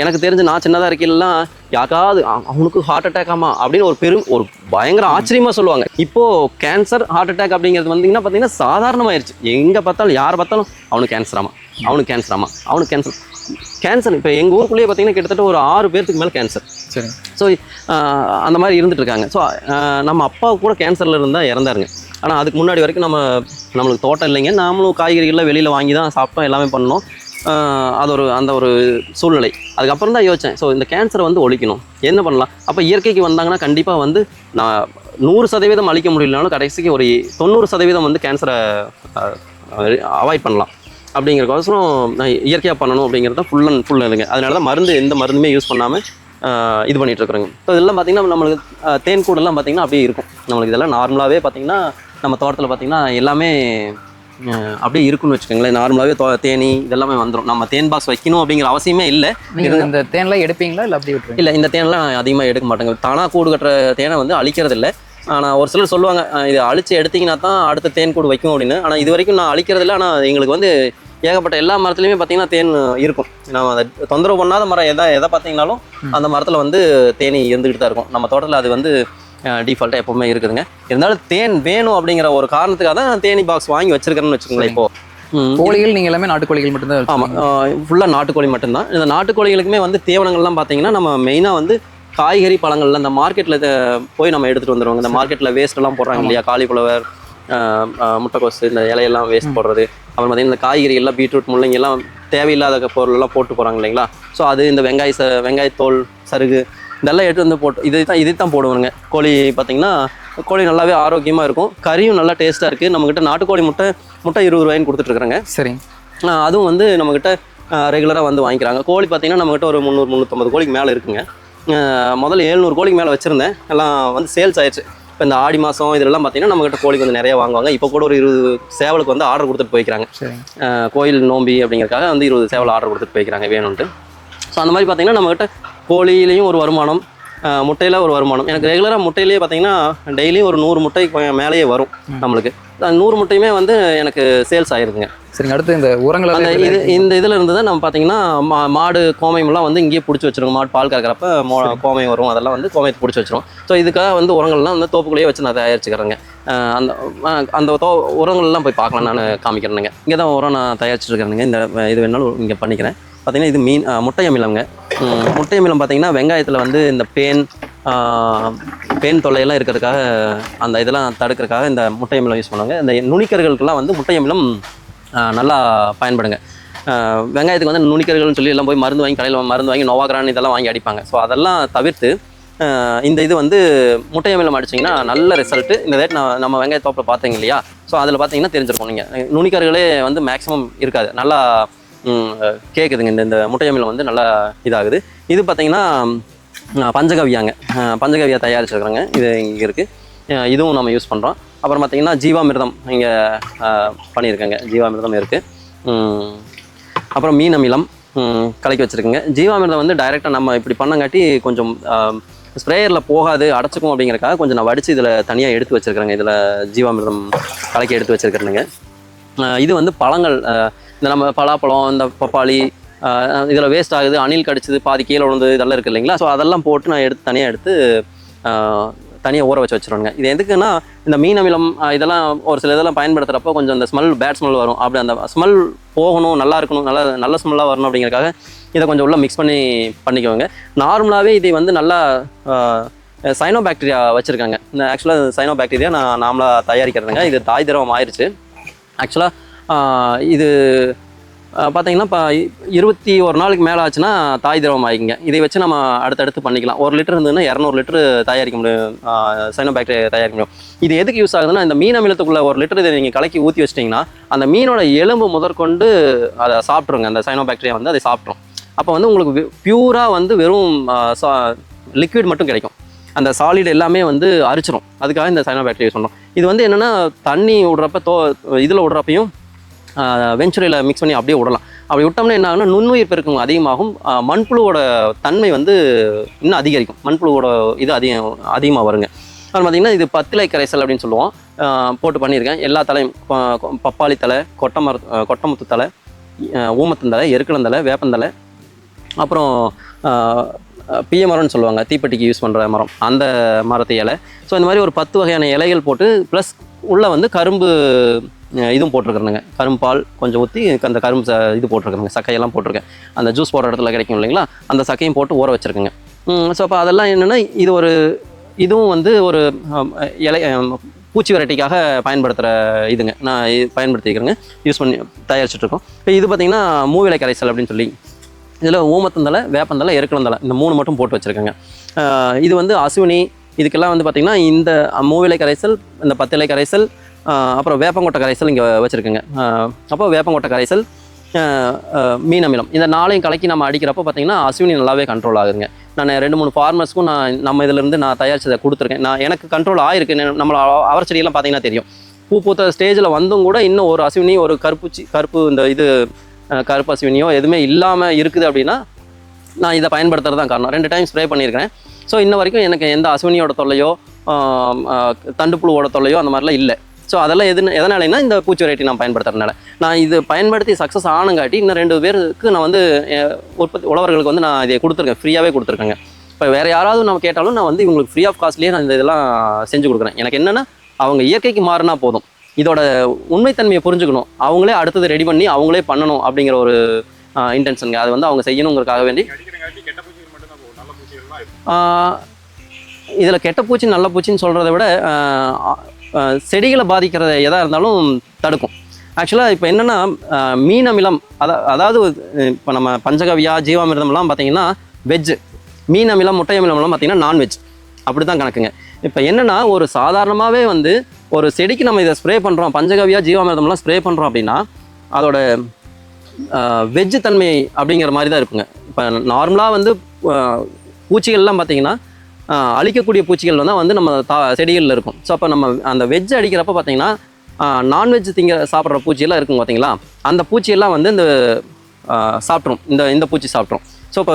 Speaker 3: எனக்கு தெரிஞ்சு நான் சின்னதாக இருக்கலாம், யாருக்காவது அவனுக்கு ஹார்ட் அட்டாக் ஆமா அப்படின்னு ஒரு பயங்கர ஆச்சரியமாக சொல்லுவாங்க. இப்போது கேன்சர் ஹார்ட் அட்டாக் அப்படிங்கிறது வந்தீங்கன்னா பார்த்தீங்கன்னா சாதாரணமாயிருச்சு. எங்கே பார்த்தாலும் யாரை பார்த்தாலும் அவனுக்கு கேன்சர் ஆமா, அவனுக்கு கேன்சர் ஆமா, அவனுக்கு கேன்சர். இப்போ எங்கள் ஊருக்குள்ளேயே பார்த்தீங்கன்னா கிட்டத்தட்ட ஒரு 6 பேர்த்துக்கு மேலே கேன்சர். சரி. ஸோ அந்த மாதிரி இருந்துட்டு இருக்காங்க. ஸோ நம்ம அப்பா கூட கேன்சரில் இருந்தால் இறந்தாருங்க. ஆனால் அதுக்கு முன்னாடி வரைக்கும் நம்மளுக்கு தோட்டம் இல்லைங்க, நாமளும் காய்கறிகள்லாம் வெளியில் வாங்கி தான் சாப்பிட்டோம், எல்லாமே பண்ணோம். அந்த ஒரு சூழ்நிலை. அதுக்கப்புறம் தான் யோசித்தேன், ஸோ இந்த கேன்சரை வந்து ஒழிக்கணும், என்ன பண்ணலாம். அப்போ இயற்கைக்கு வந்தாங்கன்னா கண்டிப்பாக வந்து நான் 100% அழிக்க முடியலனாலும் கடைசிக்கு ஒரு 90% வந்து கேன்சரை அவாய்ட் பண்ணலாம். அப்படிங்கிறக்கோசரம் நான் இயற்கையாக பண்ணணும் அப்படிங்கிறது தான் ஃபுல் இல்லைங்க. அதனால தான் எந்த மருந்துமே யூஸ் பண்ணாமல் இது பண்ணிகிட்டு இருக்கிறோங்க. ஸோ இதெல்லாம் பார்த்திங்கன்னா நம்மளுக்கு தேன் கூடெல்லாம் பார்த்திங்கன்னா அப்படியே இருக்கும். நம்மளுக்கு இதெல்லாம் நார்மலாகவே பார்த்திங்கன்னா நம்ம தோட்டத்தில் பார்த்திங்கன்னா எல்லாமே அப்படியே இருக்குன்னு வச்சுக்கோங்களேன். நார்மலாகவே தேனி இதெல்லாமே வந்துடும். நம்ம தேன் பாக்ஸ் வைக்கணும் அப்படிங்கிற அவசியமே இல்லை.
Speaker 2: இந்த தேன்லாம் எடுப்பீங்களா இல்லை அப்படி விட்டுருங்க?
Speaker 3: இல்லை, இந்த தேனெலாம் அதிகமாக எடுக்க மாட்டேங்க. தானாக கூடு கட்டுற தேனை வந்து அழிக்கிறது இல்லை. ஆனால் ஒரு சிலர் சொல்லுவாங்க இதை அழித்து எடுத்திங்கன்னா தான் அடுத்த தேன் கூடு வைக்கும் அப்படின்னு. ஆனால் இது வரைக்கும் நான் அழிக்கிறது இல்லை. ஆனால் எங்களுக்கு வந்து ஏகப்பட்ட எல்லா மரத்துலையுமே பார்த்தீங்கன்னா தேன் இருக்கும். நம்ம அதை தொந்தரவு பண்ணாத மரம் எதை பார்த்தீங்கன்னாலும் அந்த மரத்தில் வந்து தேனி இருந்துக்கிட்டு தான் இருக்கும். நம்ம தோட்டத்தில் அது வந்து டிஃபால்ட்டாக எப்போவுமே இருக்குதுங்க. இருந்தாலும் தேன் வேணும் அப்படிங்கிற ஒரு காரணத்துக்காக தான் நான் தேனி பாக்ஸ் வாங்கி வச்சிருக்கிறேன்னு வச்சுக்கோங்களேன். இப்போது
Speaker 2: கோழிகள் நீங்கள் எல்லாமே நாட்டுக்கோழிகள் மட்டும்தான்?
Speaker 3: ஆமாம், ஃபுல்லாக நாட்டுக்கோழி மட்டும்தான். இந்த நாட்டுக்கோழிகளுக்குமே வந்து தீவனங்கள்லாம் பார்த்தீங்கன்னா நம்ம மெயினாக வந்து காய்கறி பழங்கள்ல இந்த மார்க்கெட்டில் போய் நம்ம எடுத்துகிட்டு வந்துடுவாங்க. இந்த மார்க்கெட்டில் வேஸ்ட்டெல்லாம் போடுறாங்க இல்லையா, காலிஃப்ளவர், முட்டைக்கோசு, இந்த இலையெல்லாம் வேஸ்ட் போடுறது. அப்புறம் பார்த்தீங்கன்னா இந்த காய்கறி எல்லாம் பீட்ரூட், முள்ளங்கி எல்லாம் தேவையில்லாத பொருளெல்லாம் போட்டு போகிறாங்க இல்லைங்களா. ஸோ அது இந்த வெங்காயத்தோல், சருகு இதெல்லாம் எடுத்து வந்து போட்டு இதை தான் போடுவாங்க. கோழி பார்த்திங்கன்னா கோழி நல்லாவே ஆரோக்கியமாக இருக்கும், கறியும் நல்லா டேஸ்ட்டாக இருக்குது. நம்மக்கிட்ட நாட்டுக்கோழி முட்டை 20 ரூபாய்ன்னு கொடுத்துட்ருக்குறாங்க.
Speaker 2: சரி.
Speaker 3: அதுவும் வந்து நம்மக்கிட்ட ரெகுலராக வந்து வாங்கிக்கிறாங்க. கோழி பார்த்திங்கன்னா நம்மக்கிட்ட ஒரு 300-350 கோழிக்கு மேலே இருக்குங்க. முதல்ல 700 கோழிக்கு மேலே வச்சுருந்தேன், எல்லாம் வந்து சேல்ஸ் ஆயிடுச்சு. இப்போ இந்த ஆடி மாதம் இதெல்லாம் பார்த்தீங்கன்னா நம்மகிட்ட கோழிக்கு வந்து நிறைய வாங்குவாங்க. இப்போ கூட ஒரு 20 சேவலுக்கு வந்து ஆர்டர் கொடுத்துட்டு போய்க்கிறாங்க. கோயில் நோம்பி அப்படிங்கிறதுக்காக வந்து 20 சேவல் ஆர்டர் கொடுத்துட்டு போய்க்கிறாங்க வேணும்ன்ட்டு. ஸோ அந்த மாதிரி பார்த்தீங்கன்னா நம்மகிட்ட கோழியிலையும் ஒரு வருமானம், முட்டையில் ஒரு வருமானம். எனக்கு ரெகுலராக முட்டையிலேயே பார்த்தீங்கன்னா டெய்லியும் ஒரு 100 முட்டை மேலேயே வரும் நம்மளுக்கு. 100 முட்டையுமே வந்து எனக்கு சேல்ஸ் ஆகிருக்குங்க.
Speaker 2: சரிங்க. அடுத்து இந்த உரங்கள்
Speaker 3: இந்த இதில் இருந்து தான் நம்ம பார்த்தீங்கன்னா மாடு கோமயம்லாம் வந்து இங்கேயே பிடிச்சி வச்சிருக்கோம். மாடு பால் கறக்கிறப்ப கோமயம் வரும், அதெல்லாம் வந்து கோமயத்தை பிடிச்சி வச்சிரும். ஸோ இதுக்காக வந்து உரங்கள்லாம் வந்து தோப்புக்குள்ளேயே வச்சு நான் தயாரிச்சுக்கிறேங்க. அந்த உரங்கள்லாம் போய் பார்க்கலாம், நான் காமிக்கிறேனுங்க. இங்கே தான் உரம் நான் தயாரிச்சுருக்கிறேனுங்க. இந்த இது வேணாலும் இங்கே பண்ணிக்கிறேன். பார்த்திங்கன்னா இது முட்டை அமிலங்க. முட்டை அமிலம் பார்த்திங்கன்னா வெங்காயத்தில் வந்து இந்த பேன் தொல்லையெல்லாம் இருக்கிறதுக்காக, அந்த இதெல்லாம் தடுக்கிறதுக்காக இந்த முட்டை அமிலம் யூஸ் பண்ணுவாங்க. இந்த நுனிக்கர்களுக்கெல்லாம் வந்து முட்டை அமிலம் நல்லா பயன்படுங்க. வெங்காயத்துக்கு வந்து நுனிக்கர்கள்னு சொல்லி எல்லாம் போய் மருந்து வாங்கி கடையில் மருந்து வாங்கி நோவாக்ரான் இதெல்லாம் வாங்கி அடிப்பாங்க. ஸோ அதெல்லாம் தவிர்த்து இந்த இது வந்து முட்டை அமிலம் அடிச்சிங்கன்னா நல்ல ரிசல்ட்டு. இந்த ரேட் நம்ம வெங்காய தோப்பில் பார்த்தீங்க இல்லையா, ஸோ அதில் பார்த்தீங்கன்னா தெரிஞ்சிருக்கும். நீங்கள் நுனிக்கர்களே வந்து மேக்ஸிமம் இருக்காது, நல்லா கேட்குதுங்க. இந்த முட்டை அமிலம் வந்து நல்லா இதாகுது. இது பார்த்தீங்கன்னா பஞ்சகவ்யாங்க, பஞ்சகவ்யா தயாரிச்சிருக்கிறோங்க. இது இங்கே இருக்குது, இதுவும் நம்ம யூஸ் பண்ணுறோம். அப்புறம் பார்த்திங்கன்னா ஜீவாமிர்தம் இங்கே பண்ணியிருக்கேங்க, ஜீவாமிர்தம் இருக்குது. அப்புறம் மீன் அமிலம் கலக்கி வச்சுருக்குங்க. ஜீவாமிர்தம் வந்து டைரெக்டாக நம்ம இப்படி பண்ணங்காட்டி கொஞ்சம் ஸ்ப்ரேயரில் போகாது, அடைச்சிக்கும் அப்படிங்கிறக்காக கொஞ்சம் நான் வடித்து இதில் தனியாக எடுத்து வச்சுருக்கிறேங்க. இதில் ஜீவாமிர்தம் கலக்கி எடுத்து வச்சுருக்கிறேனுங்க. இது வந்து பழங்கள், இந்த நம்ம பலாப்பழம், இந்த பப்பாளி, இதில் வேஸ்ட் ஆகுது, அணில் கடிச்சது, பாதி கீழே விழுந்து இதெல்லாம் இருக்குது இல்லைங்களா. ஸோ அதெல்லாம் போட்டு நான் தனியாக எடுத்து தனியாக ஊற வச்சுருவேங்க. இது எதுக்குன்னா இந்த மீன் அமிலம் இதெல்லாம் ஒரு சில இதெல்லாம் பயன்படுத்துகிறப்போ கொஞ்சம் அந்த ஸ்மெல், பேட் ஸ்மெல் வரும். அப்படி அந்த ஸ்மெல் போகணும், நல்லா இருக்கணும், நல்ல ஸ்மெல்லாக வரணும் அப்படிங்கிறக்காக இதை கொஞ்சம் உள்ள மிக்ஸ் பண்ணிக்குவோங்க. நார்மலாகவே இதை வந்து நல்லா சைனோ பாக்டீரியா வச்சுருக்காங்க. இந்த ஆக்சுவலாக சைனோ பாக்டீரியா நாமளாக தயாரிக்கிறதுங்க. இது தாய் திரவம் ஆயிடுச்சு. ஆக்சுவலாக இது பார்த்தீங்கன்னா இப்போ 21 நாளுக்கு மேலே ஆச்சுன்னா தாய் திரவம் ஆகிங்க. இதை வச்சு நம்ம அடுத்தடுத்து பண்ணிக்கலாம். 1 லிட்டர் இருந்ததுன்னா 200 லிட்டர் தயாரிக்க முடியும், சைனோ பாக்டீரியா தயாரிக்க முடியும். இது எதுக்கு யூஸ் ஆகுதுன்னா, இந்த மீன் அமிலத்துக்குள்ள 1 லிட்டர் இதை நீங்கள் கலக்கி ஊற்றி வச்சிட்டிங்கன்னா அந்த மீனோட எலும்பு முதற்கொண்டு அதை சாப்பிட்ருங்க. அந்த சைனோ பாக்டீரியா வந்து அதை சாப்பிட்ரும். அப்போ வந்து உங்களுக்கு பியூராக வந்து வெறும் லிக்விட் மட்டும் கிடைக்கும். அந்த சாலிட் எல்லாமே வந்து அரிச்சிடும். அதுக்காக இந்த சைனோ பாக்டீரியா யூஸ் பண்ணுறோம். இது வந்து என்னென்னா தண்ணி விடுறப்ப இதில் விடுறப்பையும் வெஞ்சுரியில் மிக்ஸ் பண்ணி அப்படியே விடலாம். அப்படி விட்டோம்னா என்ன ஆகுனா நுண்ணுயிர் பெருக்கம் அதிகமாகும், மண்புழுவோட தன்மை வந்து இன்னும் அதிகரிக்கும், மண்புழுவோட இது அதிகமாக வருங்க. அது பார்த்திங்கன்னா இது பத்திலை கரைசல் அப்படின்னு சொல்லுவோம். போட்டு பண்ணியிருக்கேன். எல்லா தலையும் பப்பாளி தலை, கொட்டமுத்து தலை, ஊமத்தந்தலை, எருக்கலந்தலை, வேப்பந்தலை, அப்புறம் பிய மரம்னு சொல்லுவாங்க, தீப்பெட்டிக்கு யூஸ் பண்ணுற மரம், அந்த மரத்து இலை. ஸோ இந்த மாதிரி ஒரு 10 வகையான இலைகள் போட்டு ப்ளஸ் உள்ளே வந்து கரும்பு இதுவும் போட்டிருக்கிறேங்க. கரும்பு பால் கொஞ்சம் ஊற்றி அந்த கரும்பு இது போட்டிருக்கிறேங்க, சக்கையெல்லாம் போட்டிருக்கேன். அந்த ஜூஸ் போடுற இடத்துல கிடைக்கும் இல்லைங்களா, அந்த சக்கையும் போட்டு ஊற வச்சுருக்கேங்க. ஸோ அப்போ அதெல்லாம் என்னென்னா இதுவும் வந்து ஒரு இலை பூச்சி வெரைட்டிக்காக பயன்படுத்துகிற இதுங்க. நான் பயன்படுத்திக்கிறேங்க, யூஸ் பண்ணி தயாரிச்சுட்ருக்கோம். இப்போ இது பார்த்திங்கன்னா மூவிலை கரைசல் அப்படின்னு சொல்லி இதில் ஊமத்தந்தலை, வேப்பந்தலை, எருக்கலந்தலை இந்த 3 மட்டும் போட்டு வச்சுருக்கேங்க. இது வந்து அசுவினி, இதுக்கெல்லாம் வந்து பார்த்திங்கன்னா இந்த மூவிலை கரைசல், இந்த பத்திலை கரைசல், அப்புறம் வேப்பங்கொட்டை கரைசல் இங்கே வச்சுருக்குங்க. அப்போ வேப்பங்கொட்டை கரைசல், மீன் அமிலம், இந்த 4ஐயும் கலக்கி நம்ம அடிக்கிறப்போ பார்த்திங்கன்னா அசுவினி நல்லாவே கண்ட்ரோல் ஆகுதுங்க. நான் 2-3 ஃபார்மர்ஸ்க்கும் நம்ம இதிலேருந்து நான் தயாரிச்சதை கொடுத்துருக்கேன். எனக்கு கண்ட்ரோல் ஆகிருக்கு. நம்மளை அவரை செடியெல்லாம் பார்த்திங்கன்னா தெரியும், பூ பூத்த ஸ்டேஜில் வந்தும் கூட இன்னும் ஒரு அசுவினி, ஒரு கருப்பு இந்த இது கருப்பு அசுவினியோ எதுவுமே இல்லாமல் இருக்குது அப்படின்னா நான் இதை பயன்படுத்துறது தான் காரணம். 2 டைம் ஸ்ப்ரே பண்ணியிருக்கிறேன். ஸோ இன்ன வரைக்கும் எனக்கு எந்த அசுவினியோட தொல்லையோ தண்டுப்புழுவோட தொல்லையோ அந்த மாதிரிலாம் இல்லை. ஸோ அதெல்லாம் எதனாலனா இந்த பூச்சி வெரைட்டி நான் பயன்படுத்துறதுனால. நான் இது பயன்படுத்தி சக்ஸஸ் ஆனங்காட்டி இன்னும் 2 பேருக்கு நான் வந்து உழவர்களுக்கு வந்து நான் இதை கொடுத்துருக்கேன், ஃப்ரீயாகவே கொடுத்துருக்கேங்க. இப்போ வேறு யாராவது நம்ம கேட்டாலும் நான் வந்து இவங்களுக்கு ஃப்ரீ ஆஃப் காஸ்ட்லேயே நான் இதெல்லாம் செஞ்சு கொடுக்குறேன். எனக்கு என்னென்னா அவங்க இயற்கைக்கு மாறினா போதும், இதோட உண்மைத்தன்மையை புரிஞ்சுக்கணும், அவங்களே அடுத்தது ரெடி பண்ணி அவங்களே பண்ணணும் அப்படிங்கிற ஒரு இன்டென்ஷனுங்க. அது வந்து அவங்க செய்யணுங்கிறதுக்காக வேண்டி. இதில் கெட்ட பூச்சி நல்ல பூச்சின்னு சொல்கிறத விட செடிகளை பாதிக்கிறத எதாக இருந்தாலும் தடுக்கும். ஆக்சுவலாக இப்போ என்னென்னா மீன் அமிலம் அதாவது இப்போ நம்ம பஞ்சகவ்யா, ஜீவாமிர்தம்லாம் பார்த்திங்கன்னா வெஜ்ஜு, மீன் அமிலம், முட்டை அமிலம்லாம் பார்த்திங்கன்னா நான்வெஜ், அப்படி தான் கணக்குங்க. இப்போ என்னென்னா ஒரு சாதாரணமாகவே வந்து ஒரு செடிக்கு நம்ம இதை ஸ்ப்ரே பண்ணுறோம், பஞ்சகவ்யா, ஜீவாமிர்தம்லாம் ஸ்ப்ரே பண்ணுறோம் அப்படின்னா அதோட வெஜ்ஜு தன்மை அப்படிங்கிற மாதிரி தான் இருக்குங்க. இப்போ நார்மலாக வந்து பூச்சிகள்லாம் பார்த்திங்கன்னா அழிக்கக்கூடிய பூச்சிகள் வந்து நம்ம செடிகளில் இருக்கும். ஸோ அப்போ நம்ம அந்த வெஜ்ஜு அடிக்கிறப்ப பார்த்திங்கன்னா நான்வெஜ் சாப்பிட்ற பூச்சியெல்லாம் இருக்கும் பார்த்திங்களா, அந்த பூச்சியெல்லாம் வந்து இந்த சாப்பிட்ரும், இந்த பூச்சி சாப்பிட்ரும். ஸோ இப்போ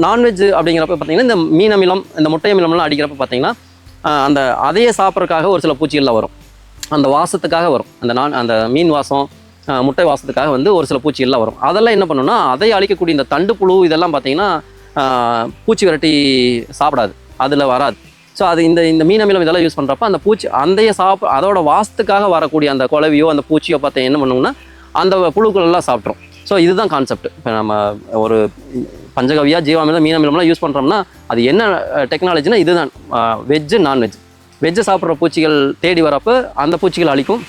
Speaker 3: நான்வெஜ் அப்படிங்கிறப்ப பார்த்திங்கன்னா இந்த மீன் அமிலம், இந்த முட்டை அமிலம்லாம் அடிக்கிறப்ப பார்த்திங்கன்னா அதையே சாப்பிட்றதுக்காக ஒரு சில பூச்சிகள்லாம் வரும், அந்த வாசத்துக்காக வரும், அந்த மீன் வாசம், முட்டை வாசத்துக்காக வந்து ஒரு சில பூச்சிகள்லாம் வரும். அதெல்லாம் என்ன பண்ணுன்னா அதை அழிக்கக்கூடிய இந்த தண்டு புழு இதெல்லாம் பார்த்திங்கன்னா பூச்சி விரட்டி சாப்பிடாது, அதில் வராது. ஸோ அது இந்த மீன் அமிலம் இதெல்லாம் யூஸ் பண்ணுறப்ப அந்த பூச்சி அதோட வாசத்துக்காக வரக்கூடிய அந்த குளவியோ அந்த பூச்சியோ பார்த்து என்ன பண்ணுங்கன்னா அந்த புழுக்களெல்லாம் சாப்பிட்ரும். ஸோ இதுதான் கான்செப்ட். இப்போ நம்ம ஒரு பஞ்சகவ்யா, ஜீவாமிர்தம், மீன் அமிலம்லாம் யூஸ் பண்ணுறோம்னா அது என்ன டெக்னாலஜினா இதுதான், வெஜ்ஜு நான்வெஜ். வெஜ்ஜை சாப்பிட்ற பூச்சிகள் தேடி வரப்போ அந்த பூச்சிகள் அழிக்கும்,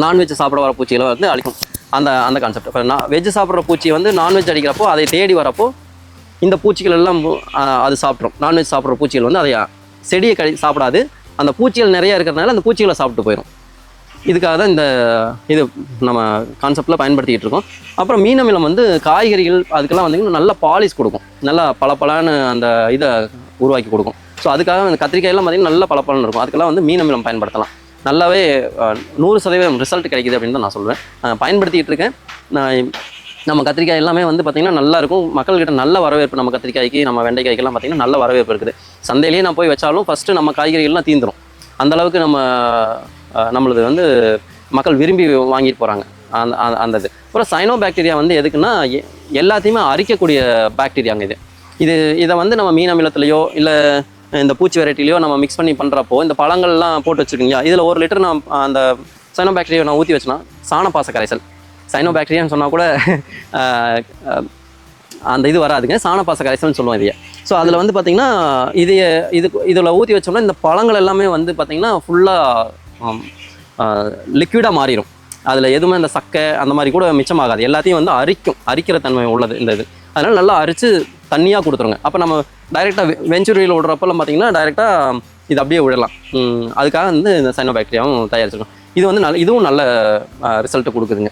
Speaker 3: நான்வெஜ் சாப்பிட வர பூச்சிகளை வந்து அழிக்கும், அந்த கான்செப்ட். இப்போ வெஜ்ஜு சாப்பிட்ற பூச்சி வந்து நான்வெஜ் அடிக்கிறப்போ அதை தேடி வரப்போ இந்த பூச்சிகள் எல்லாம் அது சாப்பிட்ரும். நான்வெஜ் சாப்பிட்ற பூச்சிகள் வந்து அதை செடியை சாப்பிடாது, அந்த பூச்சிகள் நிறையா இருக்கிறதுனால அந்த பூச்சிகளை சாப்பிட்டு போயிடும். இதுக்காக தான் இது நம்ம கான்செப்டில் பயன்படுத்திக்கிட்டு இருக்கோம். அப்புறம் மீன் அமிலம் வந்து காய்கறிகள் அதுக்கெல்லாம் வந்து நல்ல பாலிஷ் கொடுக்கும், நல்லா பளபளன்னு அந்த இதை உருவாக்கி கொடுக்கும். ஸோ அதுக்காக அந்த கத்திரிக்காயெல்லாம் பார்த்திங்கன்னா நல்ல பளபளன்னு இருக்கும். அதுக்கெல்லாம் வந்து மீன் அமிலம் பயன்படுத்தலாம். நல்லாவே 100% ரிசல்ட் கிடைக்குது அப்படின்னு தான் நான் சொல்லுவேன். பயன்படுத்திகிட்டு இருக்கேன். நம்ம கத்திரிக்காய் எல்லாமே வந்து பார்த்திங்கன்னா நல்லா இருக்கும், மக்கள்கிட்ட நல்ல வரவேற்பு. நம்ம கத்திரிக்காய்க்கு நம்ம வெண்டைக்காய்க்கெல்லாம் பார்த்திங்கன்னா நல்ல வரவேற்பு இருக்குது. சந்தையிலேயே நான் போய் வச்சாலும் ஃபஸ்ட்டு நம்ம காய்கறிகள்லாம் தீந்துடும். அந்தளவுக்கு நம்மளது வந்து மக்கள் விரும்பி வாங்கிட்டு போகிறாங்க. அந்த இது அப்புறம் சைனோ பாக்டீரியா வந்து எதுக்குன்னா எல்லாத்தையுமே அரிக்கக்கூடிய பாக்டீரியாங்க இதை வந்து நம்ம மீன் அமிலத்துலையோ இல்லை இந்த பூச்சி வெரைட்டிலையோ நம்ம மிக்ஸ் பண்ணி பண்ணுறப்போ இந்த பழங்கள்லாம் போட்டு வச்சுருக்கீங்களா, இதில் 1 லிட்டர் நான் அந்த சைனோ பாக்டீரியா நான் ஊற்றி வச்சுனா சாணப்பாச கரைசல், சைனோ பாக்டீரியான்னு சொன்னால் கூட அந்த இது வராதுங்க, சாணப்பாச கரைசல்னு சொல்லுவோம் இதையே. ஸோ அதில் வந்து பார்த்திங்கன்னா இதில் ஊற்றி வச்சோம்னா இந்த பழங்கள் எல்லாமே வந்து பார்த்திங்கன்னா ஃபுல்லாக லிக்விடாக மாறிடும். அதில் எதுவுமே இந்த சக்கை அந்த மாதிரி கூட மிச்சமாகாது, எல்லாத்தையும் வந்து அரிக்கிற தன்மை உள்ளது இந்த இது. அதனால் நல்லா அரித்து தண்ணியாக கொடுத்துருங்க. அப்போ நம்ம டைரெக்டாக வெஞ்சூரியில் விடுறப்பெல்லாம் பார்த்திங்கன்னா டைரெக்டாக இது அப்படியே விடலாம். அதுக்காக வந்து இந்த சைனோ பாக்டீரியாவும் தயாரிச்சிருக்கோம். இது வந்து இதுவும் நல்ல ரிசல்ட்டு கொடுக்குதுங்க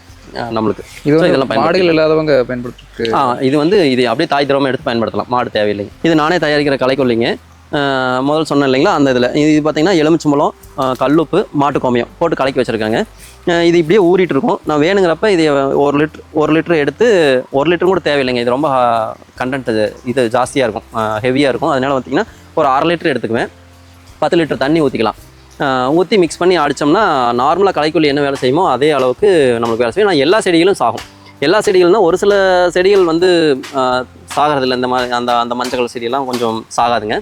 Speaker 3: நம்மளுக்கு.
Speaker 1: இதெல்லாம் மாடுகள் இல்லாதவங்க பயன்படுத்து
Speaker 3: இது வந்து இது அப்படியே தாய் திரவமாக எடுத்து பயன்படுத்தலாம், மாடு தேவையில்லைங்க. இது நானே தயாரிக்கிற களைக்கொல்லிங்க. முதல் சொன்னேன் இல்லைங்களா, அந்த இதில் இது பார்த்திங்கன்னா எலுமிச்சம்பழம், கல்லுப்பு, மாட்டுக்கோமியம் போட்டு கலக்கி வச்சுருக்காங்க. இது இப்படியே ஊறிட்டு இருக்கும். நான் வேணுங்கிறப்ப இது 1 லிட்டர் எடுத்து 1 லிட்டர் கூட தேவையில்லைங்க, இது ரொம்ப கண்டென்ட் இது ஜாஸ்தியாக இருக்கும், ஹெவியாக இருக்கும். அதனால் பார்த்திங்கன்னா ஒரு 1/2 லிட்டர் எடுத்துக்குவேன். 10 லிட்டர் தண்ணி ஊற்றிக்கலாம். ஊற்றி மிக்ஸ் பண்ணி அடித்தோம்னா நார்மலாக களைக்கொல்லி என்ன வேலை செய்யுமோ அதே அளவுக்கு நம்மளுக்கு வேலை செய்யும். நான் எல்லா செடிகளும் சாகும். எல்லா செடிகள்னால் ஒரு சில செடிகள் வந்து சாகிறதில்ல, இந்த மாதிரி அந்த மஞ்சள் செடியெல்லாம் கொஞ்சம் சாகாதுங்க.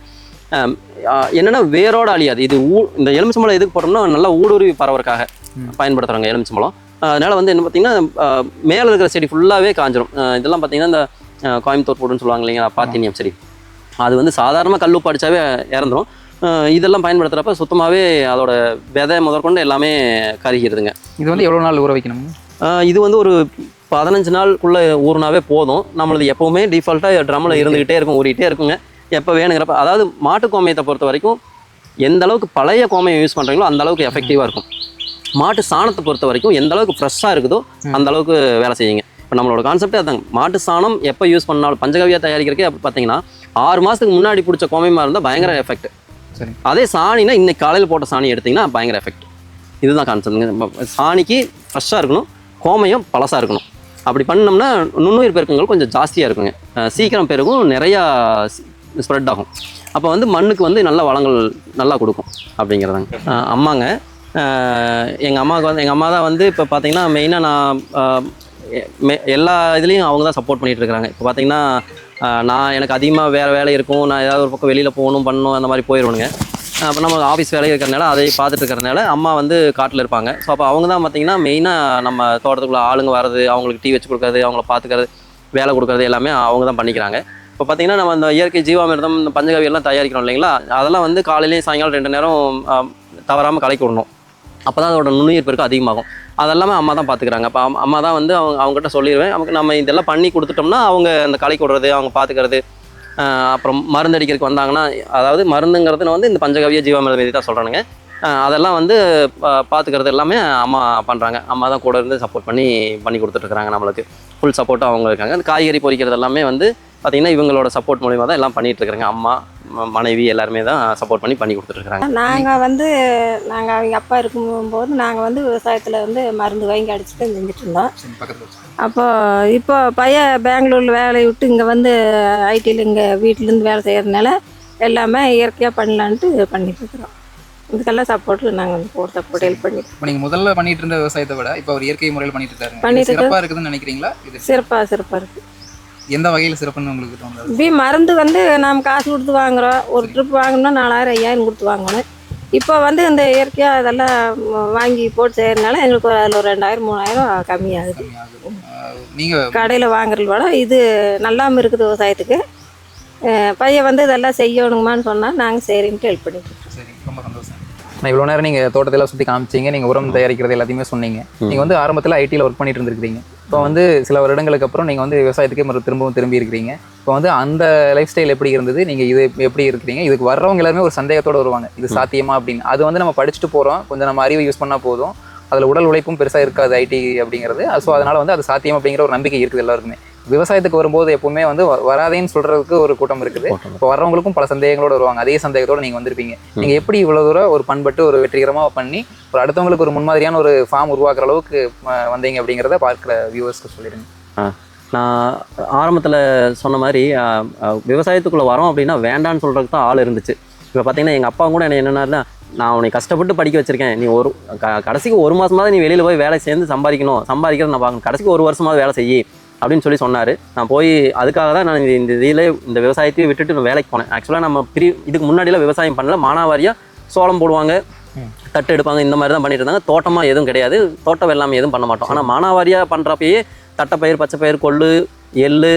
Speaker 3: என்னென்னா வேரோடு அழியாது. இது இந்த எலுமிச்சம்பழம் எதுக்கு போட்டோம்னா நல்லா ஊடுருவி பரவறதுக்காக பயன்படுத்துகிறாங்க எலுமிச்சம்பழம். அதனால் வந்து என்ன பார்த்திங்கன்னா மேலே இருக்கிற செடி ஃபுல்லாகவே காஞ்சிரும். இதெல்லாம் பார்த்திங்கன்னா இந்த கோயம்புத்தூர் போடுன்னு சொல்லுவாங்க இல்லைங்களா, பாத்தீனியம் செடி, அது வந்து சாதாரணமாக கல்லுப்பு அடித்தாவே இறந்துடும். இதெல்லாம் பயன்படுத்துகிறப்ப சுத்தமாகவே அதோட விதை முதற்கொண்டு எல்லாமே கருகிடுதுங்க.
Speaker 1: இது வந்து எவ்வளோ நாள் ஊற வைக்கணும்?
Speaker 3: இது வந்து ஒரு 15 நாளுக்குள்ளே ஊறினாவே போதும். நம்மளது எப்போவுமே டிஃபால்ட்டாக ட்ரம்மில் இருந்துக்கிட்டே இருக்கும், ஊறிக்கிட்டே இருக்குங்க. எப்போ வேணுங்கிறப்ப, அதாவது மாட்டு கோமியத்தை பொறுத்த வரைக்கும் எந்த அளவுக்கு பழைய கோமியம் யூஸ் பண்ணுறீங்களோ அந்த அளவுக்கு எஃபெக்டிவாக இருக்கும். மாட்டு சாணத்தை பொறுத்த வரைக்கும் எந்த அளவுக்கு ஃப்ரெஷ்ஷாக இருக்குதோ அந்த அளவுக்கு வேலை செய்யுங்க. இப்போ நம்மளோட கான்செப்டே அதாங்க. மாட்டு சாணம் எப்போ யூஸ் பண்ணாலும் பஞ்சகவியாக தயாரிக்கிறக்கே அப்போ பார்த்தீங்கன்னா 6 மாதத்துக்கு முன்னாடி பிடிச்ச கோமியமாக இருந்தால் பயங்கர எஃபெக்ட். சரி, அதே சாணினா இன்னைக்கு காலையில் போட்ட சாணி எடுத்திங்கன்னா பயங்கர எஃபெக்ட். இதுதான் கான்செப்ட்டுங்க. சாணிக்கு ஃப்ரெஷ்ஷாக இருக்கணும், கோமயம் பழசாக இருக்கணும். அப்படி பண்ணோம்னா நுண்ணுயிர் பெருக்கங்கள் கொஞ்சம் ஜாஸ்தியாக இருக்குங்க, சீக்கிரம் பெருகும், நிறையா ஸ்ப்ரெட் ஆகும். அப்போ வந்து மண்ணுக்கு வந்து நல்ல வளங்கள் நல்லா கொடுக்கும் அப்படிங்கிறதாங்க. அம்மாங்க, எங்கள் அம்மா தான் வந்து இப்போ பார்த்தீங்கன்னா மெயினாக நான் எல்லா இதுலேயும் அவங்க தான் சப்போர்ட் பண்ணிகிட்டு இருக்கிறாங்க. இப்போ பார்த்தீங்கன்னா நான் எனக்கு அதிகமாக வேறு வேலை இருக்கும், நான் ஏதாவது ஒரு பக்கம் வெளியில் போகணும் அந்த மாதிரி போயிடுவேனுங்க. அப்போ நம்ம ஆஃபீஸ் வேலை இருக்கிறனால அதை பார்த்துட்டு இருக்கிறனால அம்மா வந்து காட்டில் இருப்பாங்க. ஸோ அப்போ அவங்க தான் பார்த்திங்கன்னா மெயினாக நம்ம தோட்டத்துக்குள்ளே ஆளுங்க வர்றது, அவங்களுக்கு டீ வச்சு கொடுக்குறது, அவங்கள பார்த்துக்கிறது, வேலை கொடுக்குறது எல்லாமே அவங்க தான் பண்ணிக்கிறாங்க. இப்போ பார்த்திங்கன்னா நம்ம இந்த இயற்கை ஜீவாமிர்தம், இந்த பஞ்சகவியெல்லாம் தயாரிக்கிறோம் இல்லைங்களா, அதெல்லாம் வந்து காலையிலேயும் சாயங்காலம் 2 நேரம் தவறாமல் கலக்கி விடணும். அப்போ தான் அதோட நுண்ணுயிர் பெருக்கம் அதிகமாகும். அதெல்லாமே அம்மா தான் பார்த்துக்கிறாங்க. அப்போ அம்மா தான் வந்து அவங்ககிட்ட சொல்லிடுவேன், நமக்கு நம்ம இதெல்லாம் பண்ணி கொடுத்துட்டோம்னா அவங்க அந்த கலக்கி விடுறது, அவங்க பார்த்துக்கிறது. அப்புறம் மருந்து அடிக்கிறதுக்கு வந்தாங்கன்னா, அதாவது மருந்துங்கிறது வந்து இந்த பஞ்சகவிய ஜீவாமிர்தம் இது தான் சொல்கிறானுங்க. அதெல்லாம் வந்து பார்த்துக்கிறது எல்லாமே அம்மா பண்ணுறாங்க. அம்மா தான் கூட இருந்து சப்போர்ட் பண்ணி கொடுத்துட்ருக்குறாங்க. நம்மளுக்கு ஃபுல் சப்போர்ட்டாக அவங்க இருக்காங்க. அந்த காய்கறி பொறிக்கிறது எல்லாமே வந்து பார்த்திங்கன்னா இவங்களோட சப்போர்ட் மூலிமா தான் எல்லாம் பண்ணிகிட்ருக்குறாங்க. அம்மா, மனைவி எல்லாருமே தான் சப்போர்ட் பண்ணி கொடுத்துட்ருக்குறாங்க.
Speaker 4: நாங்கள் அவங்க அப்பா இருக்கும்போது நாங்கள் வந்து விவசாயத்தில் வந்து மருந்து வாங்கி அடிச்சு தான் செஞ்சுட்டு இருந்தோம். இப்போ பையன் பெங்களூரில் வேலையை விட்டு இங்கே வந்து ஐடியில் இங்கே வீட்டிலேருந்து வேலை செய்கிறதுனால எல்லாமே இயற்கையாக பண்ணலான்ட்டு பண்ணிட்டுருக்குறோம். இதுக்கெல்லாம் சப்போர்ட்டு நாங்கள் வந்து சப்போர்ட் ஹெல்ப் பண்ணிட்டு.
Speaker 2: இப்போ நீங்கள் முதல்ல பண்ணிட்டு இருந்த விவசாயத்தை விட இப்போ ஒரு இயற்கை முறையில் பண்ணிட்டு சிறப்பாக இருக்குதுன்னு நினைக்கிறீங்களா? இது
Speaker 4: சிறப்பாக இருக்குது.
Speaker 2: எந்த வகையில் சிறப்புன்னு உங்களுக்கு தோணுது?
Speaker 4: இப்படி மருந்து வந்து நாம் காசு கொடுத்து வாங்குகிறோம். ஒரு ட்ரிப் வாங்கினா 4000 5000 கொடுத்து வாங்கணும். இப்போ வந்து இந்த இயற்கையாக அதெல்லாம் வாங்கி போட்டு செய்கிறதுனால எங்களுக்கு அதில் ஒரு 2000 3000 கம்மியாகுது. நீங்கள் கடையில் வாங்குறத விட இது நல்லாமல் இருக்குது விவசாயத்துக்கு. பையன் வந்து இதெல்லாம் செய்யணுமான்னு சொன்னால் நாங்கள் சரின்ட்டு ஹெல்ப் பண்ணிட்டு.
Speaker 2: சரி, ரொம்ப சந்தோஷம்.
Speaker 1: நான் இவ்வளோ நேரம் நீங்கள் தோட்டத்தெல்லாம் சுற்றி காமிச்சிங்க, நீங்கள் உரம் தயாரிக்கிறது எல்லாத்தையுமே சொன்னீங்க. நீங்கள் வந்து ஆரம்பத்தில் ஐடியில் ஒர்க் பண்ணிட்டு இருந்திருக்கிறீங்க. இப்போ வந்து சில வருடங்களுக்கு அப்புறம் நீங்கள் வந்து விவசாயத்துக்கே திரும்பி இருக்கிறீங்க. இப்போ வந்து அந்த லைஃப் ஸ்டைல் எப்படி இருந்தது, நீங்கள் இது எப்படி இருக்கிறீங்க, இதுக்கு வர்றவங்க எல்லாருமே ஒரு சந்தேகத்தோடு வருவாங்க, இது சாத்தியமா அப்படின்னு. அது வந்து நம்ம படிச்சுட்டு போகிறோம், கொஞ்சம் நம்ம அறிவை யூஸ் பண்ணால் போதும்.
Speaker 2: அதில் உடல் உழைப்பும் பெருசாக இருக்காது ஐடி அப்படிங்கிறது. ஸோ அதனால் வந்து அது சாத்தியம் அப்படிங்கிற ஒரு நம்பிக்கை இருக்குது எல்லாருக்குமே. விவசாயத்துக்கு வரும்போது எப்பவுமே வந்து வராதேன்னு சொல்கிறதுக்கு ஒரு கூட்டம் இருக்குது. இப்போ வர்றவங்களுக்கும் பல சந்தேகங்களோடு வருவாங்க. அதே சந்தேகத்தோடு நீங்கள் வந்திருப்பீங்க. நீங்கள் எப்படி இவ்வளோ தூரம் ஒரு பண்பட்டு ஒரு வெற்றிகரமாக பண்ணி ஒரு அடுத்தவங்களுக்கு ஒரு முன்மாதிரியான ஒரு ஃபார்ம் உருவாக்குற அளவுக்கு வந்தீங்க அப்படிங்கிறத பார்க்குற வியூவர்ஸ்க்கு சொல்லிடுங்க.
Speaker 3: நான் ஆரம்பத்தில் சொன்ன மாதிரி விவசாயத்துக்குள்ளே வரோம் அப்படின்னா வேண்டான்னு சொல்கிறதுக்கு தான் ஆள் இருந்துச்சு. இப்போ பார்த்தீங்கன்னா எங்கள் அப்பா கூட என்ன என்னன்னா, நான் உன்னை கஷ்டப்பட்டு படிக்க வச்சிருக்கேன், நீ ஒரு கடைசிக்கு 1 மாதமாவது நீ வெளியில் போய் வேலை சேர்ந்து சம்பாதிக்கிறது நான் பார்க்கணும், கடைசிக்கு 1 வருஷமாவது வேலை செய்யி அப்படின்னு சொல்லி சொன்னார். நான் போய் அதுக்காக தான் நான் இந்த விவசாயத்தையும் விட்டுட்டு நான் வேலைக்கு போனேன். ஆக்சுவலாக நம்ம இதுக்கு முன்னாடியெல்லாம் விவசாயம் பண்ணல, மானாவாரியாக சோளம் போடுவாங்க, தட்டு எடுப்பாங்க, இந்த மாதிரி தான் பண்ணிட்டு இருந்தாங்க. தோட்டமாக எதுவும் கிடையாது, தோட்டம் எல்லாமே எதுவும் பண்ண மாட்டோம். ஆனால் மானாவாரியாக பண்ணுறப்பயே தட்டைப்பயிர், பச்சைப்பயிர், கொள்ளு, எள்ளு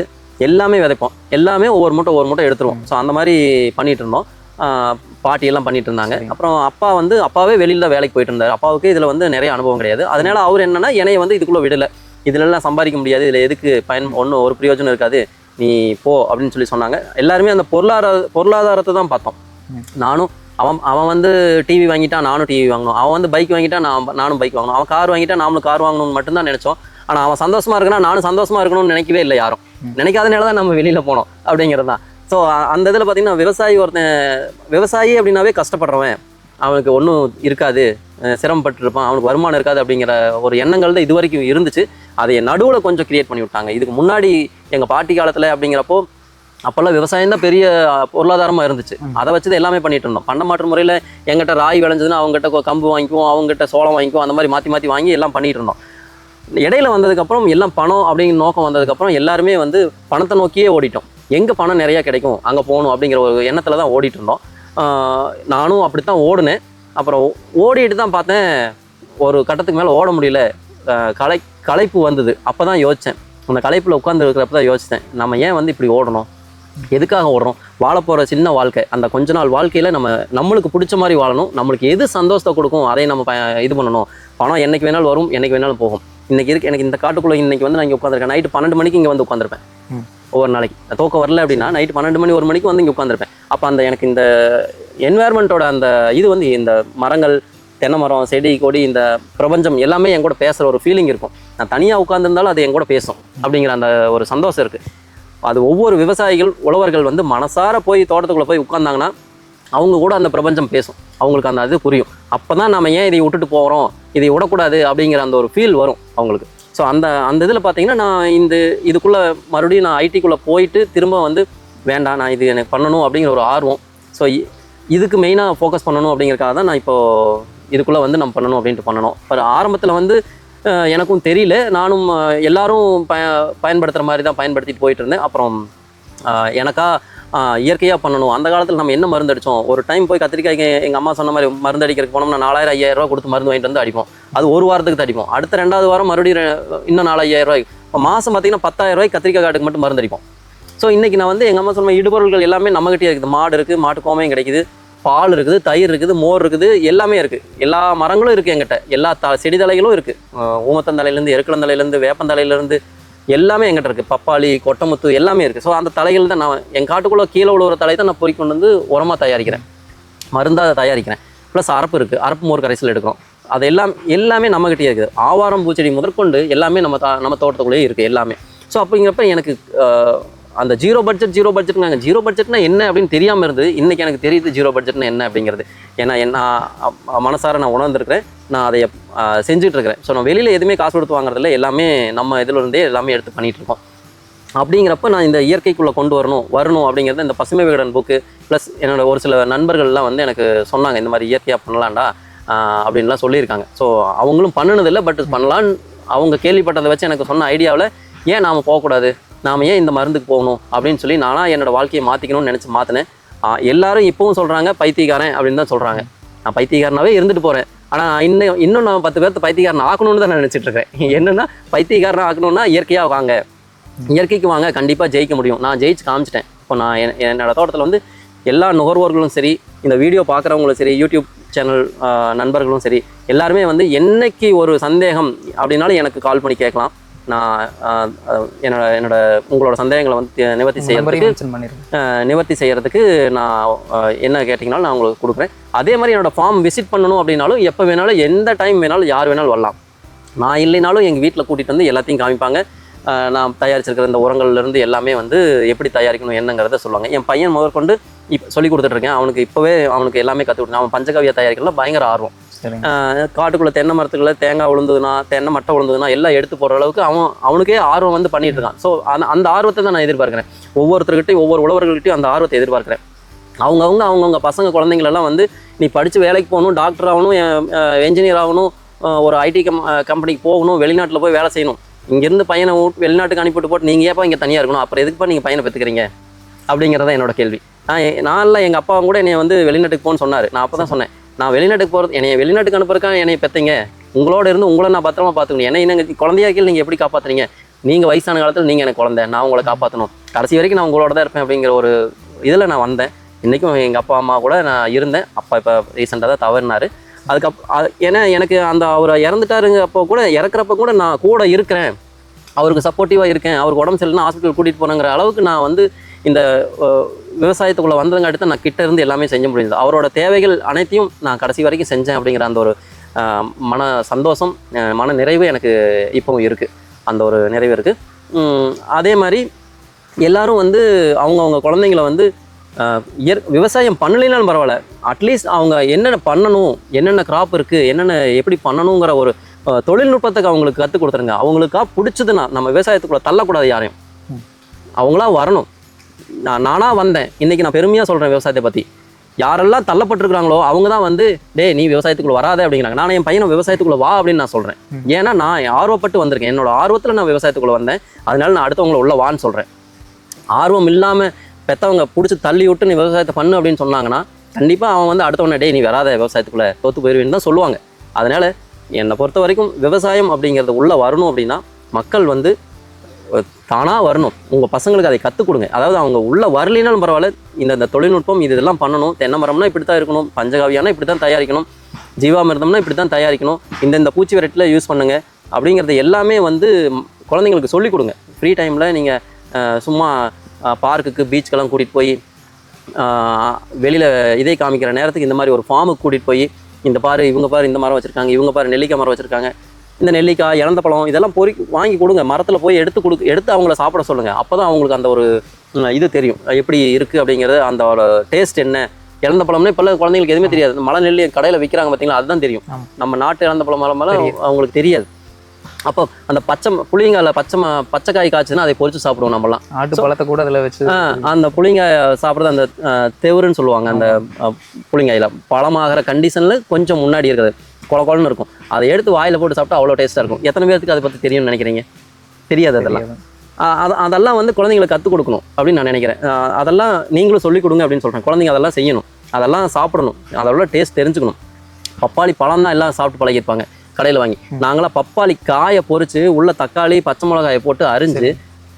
Speaker 3: எல்லாமே விதைப்போம். எல்லாமே ஒவ்வொரு மூட்டை எடுத்துருவோம். ஸோ அந்த மாதிரி பண்ணிகிட்டு இருந்தோம். பாட்டியெல்லாம் பண்ணிட்டு இருந்தாங்க. அப்புறம் அப்பாவே வெளியில் தான் வேலைக்கு போயிட்டு இருந்தார். அப்பாவுக்கு இதில் வந்து நிறைய அனுபவம் கிடையாது. அதனால அவர் என்னன்னா என்னைய வந்து இதுக்குள்ளே விடலை, இதுலலாம் சம்பாதிக்க முடியாது, இதில் எதுக்கு ஒரு பிரயோஜனம் இருக்காது, நீ போ அப்படின்னு சொல்லி சொன்னாங்க. எல்லாருமே அந்த பொருளாதாரத்தை தான் பார்த்தோம். அவன் வந்து டிவி வாங்கிட்டான், நானும் டிவி வாங்கணும். அவன் வந்து பைக் வாங்கிட்டான், நானும் பைக் வாங்கணும். அவன் கார் வாங்கிட்டான், நாமளும் கார் வாங்கணும்னு மட்டும்தான் நினைச்சோம். ஆனால் அவன் சந்தோஷமா இருக்குன்னா நானும் சந்தோஷமா இருக்கணும்னு நினைக்கவே இல்லை யாரும். நினைக்காதனால தான் நம்ம வெளியில் போனோம் அப்படிங்கிறது தான். ஸோ அந்த இதில் பார்த்தீங்கன்னா விவசாயி அப்படின்னாவே கஷ்டப்படுறவன், அவனுக்கு ஒன்றும் இருக்காது, சிரமப்பட்டு இருப்பான், அவனுக்கு வருமானம் இருக்காது அப்படிங்கிற ஒரு எண்ணங்கள் தான் இது வரைக்கும் இருந்துச்சு. அதை நடுவில் கொஞ்சம் கிரியேட் பண்ணி விட்டாங்க. இதுக்கு முன்னாடி எங்கள் பாட்டி காலத்தில் அப்படிங்கிறப்போ அப்போல்லாம் விவசாயம் தான் பெரிய பொருளாதாரமாக இருந்துச்சு. அதை வச்சு தான் எல்லாமே பண்ணிட்டு இருந்தோம். பண்ண மாற்று முறையில் எங்கிட்ட ராய் விளைஞ்சதுன்னா அவங்ககிட்ட கம்பு வாங்கிக்குவோம், அவங்ககிட்ட சோளம் வாங்கிக்குவோம், அந்த மாதிரி மாற்றி வாங்கி எல்லாம் பண்ணிட்டு இருந்தோம். இடையில வந்ததுக்கப்புறம் எல்லாம் பணம் அப்படிங்கிற நோக்கம் வந்ததுக்கப்புறம் எல்லாருமே வந்து பணத்தை நோக்கியே ஓடிட்டோம். எங்கே பணம் நிறையா கிடைக்கும் அங்கே போகணும் அப்படிங்கிற ஒரு எண்ணத்தில் தான் ஓடிட்டு இருந்தோம். நானும் அப்படித்தான் ஓடினேன். அப்புறம் ஓடிட்டு தான் பார்த்தேன், ஒரு கட்டத்துக்கு மேலே ஓட முடியல, களைப்பு வந்தது. அப்போ தான் யோசித்தேன், அந்த களைப்பில் உட்காந்து இருக்கிறப்ப தான் யோசித்தேன், நம்ம ஏன் வந்து இப்படி ஓடணும், எதுக்காக ஓடுறோம், வாழ போகிற சின்ன வாழ்க்கை, அந்த கொஞ்ச நாள் வாழ்க்கையில் நம்மளுக்கு பிடிச்ச மாதிரி வாழணும், நம்மளுக்கு எது சந்தோஷத்தை கொடுக்கும் அதை நம்ம இது பண்ணணும். பணம் என்றைக்கு வேணாலும் வரும், என்றைக்கு வேணாலும் போகும். இன்றைக்கி எனக்கு இந்த காட்டுக்குள்ளே இன்றைக்கி வந்து நான் இங்கே உட்காந்துருக்கேன். நைட்டு 12 மணிக்கு இங்கே வந்து உட்காந்துருப்பேன். ஒவ்வொரு நாளைக்கு தூக்கம் வரல அப்படின்னா நைட்டு 12 மணி 1 மணிக்கு வந்து இங்கே உட்காந்துருப்பேன். அப்போ எனக்கு இந்த என்வாயர்மெண்ட்டோட அந்த இது வந்து இந்த மரங்கள், தென்னை மரம், செடி கொடி, இந்த பிரபஞ்சம் எல்லாமே என் கூட பேசுகிற ஒரு ஃபீலிங் இருக்கும். நான் தனியாக உட்காந்துருந்தாலும் அது என் கூட பேசும் அப்படிங்கிற அந்த ஒரு சந்தோஷம் இருக்குது. அது ஒவ்வொரு விவசாயிகள், உழவர்கள் வந்து மனசார போய் தோட்டத்துக்குள்ளே போய் உட்காந்தாங்கன்னா அவங்க கூட அந்த பிரபஞ்சம் பேசும், அவங்களுக்கு அந்த இது புரியும். அப்போ தான் நம்ம ஏன் இதை விட்டுட்டு போகிறோம், இதை விடக்கூடாது அப்படிங்கிற அந்த ஒரு ஃபீல் வரும் அவங்களுக்கு. ஸோ அந்த இதில் பார்த்தீங்கன்னா நான் இதுக்குள்ளே மறுபடியும் நான் ஐடிக்குள்ளே போயிட்டு திரும்ப வந்து வேண்டாம், நான் இது எனக்கு பண்ணணும் அப்படிங்கிற ஒரு ஆர்வம். ஸோ இதுக்கு மெயினாக ஃபோக்கஸ் பண்ணணும் அப்படிங்கிறக்காக தான் நான் இப்போது இதுக்குள்ளே வந்து நம்ம பண்ணணும் அப்படின்ட்டு பண்ணணும். இப்போ ஆரம்பத்தில் வந்து எனக்கும் தெரியல, நானும் எல்லாரும் பயன்படுத்துகிற மாதிரி தான் பயன்படுத்திட்டு போயிட்டு இருந்தேன். அப்புறம் எனக்கா இயற்கையாக பண்ணணும். அந்த காலத்தில் நம்ம என்ன மருந்து அடித்தோம், ஒரு டைம் போய் கத்திரிக்காய்க்கு எங்கள் அம்மா சொன்ன மாதிரி மருந்து அடிக்கிறதுக்கு போனோம்னா 4000 5000 ரூபா கொடுத்து மருந்து வாங்கிட்டு வந்து அடிப்போம். அது ஒரு வாரத்துக்கு அடிப்போம். அடுத்த 2வது வாரம் மறுபடியும் இன்னும் 4000 ரூபாய்க்கு. இப்போ மாதம் பார்த்தீங்கன்னா 10000 ரூபாய்க்கு கத்திரிக்காய் காட்டுக்கு மட்டும் மருந்து அடிப்போம். ஸோ இன்றைக்கி நான் வந்து எங்கள் அம்மா சொன்ன இடுபொருள்கள் எல்லாமே நம்மகிட்டே இருக்குது. மாடு இருக்குது, மாட்டு கோமையும் கிடைக்குது, பால் இருக்குது, தயிர் இருக்குது, மோர் இருக்குது, எல்லாமே இருக்குது. எல்லா மரங்களும் இருக்குது எங்கிட்ட, எல்லா செடி தலைகளும் இருக்குது. ஊமத்தந்தலையிலேருந்து, எருக்கலந்தலையிலேருந்து, வேப்பந்தலையிலேருந்து எல்லாமே எங்கிட்ட இருக்குது. பப்பாளி, கொட்டமுத்து எல்லாமே இருக்குது. ஸோ அந்த தலைகள் தான் நான் என் காட்டுக்குள்ளே கீழே உள்ள தலை தான் நான் பொறி கொண்டு வந்து உரமாக தயாரிக்கிறேன், மருந்தாக தயாரிக்கிறேன். ப்ளஸ் அரப்பு இருக்குது, அரப்பு மோர் கரைசல் எடுக்கிறோம். அது எல்லாமே நம்மகிட்டே இருக்குது. ஆவாரம் பூச்செடி முதற்கொண்டு எல்லாமே நம்ம தோட்டத்துக்குள்ளேயே இருக்குது எல்லாமே. ஸோ அப்படிங்கிறப்ப எனக்கு அந்த ஜீரோ பட்ஜெட்னாங்க, ஜீரோ பட்ஜெட்னா என்ன அப்படின்னு தெரியாமல் இருந்தது. இன்றைக்கி எனக்கு தெரியுது ஜீரோ பட்ஜெட்னா என்ன அப்படிங்கிறது. ஏன்னா மனசார நான் உணர்ந்துருக்கிறேன், நான் அதை செஞ்சுட்ருக்கிறேன். ஸோ நான் வெளியில் எதுவுமே காசு கொடுத்து வாங்குறதில்ல, எல்லாமே நம்ம இதிலிருந்தே எல்லாமே எடுத்து பண்ணிகிட்ருக்கோம். அப்படிங்கிறப்ப நான் இந்த இயற்கைக்குள்ளே கொண்டு வரணும் அப்படிங்கிறது இந்த பசுமை விகடன் புக்கு ப்ளஸ் என்னோட ஒரு சில நண்பர்கள்லாம் வந்து எனக்கு சொன்னாங்க, இந்த மாதிரி இயற்கையாக பண்ணலாம்டா அப்படின்லாம் சொல்லியிருக்காங்க. ஸோ அவங்களும் பண்ணினதில்லை, பட் பண்ணலான்னு அவங்க கேள்விப்பட்டதை வச்சு எனக்கு சொன்ன ஐடியாவில் ஏன் நாம் போகக்கூடாது, நாம் ஏன் இந்த மருந்துக்கு போகணும் அப்படின்னு சொல்லி நானாக என்னோடய வாழ்க்கையை மாற்றிக்கணும்னு நினச்சி மாற்றினேன். எல்லாரும் இப்போவும் சொல்கிறாங்க பைத்தியக்காரன் அப்படின்னு தான் சொல்கிறாங்க. நான் பைத்தியக்காரனாகவே இருந்துட்டு போகிறேன். ஆனால் இன்னும் நான் 10 பேர்த்து பைத்தியக்காரன் ஆக்கணும்னு தான் நான் நினச்சிட்ருக்கேன். என்னென்னா பைத்தியக்காரன் ஆக்கணும்னா இயற்கையாக வாங்க, இயற்கைக்கு வாங்க, கண்டிப்பாக ஜெயிக்க முடியும். நான் ஜெயிச்சு காமிச்சிட்டேன். இப்போ நான் என்னோடய தோட்டத்தில் வந்து எல்லா நுகர்வோர்களும் சரி, இந்த வீடியோ பார்க்குறவங்களும் சரி, யூடியூப் சேனல் நண்பர்களும் சரி, எல்லாருமே வந்து என்னைக்கு ஒரு சந்தேகம் அப்படின்னாலும் எனக்கு கால் பண்ணி கேட்கலாம். நான் என்னோட உங்களோட சந்தேகங்களை வந்து நிவர்த்தி செய்யறதுக்கு நான் என்ன கேட்டிங்கனாலும் நான் உங்களுக்கு கொடுக்குறேன். அதே மாதிரி என்னோடய ஃபார்ம் விசிட் பண்ணணும் அப்படின்னாலும் எப்போ வேணாலும் எந்த டைம் வேணாலும் யார் வேணாலும் வரலாம். நான் இல்லைனாலும் எங்கள் வீட்டில் கூட்டிகிட்டு வந்து எல்லாத்தையும் காமிப்பாங்க. நான் தயாரிச்சிருக்கிற இந்த உரங்கள்லேருந்து எல்லாமே வந்து எப்படி தயாரிக்கணும் என்னங்கிறத சொல்லுவாங்க. என் பையன் முதற்கொண்டு இப்போ சொல்லி கொடுத்துட்ருக்கேன். அவனுக்கு எல்லாமே கற்றுக் கொடுத்தேன். அவன் பஞ்சகவியா தயாரிக்கலாம் பயங்கர ஆர்வம். காட்டுக்குள்ளே தென்னை மரத்துக்குள்ள தேங்காய் விழுந்ததுன்னா தென்னை மட்டை விழுந்ததுன்னா எல்லாம் எடுத்து போடுற அளவுக்கு அவனுக்கே ஆர்வம் வந்து பண்ணிட்டு இருக்கான். ஸோ அந்த ஆர்வத்தை தான் நான் எதிர்பார்க்குறேன். ஒவ்வொருத்தர்கிட்டையும் ஒவ்வொரு உழவர்கள்கிட்டையும் அந்த ஆர்வத்தை எதிர்பார்க்குறேன். அவங்கவுங்க பசங்க குழந்தைங்களெல்லாம் வந்து நீ படித்து வேலைக்கு போகணும், டாக்டர் ஆகணும், என்ஜினியர் ஆகணும், ஒரு ஐடி கம்பெனிக்கு போகணும், வெளிநாட்டில் போய் வேலை செய்யணும். இங்கேருந்து பையனை வெளிநாட்டுக்கு அனுப்பிவிட்டு போட்டு நீங்கள் ஏப்பா இங்கே தனியாக இருக்கணும், அப்புறம் எதுக்குப்பா நீங்கள் பையனை பெற்றுக்கிறீங்க அப்படிங்கிறதான் என்னோட கேள்வி. நான்லாம் எங்கள் அப்பாவும் கூட என்னை வந்து வெளிநாட்டுக்கு போகணும்னு சொன்னார். நான் அப்போ தான் சொன்னேன், நான் வெளிநாட்டுக்கு போகிறது என்னை வெளிநாட்டுக்கு அனுப்புறதுக்காக என்னை பெற்றீங்க, உங்களோட இருந்து உங்களை நான் பத்திரமா பார்த்துக்கணும். என்னை நீங்கள் குழந்தையா கீழ் நீங்கள் எப்படி காப்பாற்றுறீங்க, நீங்கள் வயசான காலத்தில் நீங்கள் எனக்கு குழந்தை, நான் உங்களை காப்பாற்றணும், கடைசி வரைக்கும் நான் உங்களோட தான் இருப்பேன் அப்படிங்கிற ஒரு இதில் நான் வந்தேன். இன்றைக்கும் எங்கள் அப்பா அம்மா கூட நான் இருந்தேன். அப்பா இப்போ ரீசெண்டாக தான் தவறினார். ஏன்னா எனக்கு அந்த அவர் இறந்துட்டாருங்க அப்போ கூட, இறக்குறப்ப கூட நான் கூட இருக்கிறேன், அவருக்கு சப்போர்ட்டிவாக இருக்கேன். அவருக்கு உடம்பு சரியில்லைன்னா ஹாஸ்பிட்டல் கூட்டிகிட்டு போனங்கிற அளவுக்கு நான் வந்து இந்த விவசாயத்துக்குள்ளே வந்ததுங்க அடுத்து நான் கிட்ட இருந்து எல்லாமே செஞ்ச முடியுது. அவரோட தேவைகள் அனைத்தையும் நான் கடைசி வரைக்கும் செஞ்சேன் அப்படிங்கிற அந்த ஒரு மன சந்தோஷம், மன நிறைவு எனக்கு இப்போவும் இருக்குது. அந்த ஒரு நிறைவு இருக்குது. அதே மாதிரி எல்லோரும் வந்து அவங்கவுங்க குழந்தைங்கள வந்து விவசாயம் பண்ணலைனாலும் பரவாயில்ல, அட்லீஸ்ட் அவங்க என்னென்ன பண்ணணும், என்னென்ன கிராப் இருக்குது, என்னென்ன எப்படி பண்ணணுங்கிற ஒரு தொழில்நுட்பத்துக்கு அவங்களுக்கு கற்றுக் கொடுத்துருங்க. அவங்களுக்கா பிடிச்சதுன்னா நம்ம விவசாயத்துக்குள்ளே தள்ளக்கூடாது யாரையும். அவங்களா வரணும். நானாக வந்தேன். இன்றைக்கி நான் பெருமையாக சொல்கிறேன் விவசாயத்தை பற்றி. யாரெல்லாம் தள்ளப்பட்டிருக்கிறாங்களோ அவங்க தான் வந்து நீ விவசாயத்துக்குள்ளே வராதே அப்படிங்கிறாங்க. நான் என் பையனை விவசாயத்துக்குள்ளே வா அப்படின்னு நான் சொல்கிறேன். ஏன்னா நான் ஆர்வப்பட்டு வந்திருக்கேன். என்னோட ஆர்வத்தில் நான் விவசாயத்துக்குள்ளே வந்தேன். அதனால நான் அடுத்தவங்களை உள்ள வான்னு சொல்கிறேன். ஆர்வம் இல்லாமல் பெற்றவங்க பிடிச்சி தள்ளி விட்டு நீ விவசாயத்தை பண்ணு அப்படின்னு சொன்னாங்கன்னா கண்டிப்பாக அவன் வந்து அடுத்தவொன்னே நீ வராத விவசாயத்துக்குள்ளே தோற்று போயிடுவேன்னு தான் சொல்லுவாங்க. அதனால் என்னை பொறுத்த வரைக்கும் விவசாயம் அப்படிங்கிறது உள்ளே வரணும் அப்படின்னா மக்கள் வந்து தானாக வரணும். உங்கள் பசங்களுக்கு அதை கற்றுக் கொடுங்க. அதாவது அவங்க உள்ளே வரலினாலும் பரவாயில்ல, இந்த தொழில்நுட்பம் இதெல்லாம் பண்ணணும், தென்னை மரம்னா இப்படி தான் இருக்கணும், பஞ்சகாவியானா இப்படி தான் தயாரிக்கணும், ஜீவாமிர்தம்னா இப்படி தான் தயாரிக்கணும், இந்த பூச்சி வெரைட்டியில் யூஸ் பண்ணுங்கள் அப்படிங்கிறது எல்லாமே வந்து குழந்தைங்களுக்கு சொல்லிக் கொடுங்க. ஃப்ரீ டைமில் நீங்கள் சும்மா பார்க்குக்கு பீச்சுக்கெல்லாம் கூட்டிகிட்டு போய் வெளியில் இதை காமிக்கிற நேரத்துக்கு இந்த மாதிரி ஒரு ஃபார்முக்கு கூட்டிகிட்டு போய் இந்த பாரு இவங்க பாரு இந்த மரம் வச்சுருக்காங்க, இவங்க பாரு நெல்லிக்காய் மரம் வச்சுருக்காங்க, இந்த நெல்லிக்காய் இழந்த பழம் இதெல்லாம் வாங்கி கொடுங்க. மரத்தில் போய் எடுத்து அவங்கள சாப்பிட சொல்லுங்கள். அப்போ தான் அவங்களுக்கு அந்த ஒரு இது தெரியும் எப்படி இருக்குது அப்படிங்கிறது, அந்த ஒரு டேஸ்ட் என்ன. இழந்த பழம்னா இப்போ குழந்தைங்களுக்கு எதுவுமே தெரியாது. மலை நெல்லி கடையில் விற்கிறாங்க பார்த்தீங்களா, அதுதான் தெரியும். நம்ம நாட்டு இழந்த பழம் மரமெல்லாம் அவங்களுக்கு தெரியாது. அப்போ அந்த புளியங்காயில் பச்சைக்காய் காய்ச்சுன்னா அதை பொறிச்சு சாப்பிடுவோம். நம்மலாம்
Speaker 1: ஆட்டு பழத்தை கூட அதில் வச்சு
Speaker 3: அந்த புளிங்காய் சாப்பிட்றது அந்த தெவுருன்னு சொல்லுவாங்க. அந்த புளிங்காயில் பழமாகிற கண்டிஷனில் கொஞ்சம் முன்னாடி இருக்கிறது குழன்னு இருக்கும். அதை எடுத்து வாயில் போட்டு சாப்பிட்டா அவ்வளோ டேஸ்ட்டாக இருக்கும். எத்தனை பேருக்கு அதை பற்றி தெரியும்னு நினைக்கிறீங்க? தெரியாது. அதெல்லாம் வந்து குழந்தைங்களுக்கு கற்றுக் கொடுக்கணும் அப்படின்னு நான் நினைக்கிறேன். அதெல்லாம் நீங்களும் சொல்லிக் கொடுங்க அப்படின்னு சொல்கிறேன். குழந்தைங்க அதெல்லாம் செய்யணும், அதெல்லாம் சாப்பிடணும், அதோட டேஸ்ட் தெரிஞ்சுக்கணும். பப்பாளி பழம் தான் எல்லாம் சாப்பிட்டு பழகிருப்பாங்க கடையில் வாங்கி. நாங்களாம் பப்பாளி காயை பொறிச்சு உள்ள தக்காளி பச்சை மிளகாயை போட்டு அரிஞ்சு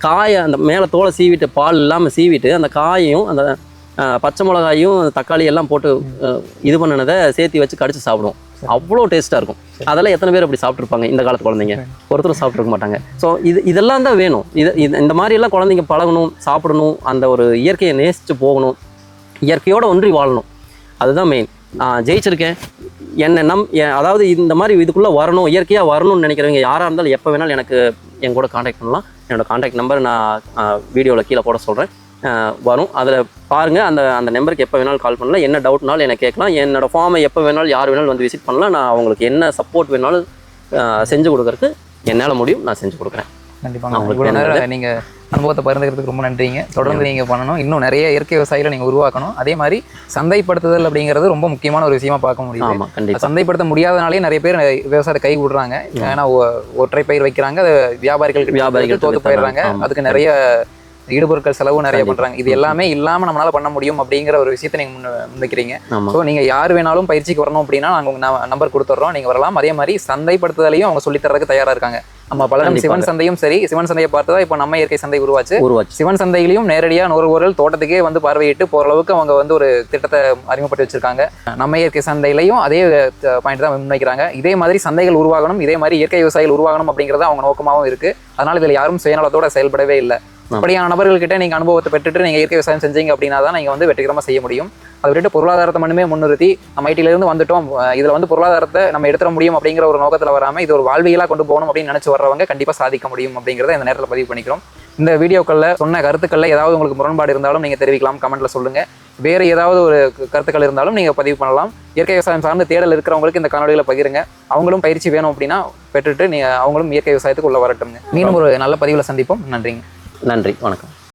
Speaker 3: காயை அந்த மேலே தோலை சீவிட்டு பால் இல்லாமல் சீவிட்டு அந்த காயையும் அந்த பச்சை மிளகாயும் தக்காளி எல்லாம் போட்டு இது பண்ணினதை சேர்த்து வச்சு கடிச்சு சாப்பிடுவோம். அவ்வளோ டேஸ்ட்டாக இருக்கும். அதெல்லாம் எத்தனை பேர் அப்படி சாப்பிட்ருப்பாங்க? இந்த காலத்து குழந்தைங்க ஒருத்தரும் சாப்பிட்ருக்க மாட்டாங்க. ஸோ இதெல்லாம் தான் வேணும். இந்த மாதிரியெல்லாம் குழந்தைங்க பழகணும், சாப்பிடணும், அந்த ஒரு இயற்கையை நேசித்து போகணும், இயற்கையோடு ஒன்றி வாழணும். அதுதான் மெயின். நான் ஜெயிச்சிருக்கேன் அதாவது இந்த மாதிரி இதுக்குள்ளே வரணும், இயற்கையாக வரணும்னு நினைக்கிறவங்க யாராக இருந்தாலும் எப்போ வேணாலும் எனக்கு என் கூட காண்டாக்ட் பண்ணலாம். என்னோடய காண்டாக்ட் நம்பர் நான் வீடியோவில் கீழே போட சொல்கிறேன். வரும், அதில் பாருங்கள். அந்த நம்பருக்கு எப்போ வேணாலும் கால் பண்ணலாம். என்ன டவுட்னாலும் என்னை கேட்கலாம். என்னோடய ஃபார்மை எப்போ வேணாலும் யார் வேணாலும் வந்து விசிட் பண்ணலாம். நான் அவங்களுக்கு என்ன சப்போர்ட் வேணாலும் செஞ்சு கொடுக்குறதுக்கு என்னால் முடியும், நான் செஞ்சு கொடுக்குறேன்.
Speaker 1: கண்டிப்பாக. இவ்வளோ நேரம் நீங்கள் அனுபவத்தை பகிர்ந்துக்கிறதுக்கு ரொம்ப நன்றிங்க. தொடர்ந்து நீங்கள் பண்ணணும், இன்னும் நிறைய இயற்கை விவசாயிகளை நீங்கள் உருவாக்கணும். அதே மாதிரி சந்தைப்படுத்துதல் அப்படிங்கிறது ரொம்ப முக்கியமான ஒரு விஷயமா பார்க்க முடியும். சந்தைப்படுத்த முடியாதனாலே நிறைய பேர் விவசாயத்தை கை விடுறாங்க. ஏன்னா ஒற்றை பயிர் வைக்கிறாங்க, அது வியாபாரிகள் தோத்து போயிடுறாங்க. அதுக்கு நிறைய ஈடுபொருட்கள் செலவு நிறைய பண்றாங்க. இது எல்லாமே இல்லாமல் நம்மளால பண்ண முடியும் அப்படிங்கிற ஒரு விஷயத்தை நீங்க முன்வைக்கிறீங்க. ஸோ நீங்க யார் வேணாலும் பயிற்சிக்கு வரணும் அப்படின்னா நாங்கள் நம்பர் கொடுத்துட்றோம், நீங்க வரலாம். அதே மாதிரி சந்தைப்படுத்துதலையும் அவங்க சொல்லித்தரதுக்கு தயாரா இருக்காங்க. நம்ம பல்லடம் சிவன் சந்தையும் சரி, சிவன் சந்தையை பார்த்து தான் இப்போ நம்ம இயற்கை சந்தை உருவாச்சு. சிவன் சந்தையிலையும் நேரடியாக நுகர்வோர்கள் தோட்டத்துக்கே வந்து பார்வையிட்டு போகிற அளவுக்கு அவங்க வந்து ஒரு திட்டத்தை அறிமுகப்படுத்தி வச்சிருக்காங்க. நம்ம இயற்கை சந்தையிலையும் அதே பாயிண்ட் தான் முன்வைக்கிறாங்க. இதே மாதிரி சந்தைகள் உருவாகணும், இதே மாதிரி இயற்கை விவசாயிகள் உருவாகணும் அப்படிங்கிறது அவங்க நோக்கமாகவும் இருக்குது. அதனால் இதில் யாரும் சுயநலத்தோட செயல்படவே இல்லை. அப்படியான நபர்கள்கிட்ட நீங்கள் அனுபவத்தை பெற்றுட்டு நீங்கள் இயற்கை விவசாயம் செஞ்சீங்க அப்படின்னா தான் நீங்கள் வந்து வெற்றிகரமாக செய்ய முடியும். அதை விட்டு பொருளாதாரத்தை மட்டுமே முன்னிறுத்தி நம்ம ஐடியிலேருந்து வந்துட்டோம், இதில் வந்து பொருளாதாரத்தை நம்ம எடுத்துட முடியும் அப்படிங்கிற ஒரு நோக்கத்தில் வராமல் இது ஒரு வாழ்வியலாக கொண்டு போகணும் அப்படின்னு நினச்சி வர்றவங்க கண்டிப்பாக சாதிக்க முடியும் அப்படிங்கிறத இந்த நேரத்தில் பதிவு பண்ணிக்கிறோம். இந்த வீடியோக்களில் சொன்ன கருத்துக்களில் ஏதாவது உங்களுக்கு முரண்பாடு இருந்தாலும் நீங்கள் தெரிவிக்கலாம், கமெண்ட்டில் சொல்லுங்கள். வேறு ஏதாவது ஒரு கருத்துக்கள் இருந்தாலும் நீங்கள் பதிவு பண்ணலாம். இயற்கை விவசாயம் சார்ந்து தேடல் இருக்கிறவங்களுக்கு இந்த காணொலியில் பகிருங்க. அவங்களும் பயிற்சி வேணும் அப்படின்னா பெற்றுட்டு அவங்களும் இயற்கை விவசாயத்துக்கு உள்ள வரட்டுங்க. மீண்டும் ஒரு நல்ல பதிவில் சந்திப்போம். நன்றிங்க.
Speaker 3: நன்றி, வணக்கம்.